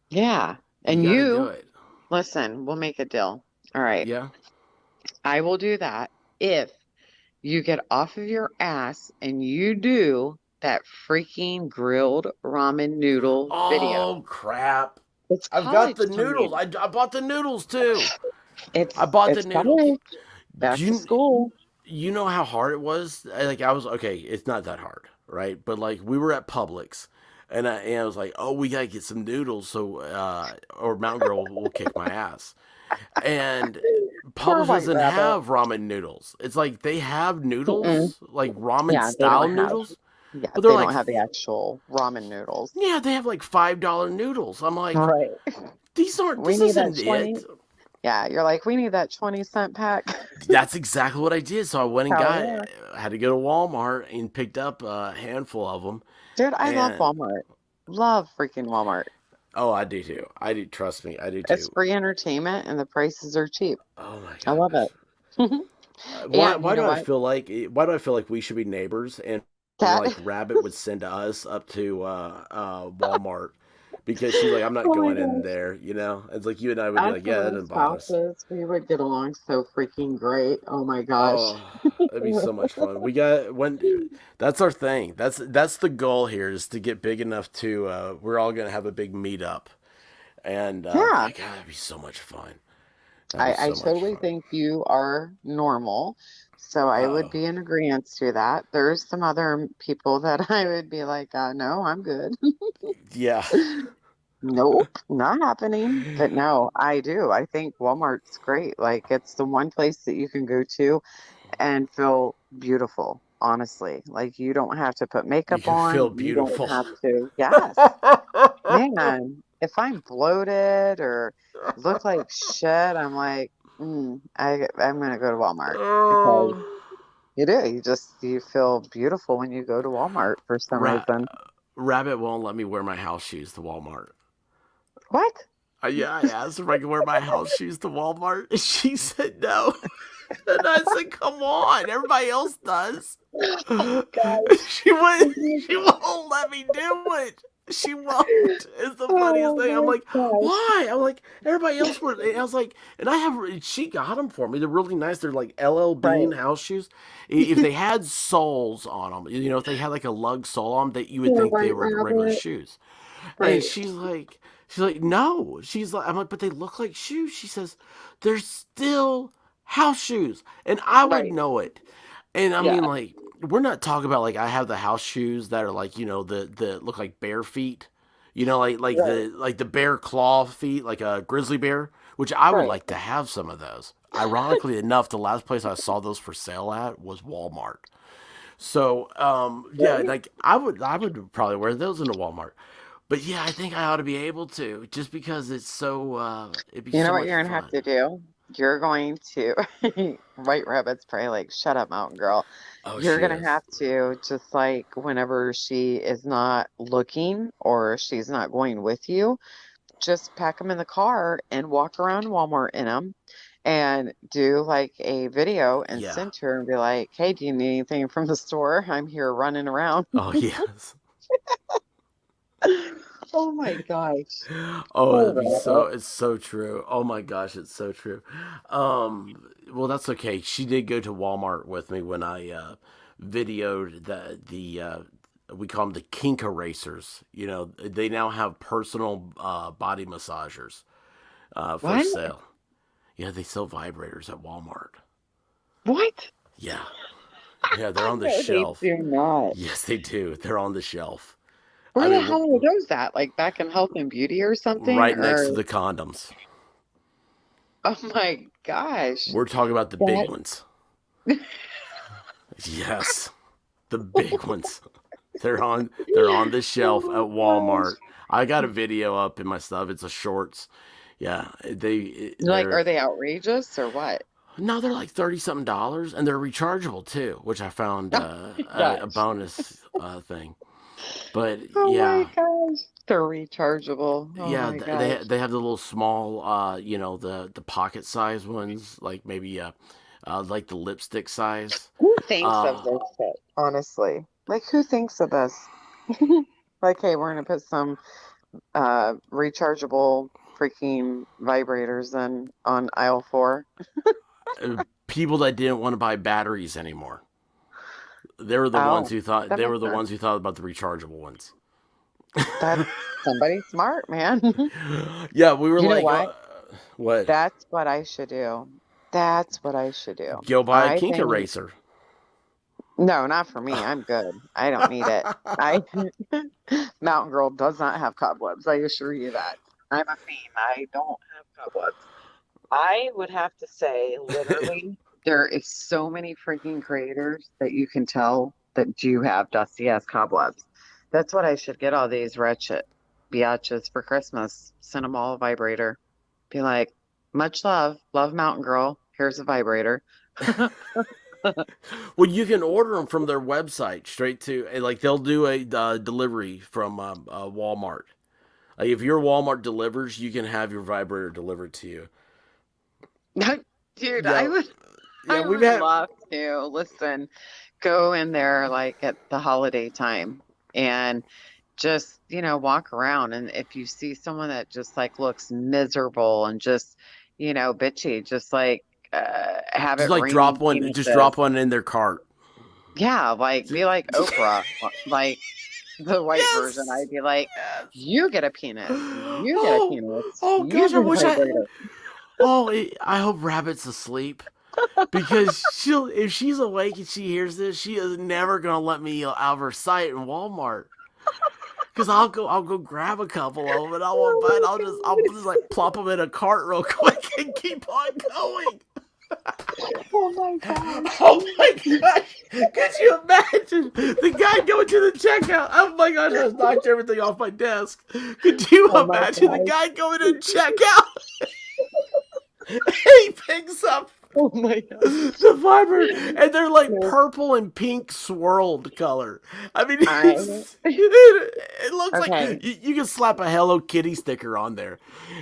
Yeah. You And got to do you, it. listen, we'll make a deal. All right. Yeah. I will do that if you get off of your ass and you do that freaking grilled ramen noodle video. Oh crap! It's I've got college the noodles. time. I bought the noodles too. It's I bought the it's noodles. college. Back Do to you school. you know how hard it was? I was okay. It's not that hard, right? But like we were at Publix, and I was like, oh, we gotta get some noodles, so or Mountain Girl will kick my ass. And Poor Publix white doesn't rabbit. have ramen noodles. It's like they have Mm-mm. noodles, like ramen Yeah, they style don't have. noodles, Yeah, but they're they like, don't have the actual ramen noodles. yeah, they have like $5 noodles. I'm like, Right. these aren't. We This need that isn't 20. it. Yeah, you're like, we need that 20-cent pack. That's exactly what I did. So I went and Hell got. yeah. I had to go to Walmart and picked up a handful of them. Dude, I love And Walmart. Love freaking Walmart. oh, I do too. I do. Trust me, I do It's too. free entertainment and the prices are cheap. Oh my I love gosh. it. Why? And you Why know do I what? feel like? Why do I feel like we should be neighbors? And That like Rabbit would send us up to Walmart because she's like, I'm not oh my going in gosh. there. You know, it's like you and I would be Us like, yeah, that and doesn't bother us. spouses, we would get along so freaking great. Oh my gosh. Oh, it'd be so much fun. We got when that's our thing. That's the goal here is to get big enough to we're all gonna have a big meetup, and Yeah. yeah, God, that'd be so much fun. That'd be I so much totally fun. think you are normal. So I would Uh-oh. be in agreement to that. There's some other people that I would be like, no, I'm good. Yeah. Nope, not happening. But no, I do. I think Walmart's great. Like it's the one place that you can go to and feel beautiful, honestly. Like you don't have to put You makeup can feel on. You don't beautiful. have to. Yes. Man, if I'm bloated or look like shit, I'm like, I'm gonna go to Walmart because Oh. you do. You feel beautiful when you go to Walmart for some Ra- reason. Rabbit won't let me wear my house shoes to Walmart. What? Yeah, I asked if I could wear my house shoes to Walmart, and she said no. And I said, "Come on, everybody else does." Oh She won't. gosh. She won't let me do it. She won't. It's the funniest Oh thing. I'm my like, gosh. why? I'm like, everybody else were. And I was like, and I have. She got them for me. They're really nice. They're like LL Right. Bean house shoes. If they had soles on them, you know, if they had like a lug sole on them, that you would Poor think they white were regular rabbit. shoes. And Right. she's like, no. She's like, I'm like, but they look like shoes. She says, they're still house shoes, and I would Right. know it. And I mean, Yeah. like, we're not talking about like I have the house shoes that are like the look like bear feet, Right. like the bear claw feet, like a grizzly bear, which I would Right. like to have some of those. Ironically enough, the last place I saw those for sale at was Walmart. So yeah, Right. like I would probably wear those into Walmart. But yeah, I think I ought to be able to, just because it's so it'd be You know so what much you're gonna have fun. to do? You're going to White Rabbit's probably like, shut up, Mountain Girl. Oh, You're she gonna is. have to just like whenever she is not looking or she's not going with you, just pack them in the car and walk around Walmart in them and do like a video and Yeah. send her and be like, hey, do you need anything from the store? I'm here running around. Oh yes. Oh my gosh. Oh, Poor it'd be so. rabbit. It's so true. Oh my gosh, it's so true. Well, that's okay. She did go to Walmart with me when I videoed the we call them the kink erasers. You know, they now have personal body massagers for What? sale. Yeah, they sell vibrators at Walmart. What? Yeah, yeah, they're on the No, they shelf. do not. Yes, they do. They're on the shelf. Where I the mean, hell are those at? Like back in health and beauty or something? right next to Or the condoms. oh my gosh. We're talking about the big That ones. Yes, the big ones. They're on the shelf at Walmart. I got a video up in my stuff. It's a shorts. Yeah, Like, they're are they outrageous or what? no, they're like $30 something, and they're rechargeable too, which I found a Gosh. bonus thing. But Oh my yeah, gosh. They're rechargeable. Oh yeah, my gosh. they have the little small, the pocket size ones, like maybe like the lipstick size. Who thinks of Uh, this shit, honestly? Like, who thinks of this? Like, hey, we're gonna put some rechargeable freaking vibrators in on aisle 4. People that didn't want to buy batteries anymore. They were the ones Oh, who thought that they makes were the sense. ones who thought about the rechargeable ones. That's somebody smart, man. Yeah, we were You know like, what? what? That's what I should do. That's what I should do. Go buy a I kink think, eraser. no, not for me. I'm good. I don't need it. I Mountain Girl does not have cobwebs. I assure you that. I'm a fiend. I don't have cobwebs. I would have to say, literally, there is so many freaking creators that you can tell that do have dusty ass cobwebs. That's what I should get all these wretched biatches for Christmas. Send them all a vibrator. Be like, much love, love Mountain Girl. Here's a vibrator. Well, you can order them from their website straight to like they'll do a delivery from Walmart. Like if your Walmart delivers, you can have your vibrator delivered to you. Dude, Yeah, yeah, I we've would had. love to listen, go in there like at the holiday time and just, walk around. And if you see someone that just like looks miserable and just, bitchy, just like have Just it like raining just penises. drop one in their cart. Yeah, like be like Oprah, like the white version. Yes. I'd be like, Yes. you get a penis, you get a Oh, penis, oh you gosh, I get a wish I. vibrator. Oh, I hope Rabbit's asleep because if she's awake and she hears this, she is never gonna let me out of her sight in Walmart. Cause I'll go grab a couple of them and I won't buy it. I'll just like plop them in a cart real quick and keep on going. Oh my God. Oh my gosh! Could you imagine the guy going to the checkout? Oh my gosh! I just knocked everything off my desk. Could you Oh my imagine the God. guy going to checkout? He picks up Oh my God. the fiber, and they're like Dude, purple and pink swirled color. I mean, I it looks like okay. you can slap a Hello Kitty sticker on there,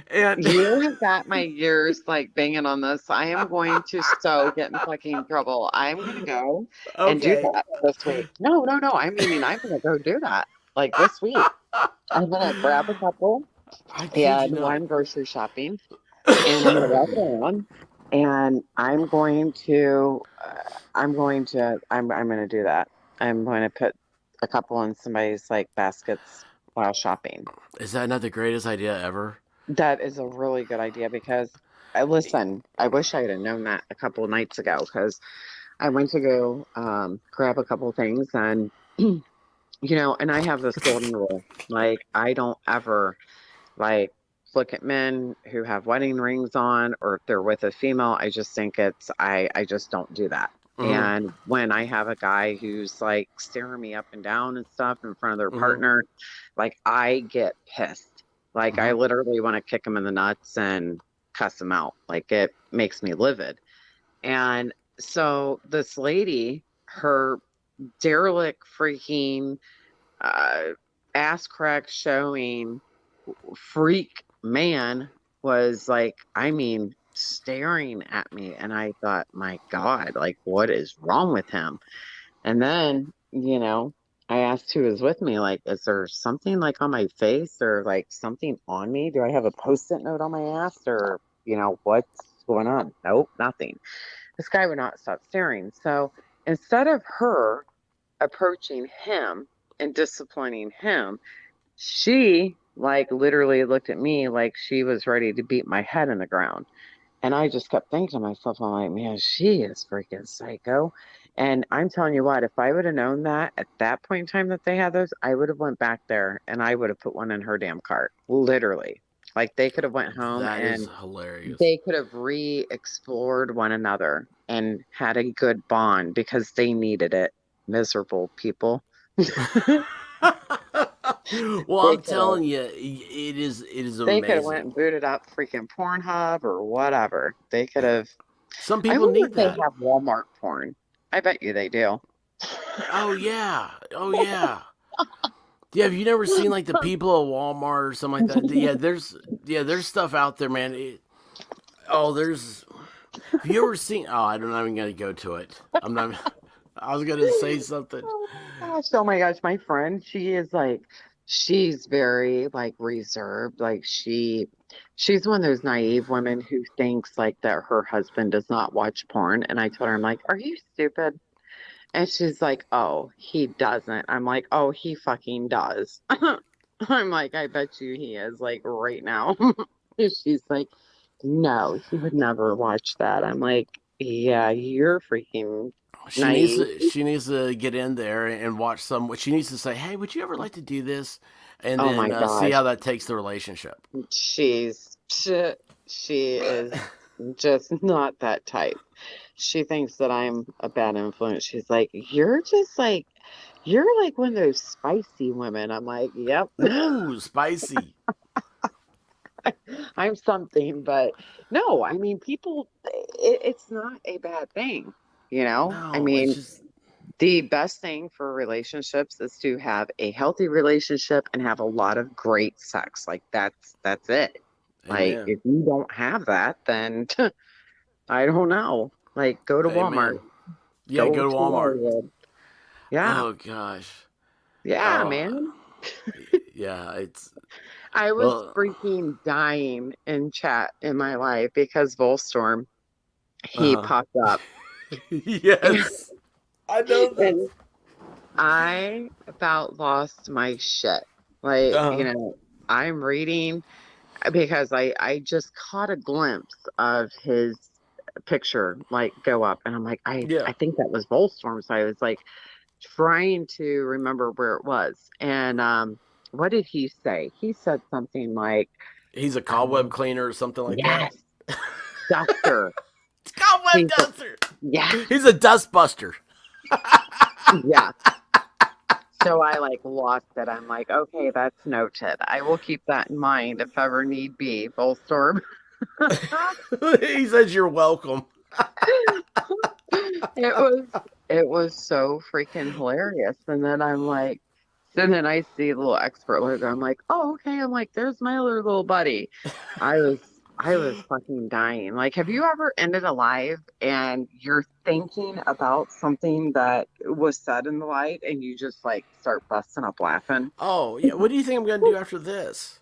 and You have got my ears like banging on this. I am going to so get in fucking trouble. I'm gonna go and do okay. that this week. No, no, no. I mean, I'm gonna go do that like this week. I'm gonna grab a couple I kid you and while not. I'm grocery shopping, and I'm gonna walk around, and I'm gonna do that. I'm going to put a couple in somebody's like baskets while shopping. Is that not the greatest idea ever? That is a really good idea because I wish I had known that a couple of nights ago because I went to go grab a couple things and and I have this golden rule. Like I don't ever like look at men who have wedding rings on or if they're with a female. I just think I just don't do that. Mm-hmm. And when I have a guy who's like staring me up and down and stuff in front of their Mm-hmm. partner, like I get pissed. Like I Mm-hmm. literally want to kick him in the nuts and cuss him out. Like it makes me livid. And so this lady, her derelict freaking uh, ass crack showing freak man was like, I mean, staring at me. And I thought, my God, like, what is wrong with him? And then, I asked who was with me, like, is there something like on my face or like something on me? Do I have a post-it note on my ass or, what's going on? Nope, nothing. This guy would not stop staring. So instead of her approaching him and disciplining him, she like literally looked at me like she was ready to beat my head in the ground. And I just kept thinking to myself, I'm like, man, she is freaking psycho. And I'm telling you what, if I would have known that at that point in time that they had those, I would have went back there and I would have put one in her damn cart. Literally. Like they could have went home That is and hilarious. they could have re-explored one another. and had a good bond because they needed it. Miserable people. Well, They I'm could have telling you, it is they could have went amazing. and booted up freaking Pornhub or whatever. They could have. Some I people wonder need if they that. have Walmart porn. I bet you they do. Oh yeah. Oh yeah. Yeah, have you never seen like the people at Walmart or something like that? Yeah, there's stuff out there, man. There's. Have you ever seen? Oh, I'm not even gonna go to it. I'm not. I was gonna say something. Oh my gosh, my friend, she's very like reserved. Like she's one of those naive women who thinks like that her husband does not watch porn. And I told her, I'm like, are you stupid? And she's like, oh, he doesn't. I'm like, oh, he fucking does. I'm like, I bet you he is like right now. She's like, no, he would never watch that. I'm like, yeah, you're freaking She needs naive. to. She needs to get in there and watch some. She needs to say, "Hey, would you ever like to do this?" And Oh then my see gosh. how that takes the relationship. She is just not that type. She thinks that I'm a bad influence. She's like, you're like one of those spicy women. I'm like, yep, Ooh, spicy. I'm something, but no, I mean, it's not a bad thing, you know? I No, it's mean, just. the best thing for relationships is to have a healthy relationship and have a lot of great sex. Like that's it. Like Amen. if you don't have that, then I don't know. Like go to Walmart, Amen. Yeah, go go to to Walmart. Hollywood. Yeah. Oh gosh. Yeah, Oh, man. yeah. It's I was well. freaking dying in chat in my life because Volstorm, he Uh popped up. huh. Yes, I know this. And I about lost my shit. Like, Uh huh. I'm reading because I just caught a glimpse of his picture like go up and I'm like Yeah. I think that was Volstorm, so I was like trying to remember where it was. And what did he say? He said something like He's a cobweb um, cleaner or something like that. yes, duster. It's cobweb He's a, duster. yes, He's a dust buster. yeah. So I like lost it. I'm like, okay, that's noted. I will keep that in mind if ever need be. Volstorm. He says you're welcome. It was it was so freaking hilarious. And then I'm like, and then I see the little expert logo. I'm like, oh, okay. I'm like, there's my other little buddy. I was I was fucking dying. Like, have you ever ended a live and you're thinking about something that was said in the live and you just like start busting up laughing? Oh yeah. What do you think I'm gonna do after this?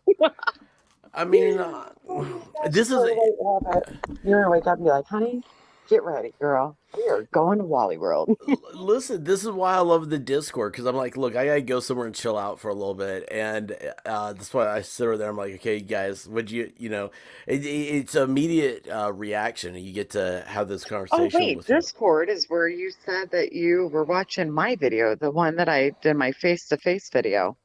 I mean, Oh my gosh, this is. you're gonna wake up and be like, honey, get ready, girl. We are going to Wally World. Listen, this is why I love the Discord because I'm like, look, I gotta go somewhere and chill out for a little bit, and that's why I sit over there. I'm like, okay, guys, would it's immediate reaction, and you get to have this Oh, conversation wait, with them. Discord is where you said that you were watching my video, the one that I did my face-to-face video.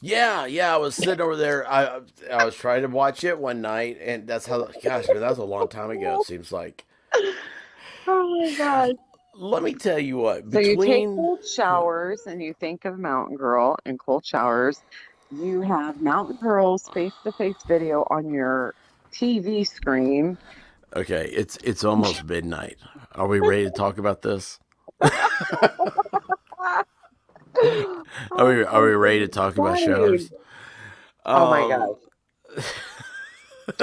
Yeah, yeah, I was sitting over there. I was trying to watch it one night, and that's how. Gosh, man, that was a long time ago. It seems like. Oh my God. Let me tell you what. So you take Between cold showers and you think of Mountain Girl and cold showers. You have Mountain Girl's face-to-face video on your TV screen. okay, it's almost midnight. Are we ready to talk about this? Are Oh we my are we ready to goodness, talk about dude. showers? Oh my Um, gosh.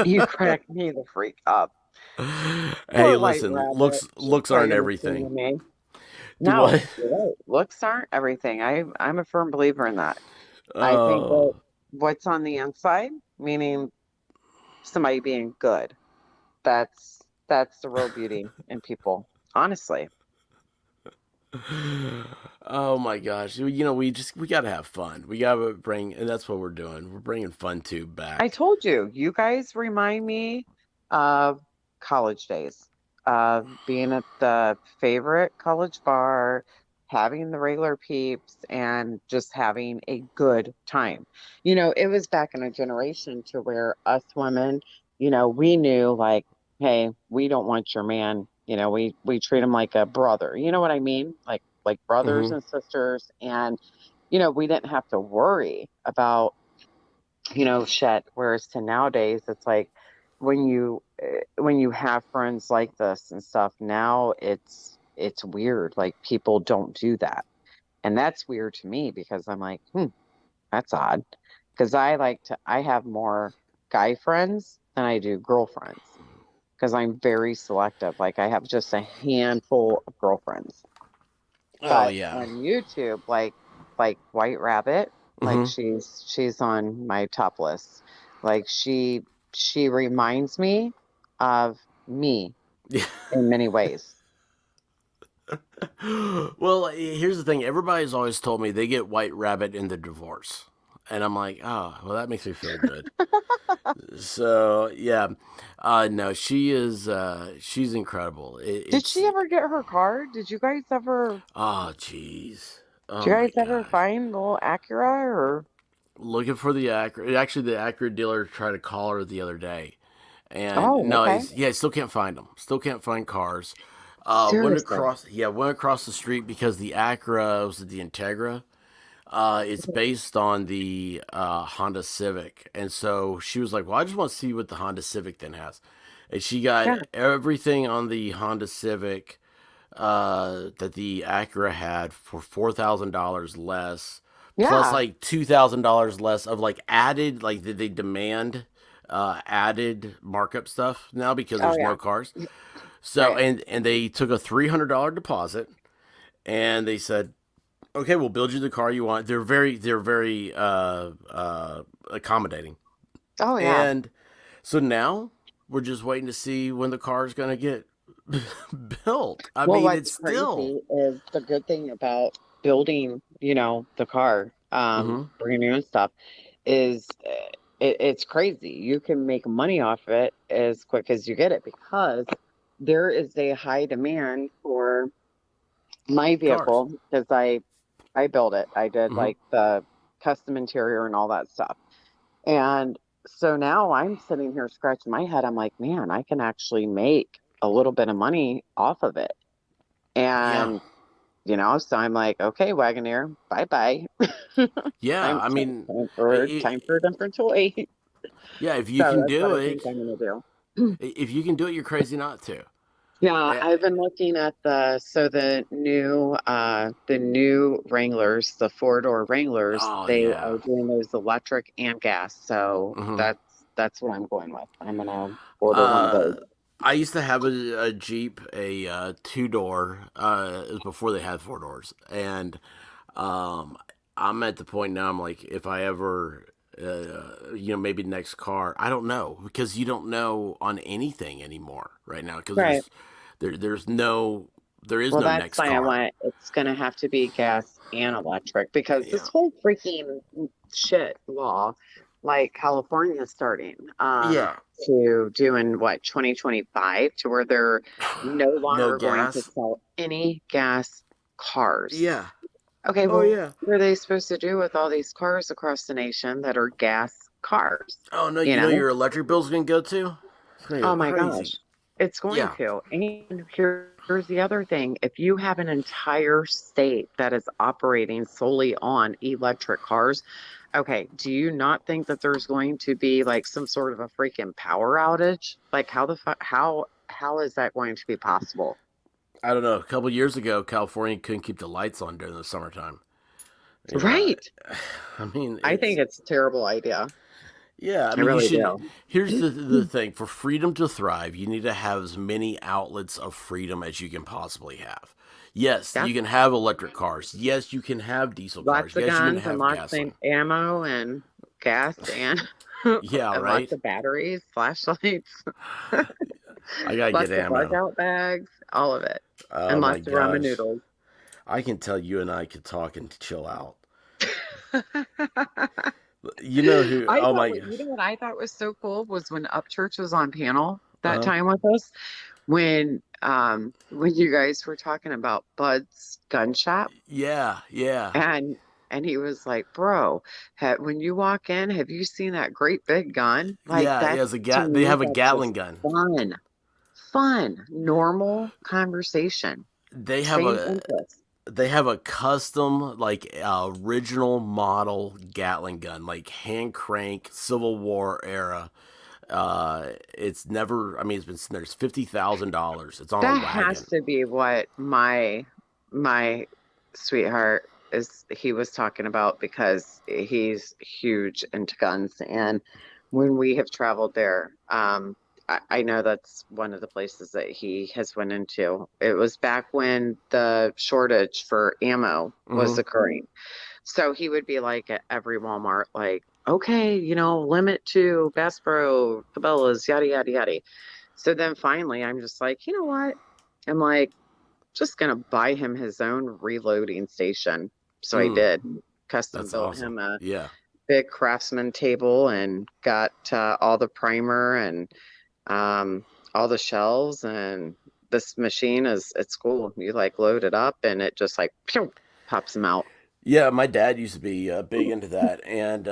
You cracked me the freak up. hey, Poor white listen, rabbit. She's looks aren't probably gonna sing to everything. me. Do No, what? you're right. Looks aren't everything. I'm a firm believer in that. I think Uh, that what's on the inside, meaning somebody being good, that's the real beauty in people. Honestly. oh my gosh, we gotta have fun. We gotta bring, and that's what we're doing. We're bringing fun tube I back. told you, you guys remind me of college days, of being at the favorite college bar, having the regular peeps, and just having a good time. It was back in a generation to where us women, we knew like hey, we don't want your man. You know, we treat him like a brother. You know what I mean? Like brothers Mm-hmm. and sisters. And, you know, we didn't have to worry about, you know, shit. Whereas to nowadays, it's like when you have friends like this and stuff, now it's weird. Like people don't do that. And that's weird to me because I'm like, that's odd. Because I have more guy friends than I do girlfriends because I'm very selective. Like I have just a handful of girlfriends. Oh But yeah. on YouTube, like White Rabbit, like Mm-hmm. she's on my top list. Like she reminds me of me Yeah. in many ways. Well, here's the thing. Everybody's always told me they get White Rabbit in the divorce, and I'm like, oh, well, that makes me feel good. So yeah, no, she's incredible. Did It's she ever get her car? Did you guys ever oh jeez, did oh you my guys ever gosh. find the little Acura or Looking for the Acura. Actually, the Acura dealer tried to call her the other day, and oh, no, okay. yeah, still can't find them. Still can't find cars. Seriously. Went across the street because the Acura was the Integra. It's based on the Honda Civic, and so she was like, "Well, I just want to see what the Honda Civic then has," and she got Yeah. everything on the Honda Civic that the Acura had for $4,000 less, plus Yeah. like $2,000 less of like added, like they demand added markup stuff now because Oh there's yeah. no cars. So Right. and they took a $300 deposit, and they said, okay, we'll build you the car you want. They're very accommodating, Oh yeah. and so now we're just waiting to see when the car is gonna get built. I Well, mean, what's it's still. crazy is the good thing about building, you know, the car, Hmm. brand new and stuff, is it's crazy. You can make money off it as quick as you get it because there is a high demand for my Cars. vehicle because I built it. I did Hmm. like the custom interior and all that stuff. And so now I'm sitting here scratching my head. I'm like, man, I can actually make a little bit of money off of it. Yeah, And, you know, so I'm like, okay, Wagoneer, bye bye. yeah. Time, I mean, time for a different toy. yeah. If you So can that's what do I think it, I'm gonna do. if you can do it, you're crazy not to. Yeah, Eh, I've been looking at the new Wranglers, the four-door Wranglers, Oh they yeah. are doing those electric and gas. So Hmm. that's what I'm going with. I'm gonna order one of Uh, those. I used to have a Jeep, a two door. It was before they had four doors, and um, I'm at the point now. I'm like, if I ever, maybe next car. I don't know because you don't know on anything anymore right now because Right. there is Well, no that's next why I car. want it's gonna have to be gas and electric because this Yeah, whole freaking shit law, like California is starting yeah. to do in what 2025 to where they're no No longer going to gas. sell any gas cars. Yeah. Okay, Oh well, yeah. what are they supposed to do with all these cars across the nation that are gas cars? Oh no, You you know know? your electric bill's gonna go to. It's gonna go Oh my crazy. gosh, it's going Yeah. to. And here's the other thing. If you have an entire state that is operating solely on electric cars, okay, do you not think that there's going to be like some sort of a freaking power outage? Like how is that going to be possible? I don't know. A couple years ago, California couldn't keep the lights on during the summertime. Yeah, Right. I mean I it's think it's a terrible idea. yeah. I I mean you really should. do. Here's the thing: for freedom to thrive, you need to have as many outlets of freedom as you can possibly have. Yes, Yeah. you can have electric cars. Yes, you can have diesel cars. Lots of Yes, you can guns and have lots of gasoline. ammo and gas and Yeah, and lots right. of batteries, flashlights, I gotta get lots of bug ammo. out bags, all of it, Oh and my lots of ramen gosh, noodles. I can tell you and I could talk and chill out. You know who? I Oh thought my what you gosh. know what I thought was so cool was when Upchurch was on panel Uh that huh. time with us when you guys were talking about Bud's gun shop Yeah, yeah. and he was like, "Bro, when you walk in, have you seen that great big gun? Like Yeah, yeah, that's it's a to they me, have a that's Gatling just gun. fun." fun, normal conversation. They have Same a interest. they have a custom like original model Gatling gun, like hand crank Civil War era. It's never. I mean, it's been there's $50,000. It's on a That has wagon. to be what my sweetheart is he was talking about because he's huge into guns. And when we have traveled there, I know that's one of the places that he has went into. It was back when the shortage for ammo was Hmm. occurring. So he would be like at every Walmart, like, okay, limit to Bass Pro, Cabela's, yada, yada, yada. So then finally, I'm just like, you know what? I'm like, just gonna buy him his own reloading station. So I Mm, did. Custom that's built awesome. him a Yeah. big Craftsman table and got all the primer and all the shells. And this machine it's cool. You like load it up and it just like pew, pops him out. Yeah, my dad used to be big into that, and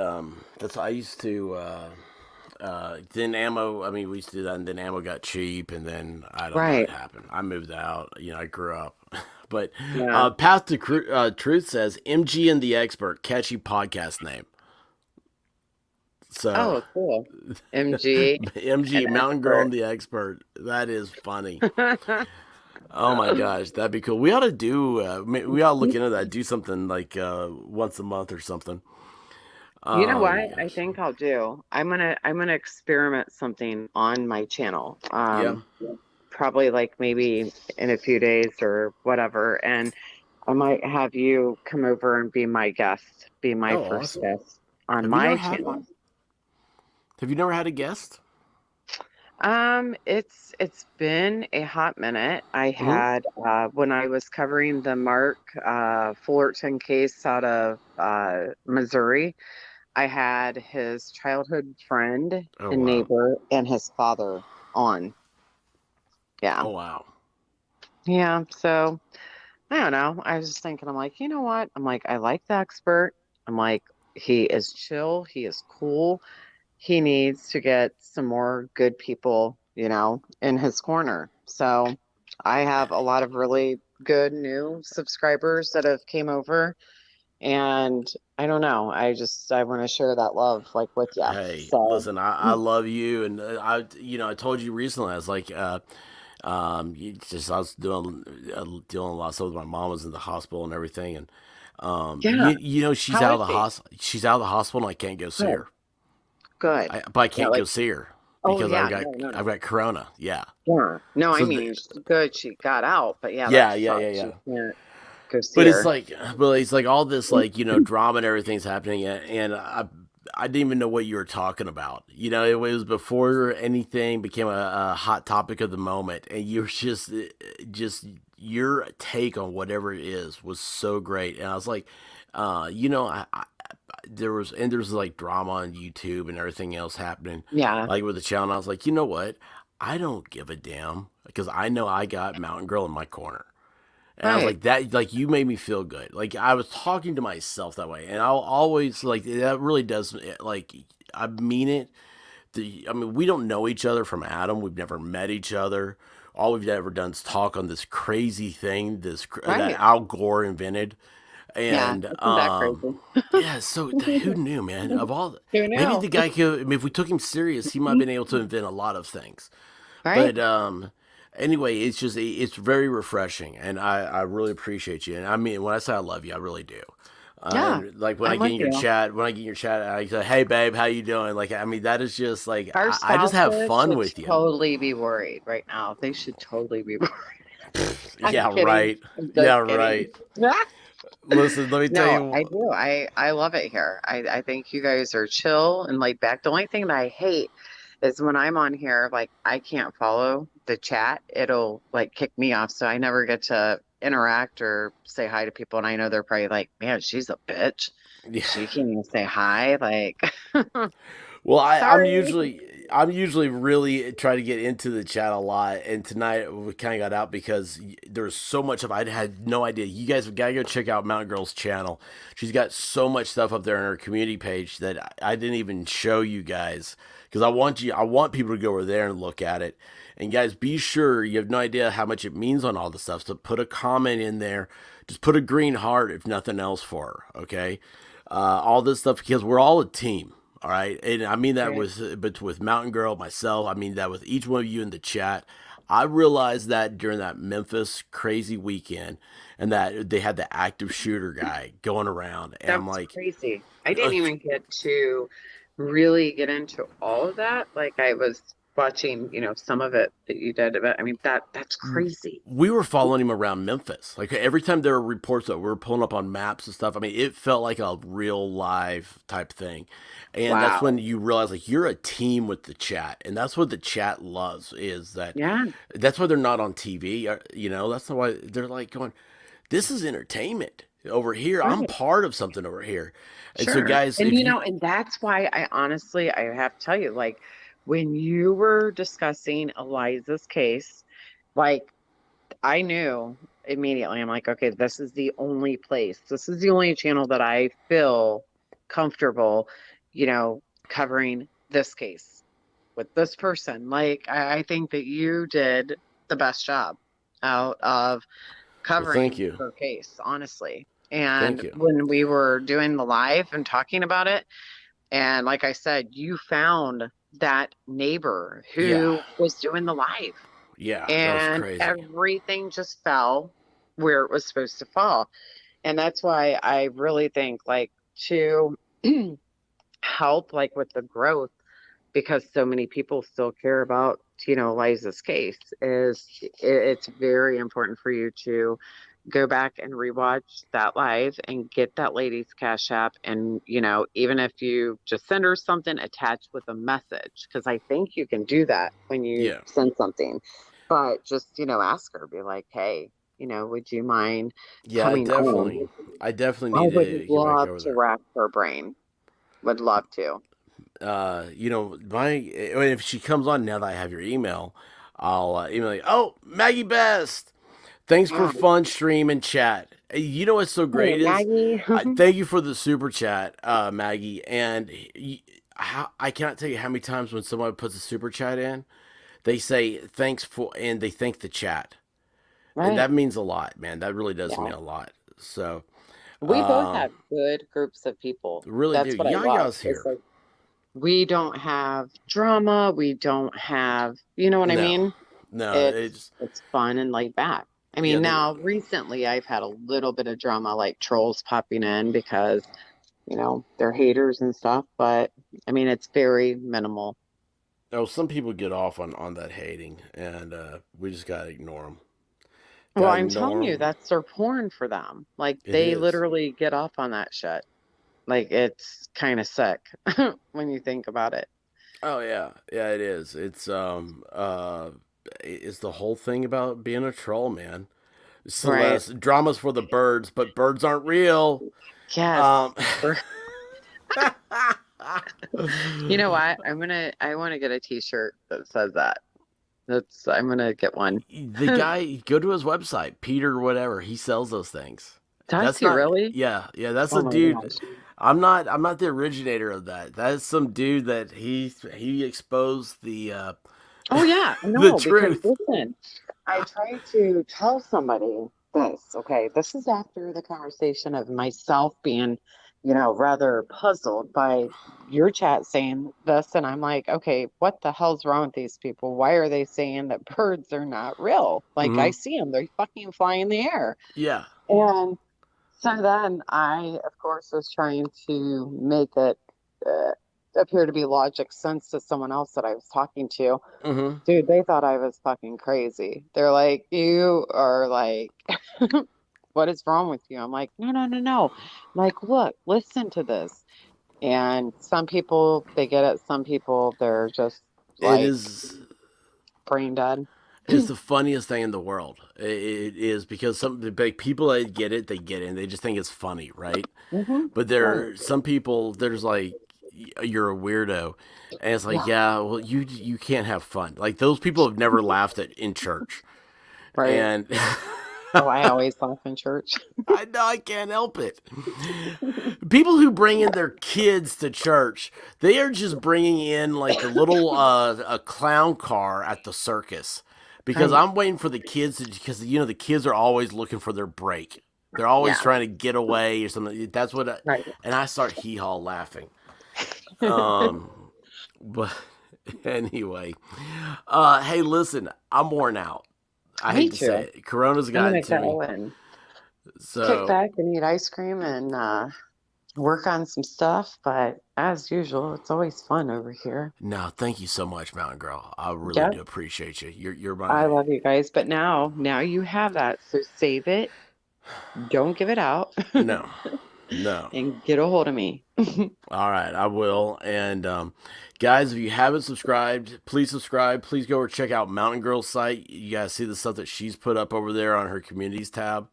that's I used to. Then ammo. I mean, we used to do that, and then ammo got cheap, and then I don't know what Right. happened. I moved out. I grew up, but Yeah. Path to Truth says MG and the Expert, catchy podcast name. So Oh, cool. MG MG, and Mountain Girl expert. and the Expert. That is funny. Oh my gosh, that'd be cool. We ought to do. We ought to look into that. Do something like once a month or something. You know Oh what my I gosh. think I'll do? I'm gonna experiment something on my channel. Yeah. Probably like maybe in a few days or whatever. And I might have you come over and be my guest, be my Oh, first awesome. guest on Have you never my had channel. one? Have you never had a guest? It's been a hot minute. I Hmm. had when I was covering the Mark Fullerton case out of Missouri, I had his childhood friend Oh and wow. neighbor and his father on. Yeah. Oh wow. Yeah. So I don't know. I was just thinking, I'm like, you know what? I'm like, I like the expert. I'm like, he is chill. He is cool. He needs to get some more good people, in his corner. So I have a lot of really good new subscribers that have came over. And I don't know. I want to share that love like with you. Hey, So listen, I love you, and I told you recently, I was like, I was dealing a lot of stuff with my mom was in the hospital and everything, and yeah. she's How out is of the she? she's out of the hospital, and I can't go see Good. her. Good. But I Yeah, can't go like, see her oh because yeah, no, no, I've no. got corona. Yeah. Yeah. No, I So mean she's good. She got out, but yeah, that yeah, yeah, yeah, sucks. yeah. You can't go see But her. it's like all this drama and everything's happening, and I didn't even know what you were talking about. It was before anything became a hot topic of the moment, and you were just your take on whatever it is was so great, and I was like, there's like drama on YouTube and everything else happening, Yeah. like with the channel. And I was like, you know what? I don't give a damn because I know I got Mountain Girl in my corner. And I was Right. like, that, like, you made me feel good. Like, I was talking to myself that way. And I'll always, like, that really does, like, I mean it. I mean, we don't know each other from Adam. We've never met each other. All we've ever done is talk on this crazy thing, that Right. Al Gore invented. Yeah. And, Isn't that crazy? yeah, so who knew, man? Who Maybe knew? the guy could, I mean, if we took him serious, he might have been able to invent a lot of things. Right. But anyway, it's very refreshing, and I really appreciate you. And I mean, when I say I love you, I really do. Yeah. And like when I I'm get with in your you. chat, I say, "Hey, babe, how you doing?" Like, I mean, that is just like Our I just have spouses fun should with you. totally be worried right now. They should totally be worried. I'm Yeah, kidding. right. I'm Yeah, just kidding. right. Listen, let me tell No, you. I do. I love it here. I think you guys are chill and laid back. The only thing that I hate is when I'm on here, like I can't follow the chat. It'll like kick me off. So I never get to interact or say hi to people. And I know they're probably like, man, she's a bitch. Yeah. She can't even say hi. Like, Well, sorry. I'm usually really trying to get into the chat a lot, and tonight we kind of got out because there's so much of I had no idea. You guys have got to go check out Mountain Girl's channel. She's got so much stuff up there on her community page that I didn't even show you guys because I want people to go over there and look at it. And guys, be sure, you have no idea how much it means on all the stuff. So put a comment in there. Just put a green heart, if nothing else, for her. Okay, all this stuff, because we're all a team. All right, and I mean that with Mountain Girl, myself. I mean that with each one of you in the chat. I realized that during that Memphis crazy weekend, and that they had the active shooter guy going around, and That I'm was like, crazy. I didn't even get to really get into all of that. Like I was watching, some of it that you did, but I mean that's crazy. we were following him around Memphis. Like every time there were reports that we were pulling up on maps and stuff, I mean, it felt like a real live type thing. And that's when Wow. you realize like you're a team with the chat. And that's what the chat loves, is that Yeah. that's why they're not on TV. That's why they're like going, this is entertainment over here. I'm Right. part of something over here. And so Sure. guys, And if you and that's why I have to tell you, like when you were discussing Eliza's case, like I knew immediately. I'm like, okay, this is the only place. This is the only channel that I feel comfortable, covering this case with this person. Like, I think that you did the best job out of well, thank covering you. her case, honestly. Thank And you. when we were doing the live and talking about it, and like I said, you found that neighbor Yeah. who was doing the live, Yeah. That was and crazy. everything just fell where it was supposed to fall. And that's why I really think, like, to help, like, with the growth, because so many people still care about, Liza's case, it's very important for you to go back and rewatch that live and get that lady's cash app. And, even if you just send her something attached with a message, because I think you can do that when you Yeah. send something, but just, ask her, be like, hey, would you mind Yeah, coming on? I definitely I need would to get back love over to there. rack her brain. Would love to. If she comes on now that I have your email, I'll email you. Oh, Maggie Best, thanks for Yeah. fun stream and chat. You know what's so Hey, great is, Maggie. thank you for the super chat, Maggie. And I cannot tell you how many times when someone puts a super chat in, they say thanks for, and they thank the chat, and Right. that means a lot, man. That really does Yeah. mean a lot. So, We both have good groups of people. really do. That's what I love. Yaya's It's here. like we don't have drama. We don't have, you know what I No, mean? no, It's fun and laid back. I yeah, mean, now recently I've had a little bit of drama, like trolls popping in because, they're haters and stuff, but I mean, it's very minimal. some people get off on that hating, and we just gotta ignore them. Well, Gotta I'm telling ignore you, them. that's their porn for them. Like It they is. literally get off on that shit. Like it's kind of sick when you think about it. Oh yeah, yeah, it is. It's the whole thing about being a troll, man. Right. Celeste, drama's for the birds, but birds aren't real. Yes. Um, You know what? I want to get a t-shirt that says that. I'm gonna get one. the guy, go to his website, Peter, whatever. He sells those things. Does That's he not. really? Yeah, yeah. That's Oh a my dude. gosh. I'm not the originator of that. That is some dude that he exposed Oh yeah, I the know, because truth. listen, I tried to tell somebody this, okay? This is after the conversation of myself being, rather puzzled by your chat saying this, and I'm like, okay, what the hell's wrong with these people? Why are they saying that birds are not real? Like I Hmm. see them, they fucking fly in the air. Yeah. And so then I, of course, was trying to make it uh, appear to be logic sense to someone else that I was talking to. Hmm. Dude, they thought I was fucking crazy. They're like, you are like, what is wrong with you? I'm like, no, no, no, no. Like, look, listen to this. And some people, they get it. Some people, they're just It like is. brain dead. It's the funniest thing in the world. It is, because some like, people that get it, they get it, and they just think it's funny, right? Hmm. But there are some people. There's like, you're a weirdo, and it's like, Yeah, yeah, well, you can't have fun. Like those people have never laughed in church, right. and Oh, I always laugh in church. I know, I can't help it. People who bring in their kids to church, they are just bringing in like a little a clown car at the circus. Because Right. I'm waiting for the kids because the kids are always looking for their break. They're always Yeah. trying to get away or something. That's what Right. and I start hee-haw laughing. Um but anyway, hey, listen, I'm worn out. I Me hate to say too. it. Corona's I'm gotten gonna to me. go and kick So, back and eat ice cream and work on some stuff. But as usual, it's always fun over here. no, thank you so much, Mountain Girl. I really do Yep. appreciate you. You're I my love you guys. But now you have that. So save it. Don't give it out. no, no. And get a hold of me. All right, I will. And guys, if you haven't subscribed, please subscribe. Please go over check out Mountain Girl's site. You guys see the stuff that she's put up over there on her communities tab.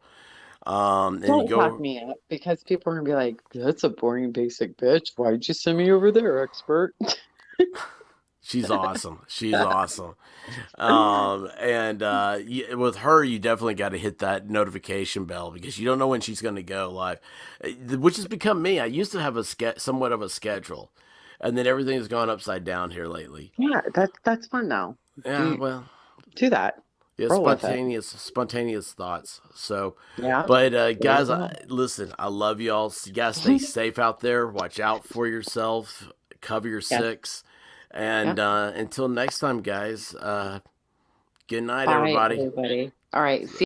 And you Don't talk go. me up because people are gonna be like, "That's a boring basic bitch. Why'd you send me over there, expert?" She's awesome. She's awesome. And with her, you definitely got to hit that notification bell because you don't know when she's going to go live, which has become me. I used to have somewhat of a schedule, and then everything has gone upside down here lately. Yeah, that's fun though. Yeah, well, Do that. yeah, Roll with it. spontaneous thoughts. So, Yeah. but guys, Yeah. listen, I love y'all. You guys stay safe out there. Watch out for yourself. Cover your Yes. six. And until next time, guys, good night, Bye, everybody. everybody. All right. See